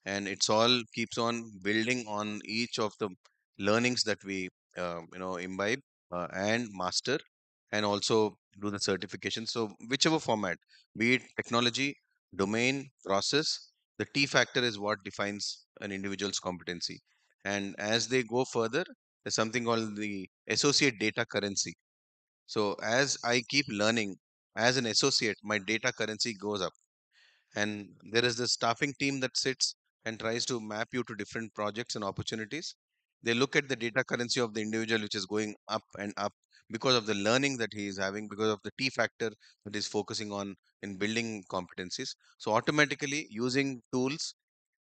And it's all keeps on building on each of the learnings that we, imbibe and master, and also do the certification. So, whichever format, be it technology, domain, process, the T factor is what defines an individual's competency. And as they go further, there's something called the associate data currency. So as I keep learning as an associate, my data currency goes up. And there is this staffing team that sits and tries to map you to different projects and opportunities. They look at the data currency of the individual, which is going up and up because of the learning that he is having, because of the T factor that is focusing on in building competencies. So automatically using tools,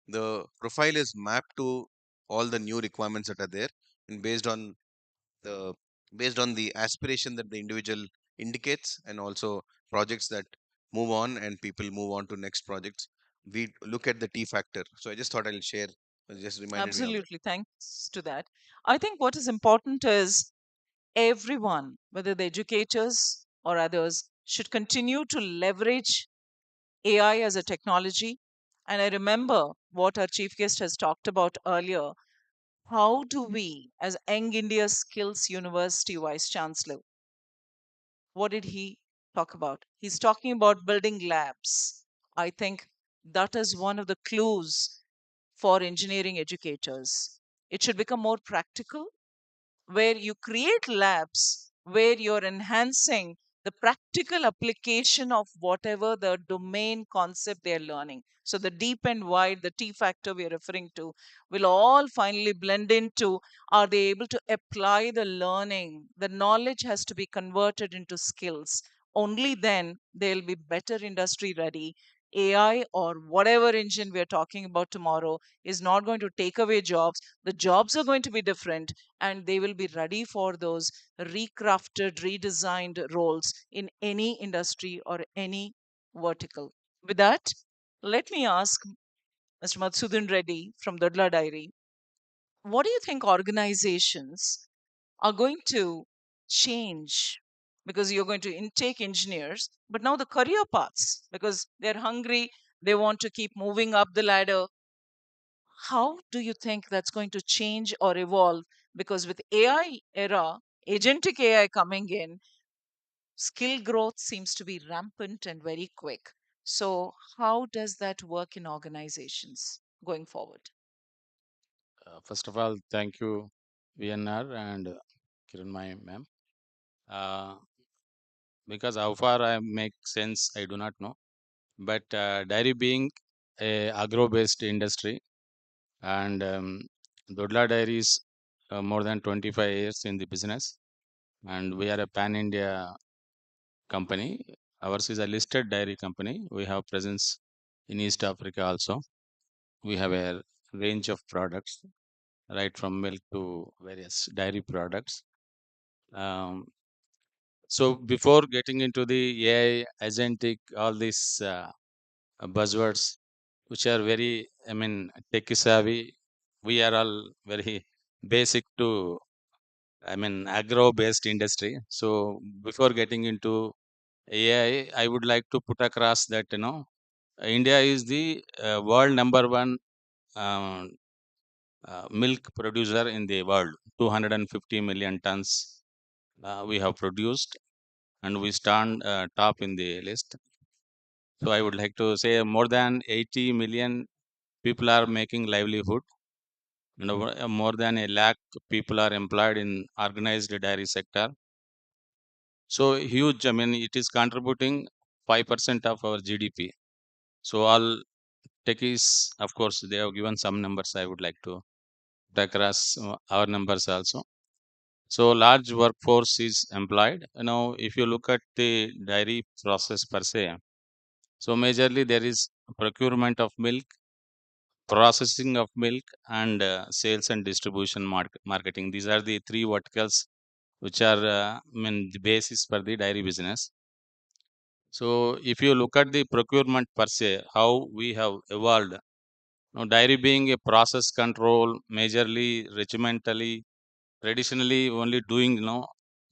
the profile is mapped to all the new requirements that are there, and the based on the aspiration that the individual indicates, and also projects that move on and people move on to next projects, we look at the T factor. So I just thought I'll share, it just reminded me of that. Absolutely. Thanks to that. I think what is important is everyone, whether the educators or others, should continue to leverage AI as a technology. And I remember what our chief guest has talked about earlier. How do we, as Young India Skills University Vice Chancellor, what did he talk about? He's talking about building labs. I think that is one of the clues for engineering educators. It should become more practical, where you create labs where you're enhancing the practical application of whatever the domain concept they're learning. So the deep and wide, the T factor we're referring to, will all finally blend into, are they able to apply the learning? The knowledge has to be converted into skills. Only then they'll be better industry ready. AI or whatever engine we're talking about tomorrow is not going to take away jobs. The jobs are going to be different, and they will be ready for those recrafted, redesigned roles in any industry or any vertical. With that, let me ask Mr. Matsudin Reddy from Dodla Dairy, what do you think organizations are going to change? Because you're going to intake engineers, but now the career paths, because they're hungry, they want to keep moving up the ladder. How do you think that's going to change or evolve? Because with AI era, agentic AI coming in, skill growth seems to be rampant and very quick. So, how does that work in organizations going forward? First of all, thank you, VNR and Kiranmai ma'am. Uh, because how far I make sense, I do not know. But dairy being a agro-based industry, and Dodla Dairy is more than 25 years in the business, and we are a pan-India company. Ours is a listed dairy company. We have presence in East Africa also. We have a range of products, right from milk to various dairy products. Um, so before getting into the AI, agentic, all these buzzwords, which are very, I mean, tech savvy, we are all very basic to, I mean, agro-based industry. So before getting into AI, I would like to put across that, India is the world number one uh, milk producer in the world. 250 million tons we have produced, and we stand top in the list. So I would like to say more than 80 million people are making livelihood, and more than a lakh people are employed in organized dairy sector. So huge. I mean, it is contributing 5% of our GDP. So all techies, of course, they have given some numbers. I would like to put across our numbers also. So large workforce is employed. If you look at the dairy process per se, so majorly there is procurement of milk, processing of milk, and sales and distribution marketing. These are the three verticals which are I mean, the basis for the dairy business. So if you look at the procurement per se, how we have evolved. Dairy being a process control, majorly regimentally, traditionally only doing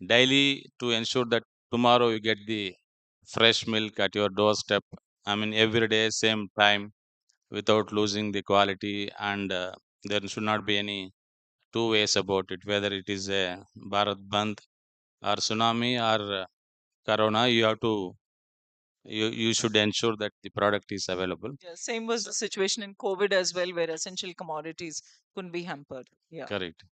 daily to ensure that tomorrow you get the fresh milk at your doorstep. I mean, every day, same time, without losing the quality, and there should not be any two ways about it, whether it is a Bharat Bandh or tsunami or Corona. You should ensure that the product is available. Yeah, same was the situation in COVID as well, where essential commodities couldn't be hampered. Yeah. Correct.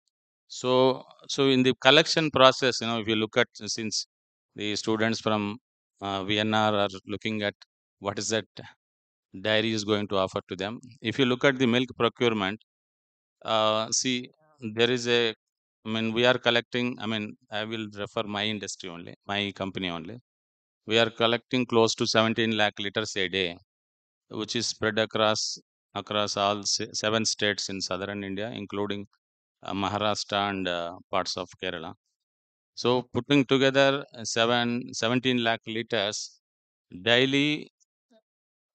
So in the collection process, if you look at, since the students from VNR are looking at what is that dairy is going to offer to them. If you look at the milk procurement, see, there is a, I mean, we are collecting, I mean, I will refer my industry only, my company only. We are collecting close to 17 lakh liters a day, which is spread across all seven states in southern India, including Maharashtra and parts of Kerala. So putting together 17 lakh liters daily,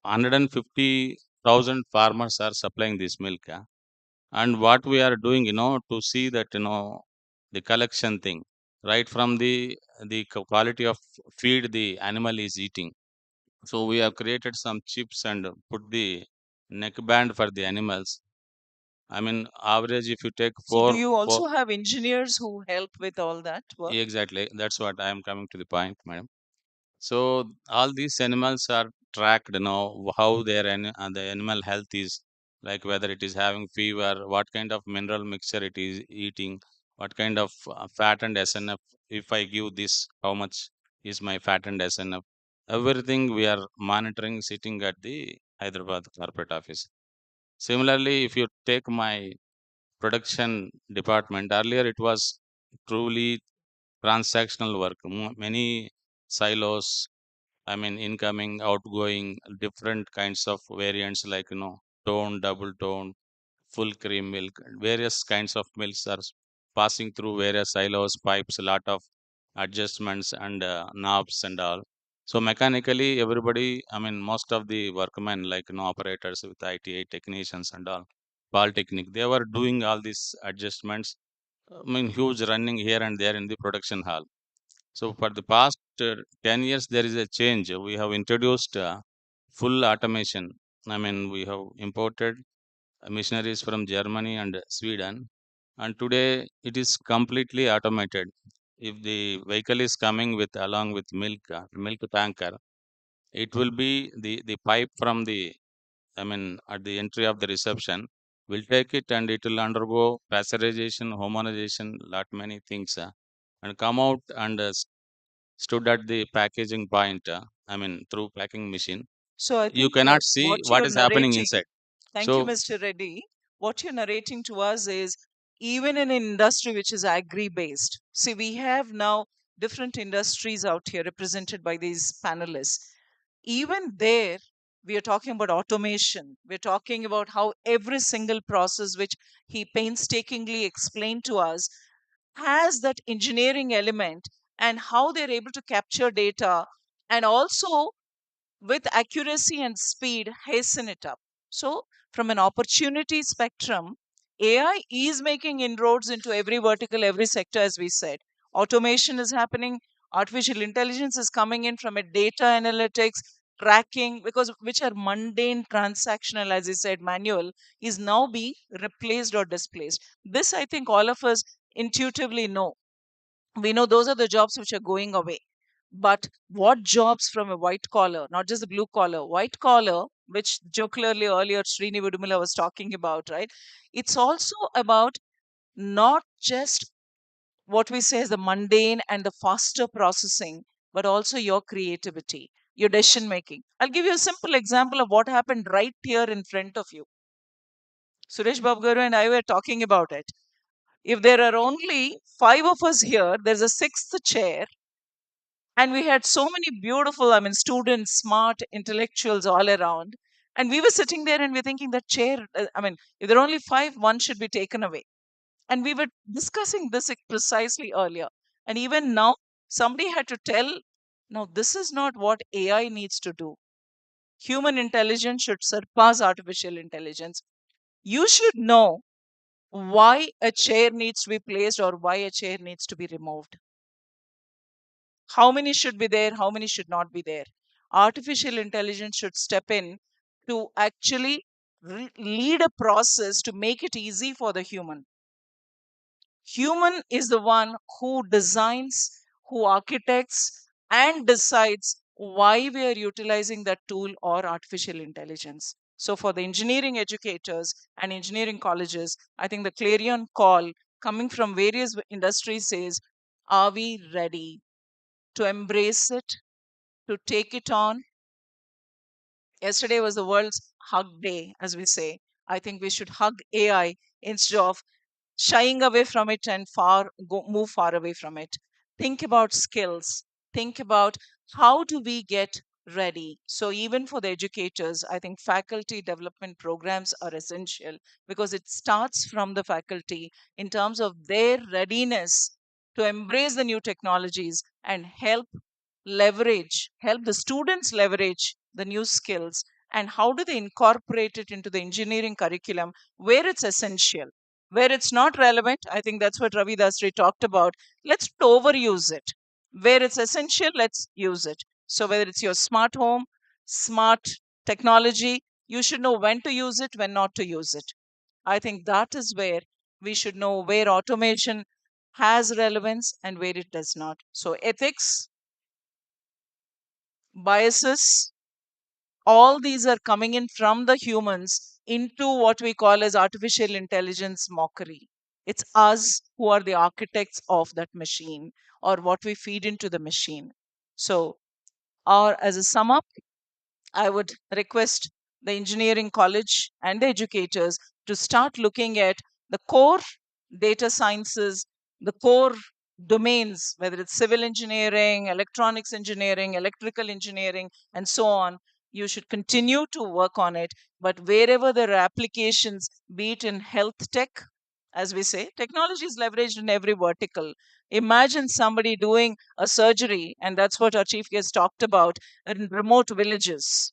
150,000 farmers are supplying this milk. And what we are doing, to see that, the collection thing, right from the quality of feed the animal is eating. So we have created some chips and put the neck band for the animals. I mean, average if you take So, do four, you four also have engineers who help with all that work? exactly. That's what I am coming to the point, madam. So all these animals are tracked, how the animal health is, like whether it is having fever, what kind of mineral mixture it is eating, what kind of fat and SNF, if I give this, how much is my fat and SNF? Everything we are monitoring sitting at the Hyderabad corporate office. Similarly, if you take my production department, earlier it was truly transactional work, many silos, I mean, incoming, outgoing, different kinds of variants like, tone, double tone, full cream milk, various kinds of milks are passing through various silos, pipes, a lot of adjustments and knobs and all. So mechanically, everybody, I mean, most of the workmen, like, operators with ITA technicians and all, polytechnic, they were doing all these adjustments. I mean, huge running here and there in the production hall. So for the past 10 years, there is a change. We have introduced full automation. I mean, we have imported missionaries from Germany and Sweden, and today it is completely automated. If the vehicle is coming with along with milk tanker, it will be the pipe from the, I mean, at the entry of the reception. Will take it and it will undergo pasteurization, homogenization, lot many things, and come out and stood at the packaging point, I mean, through packing machine. So I You think cannot see what what you're is happening narrating, inside. thank you, So, Mr. Reddy. What you're narrating to us is even in an industry which is agri based. See, we have now different industries out here represented by these panelists. Even there, we are talking about automation. We're talking about how every single process, which he painstakingly explained to us, has that engineering element, and how they're able to capture data and also with accuracy and speed hasten it up. So, from an opportunity spectrum, AI is making inroads into every vertical, every sector, as we said. Automation is happening, artificial intelligence is coming in from a data analytics, tracking, because which are mundane, transactional, as I said, manual, is now being replaced or displaced. This, I think, all of us intuitively know. We know those are the jobs which are going away, but what jobs from a white collar, not just the blue collar, white collar, which jocularly earlier Srini Vidumila was talking about, right? It's also about not just what we say is the mundane and the faster processing, but also your creativity, your decision making. I'll give you a simple example of what happened right here in front of you. Suresh Babgaru and I were talking about it. If there are only five of us here, there's a sixth chair, and we had so many beautiful, I mean, students, smart intellectuals all around, and we were sitting there and we're thinking that chair, I mean, if there are only five, one should be taken away. And we were discussing this precisely earlier, and even now somebody had to tell, no, this is not what AI needs to do. Human intelligence should surpass artificial intelligence. You should know why a chair needs to be placed or why a chair needs to be removed. How many should be there, how many should not be there. Artificial intelligence should step in to actually lead a process to make it easy for the human. Human is the one who designs, who architects, and decides why we are utilizing that tool or artificial intelligence. So, for the engineering educators and engineering colleges, I think the clarion call coming from various industries says, are we ready to embrace it, to take it on? Yesterday was the world's hug day, as we say. I think we should hug AI instead of shying away from it and move far away from it. Think about skills. Think about how do we get ready. So even for the educators, I think faculty development programs are essential because it starts from the faculty in terms of their readiness to embrace the new technologies and help the students leverage the new skills, and how do they incorporate it into the engineering curriculum where it's essential. Where it's not relevant, I think that's what Ravi Dasri talked about. Let's not overuse it. Where it's essential, let's use it. So whether it's your smart home, smart technology, you should know when to use it, when not to use it. I think that is where we should know where automation has relevance and where it does not. So ethics, biases, all these are coming in from the humans into what we call as artificial intelligence mockery. It's us who are the architects of that machine or what we feed into the machine. So, or as a sum up, I would request the engineering college and the educators to start looking at the core data sciences, the core domains, whether it's civil engineering, electronics engineering, electrical engineering, and so on. You should continue to work on it. But wherever there are applications, be it in health tech, as we say, technology is leveraged in every vertical. Imagine somebody doing a surgery, and that's what our chief guest talked about, in remote villages,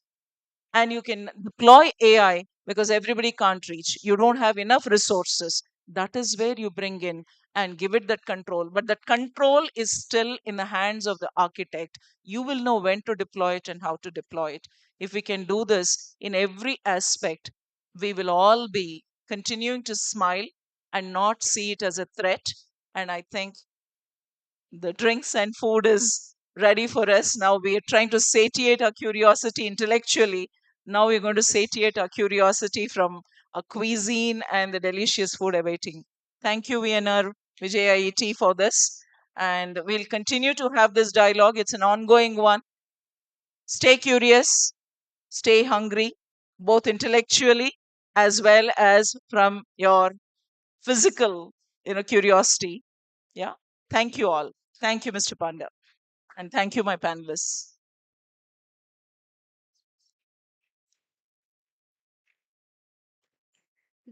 and you can deploy AI because everybody can't reach. You don't have enough resources. That is where you bring in and give it that control. But that control is still in the hands of the architect. You will know when to deploy it and how to deploy it. If we can do this in every aspect, we will all be continuing to smile and not see it as a threat. And I think the drinks and food is ready for us. Now we are trying to satiate our curiosity intellectually. Now we're going to satiate our curiosity from a cuisine and the delicious food awaiting. Thank you, VNR Vijay for this. And we'll continue to have this dialogue. It's an ongoing one. Stay curious, stay hungry, both intellectually as well as from your physical, curiosity. Yeah. Thank you all. Thank you, Mr. Panda. And thank you, my panelists.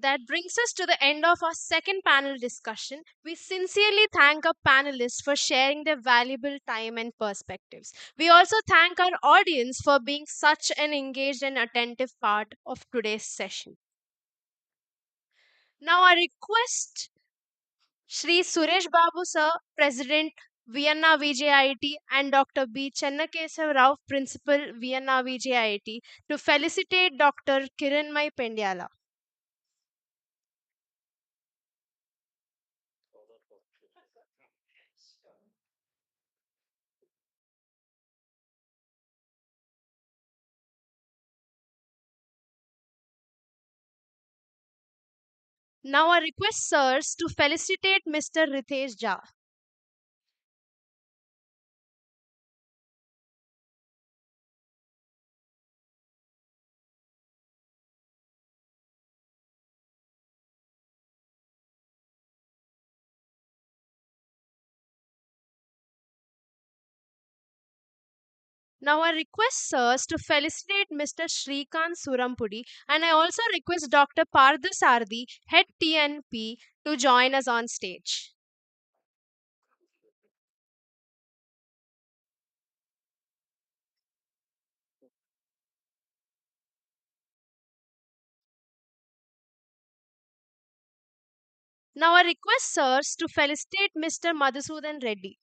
That brings us to the end of our second panel discussion. We sincerely thank our panelists for sharing their valuable time and perspectives. We also thank our audience for being such an engaged and attentive part of today's session. Now, I request Shri Suresh Babu Sir, President, Vienna VJIT, and Dr. B. Chennakeshav Rao, Principal, Vienna VJIT, to felicitate Dr. Kiranmai Pendyala. Now I request sirs to felicitate Mr. Ritesh Jha. Now I request sirs to felicitate Mr. Shrikant Surampudi, and I also request Dr. Partha Sardi, Head TNP, to join us on stage. Now I request sirs to felicitate Mr. Madhusudan Reddy.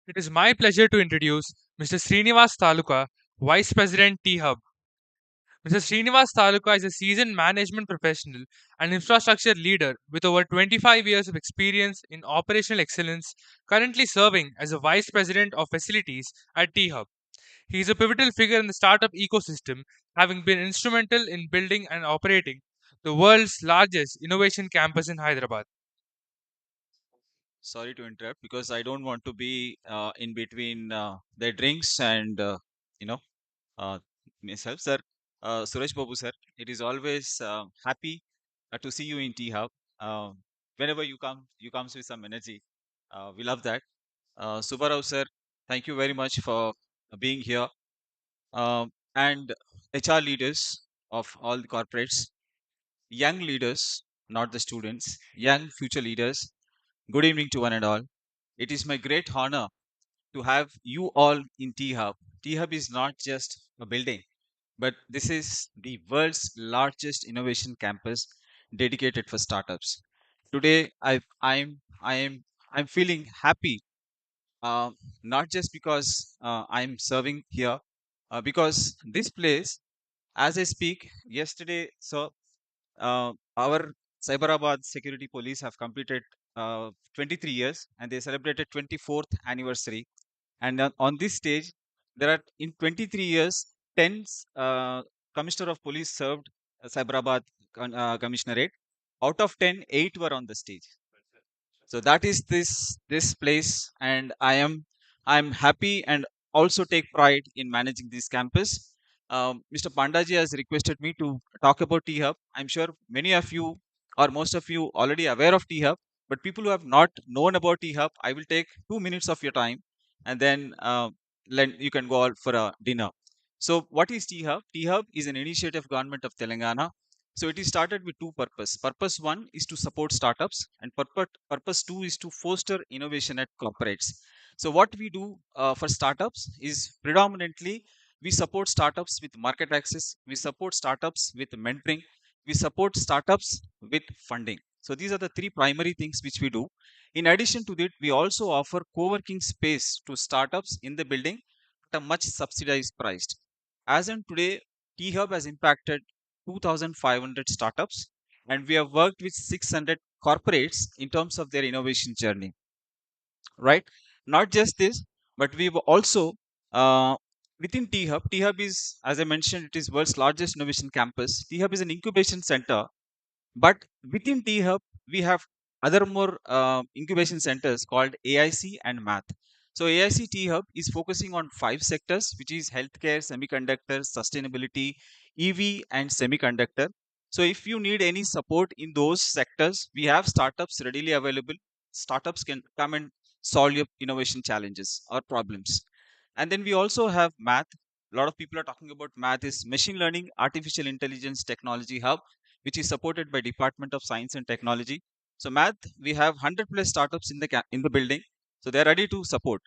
It is my pleasure to introduce Mr. Srinivas Taluka, Vice President T Hub. Mr. Srinivas Taluka is a seasoned management professional and infrastructure leader with over 25 years of experience in operational excellence, currently serving as a Vice President of Facilities at T Hub. He is a pivotal figure in the startup ecosystem, having been instrumental in building and operating the world's largest innovation campus in Hyderabad. Sorry to interrupt because I don't want to be in between their drinks and you know uh, myself, sir. Suresh Babu, sir. It is always happy to see you in T Hub. Uh, Whenever you comes with some energy. We love that. Subarao, sir. Thank you very much for being here. And HR leaders of all the corporates, young leaders, not the students, young future leaders. Good evening to one and all. It is my great honor to have you all in T Hub. T Hub is not just a building, but this is the world's largest innovation campus dedicated for startups. Today, I'm feeling happy uh, not just because I'm serving here, because this place, as I speak, yesterday, so our Cyberabad security police have completed 23 years and they celebrated 24th anniversary. And on this stage, there are in 23 years, 10 commissioner of police served Cyberabad commissionerate. Out of 10, 8 were on the stage. So that is this place, and I'm happy and also take pride in managing this campus. Mr. Pandaji has requested me to talk about T Hub. I'm sure many of you or most of you already aware of T Hub, but people who have not known about T Hub, I will take 2 minutes of your time, and then you can go out for a dinner. So what is T Hub? T Hub is an initiative government of Telangana. So it is started with two purpose. Purpose one is to support startups, and purpose two is to foster innovation at corporates. So what we do for startups is predominantly we support startups with market access, we support startups with mentoring, we support startups with funding. So these are the three primary things which we do. In addition to that, we also offer co-working space to startups in the building at a much subsidized price. As in today, T Hub has impacted 2,500 startups, and we have worked with 600 corporates in terms of their innovation journey. Right? Not just this, but we've also within T Hub. T Hub is, as I mentioned, it is world's largest innovation campus. T Hub is an incubation center, but within T Hub, we have other more incubation centers called AIC and Math. So AIC T Hub is focusing on five sectors, which is healthcare, semiconductor, sustainability, EV, and semiconductor. So if you need any support in those sectors, we have startups readily available. Startups can come and solve your innovation challenges or problems. And then we also have Math. A lot of people are talking about Math is machine learning, artificial intelligence technology hub, which is supported by Department of Science and Technology. So Math, we have 100 plus startups in the in the building, so they are ready to support.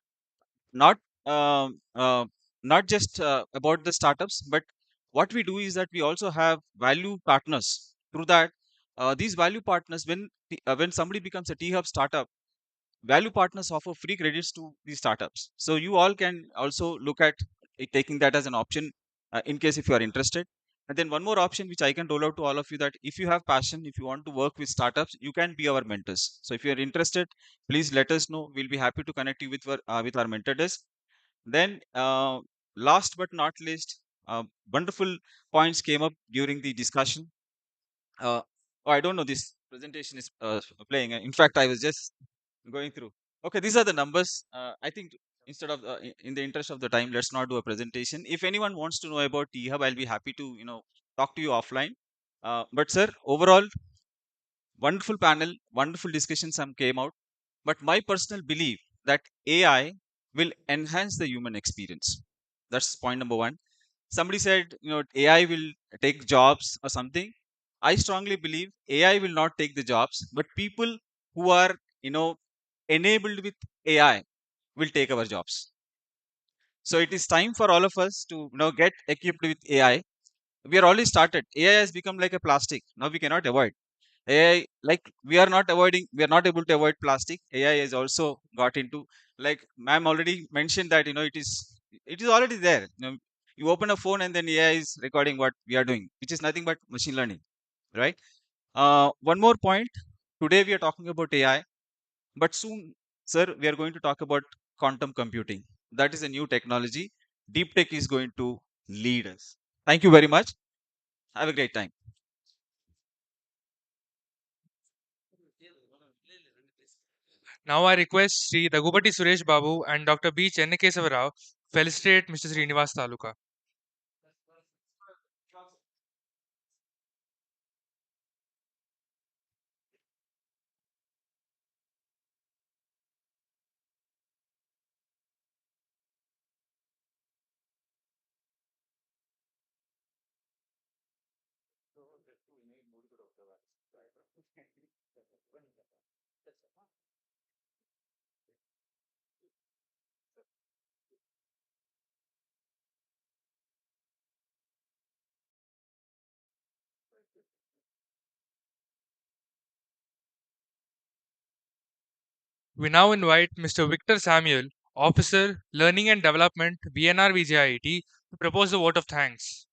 Not um, uh, not just about the startups, but what we do is that we also have value partners. Through that, these value partners, when somebody becomes a T Hub startup, value partners offer free credits to these startups. So you all can also look at taking that as an option in case if you are interested. And then one more option which I can roll out to all of you, that if you have passion, if you want to work with startups, you can be our mentors. So if you are interested, please let us know. We'll be happy to connect you with our mentor desk. Then last but not least, wonderful points came up during the discussion. uh, oh, I don't know, this presentation is playing. In fact, I was just going through. Okay, these are the numbers. I think instead of in the interest of the time, let's not do a presentation. If anyone wants to know about T Hub, I'll be happy to talk to you offline. But sir, overall, wonderful panel, wonderful discussions some came out. But my personal belief that AI will enhance the human experience. That's point number one. Somebody said, AI will take jobs or something. I strongly believe AI will not take the jobs, but people who are, you know, enabled with AI will take our jobs. So it is time for all of us to get equipped with AI. We are already started. AI has become like a plastic. Now we cannot avoid. AI, like we are not able to avoid plastic. AI has also got into, like ma'am already mentioned that it is already there. You open a phone and then AI is recording what we are doing, which is nothing but machine learning, right? One more point. Today we are talking about AI, but soon, sir, we are going to talk about quantum computing. That is a new technology. Deep tech is going to lead us. Thank you very much. Have a great time. Now I request Sri Dagupati Suresh Babu and Dr. B. Chennakesava Rao felicitate Mr. Srinivas Taluka. We now invite Mr. Victor Samuel Officer, Learning and Development, VNR VJIT, to propose the vote of thanks.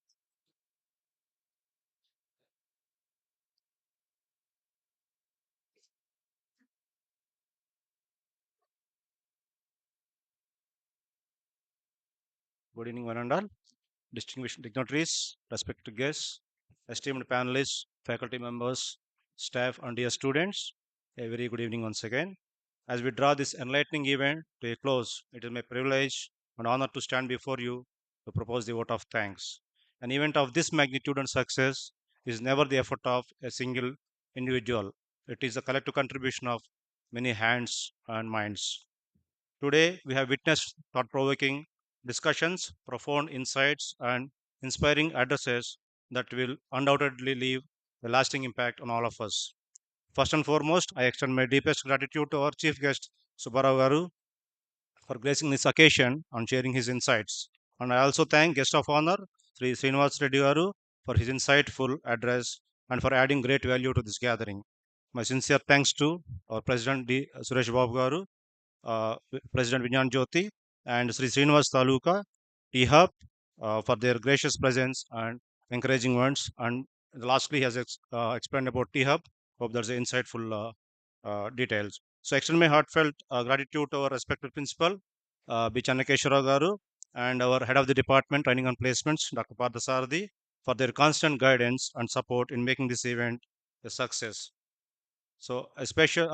Good evening, one and all. Distinguished dignitaries, respected guests, esteemed panelists, faculty members, staff, and dear students, a very good evening once again. As we draw this enlightening event to a close, it is my privilege and honor to stand before you to propose the vote of thanks. An event of this magnitude and success is never the effort of a single individual. It is a collective contribution of many hands and minds. Today, we have witnessed thought provoking discussions, profound insights, and inspiring addresses that will undoubtedly leave a lasting impact on all of us. First and foremost, I extend my deepest gratitude to our chief guest, Subbarao Garu, for gracing this occasion and sharing his insights. And I also thank guest of honor, Sri Srinivas Reddy Garu, for his insightful address and for adding great value to this gathering. My sincere thanks to our President D. Suresh Babu Garu, President Vinyan Jyoti, and Sri Srinivas Taluka, T-Hub, for their gracious presence and encouraging words. And lastly, he has explained about T-Hub. Hope there's insightful details. So, extend my heartfelt gratitude to our respected principal, B. Channakeshwara Garu, and our head of the department, training and placements, Dr. Partha Sarthi, for their constant guidance and support in making this event a success. So a special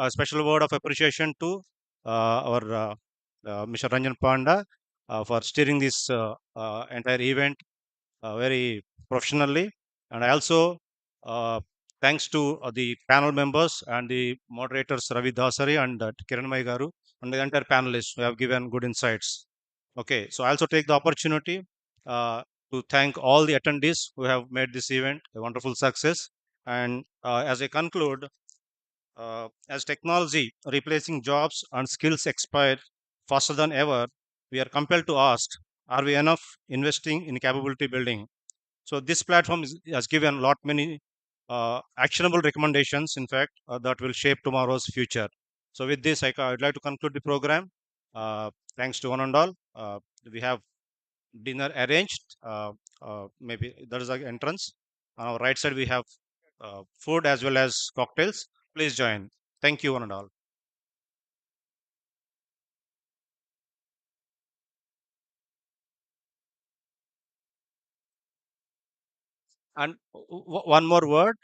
word of appreciation to our Mr. Ranjan Panda for steering this entire event very professionally, and I also thanks to the panel members and the moderators Ravi Dasari and Kiran Garu and the entire panelists who have given good insights. Okay, so I also take the opportunity to thank all the attendees who have made this event a wonderful success. And as I conclude, as technology replacing jobs and skills expire faster than ever, we are compelled to ask, are we enough investing in capability building? So this platform has given a lot many actionable recommendations, in fact, that will shape tomorrow's future. So with this, I'd like to conclude the program. Thanks to one and all. We have dinner arranged. Maybe there is an entrance. On our right side, we have food as well as cocktails. Please join. Thank you, one and all. And one more word.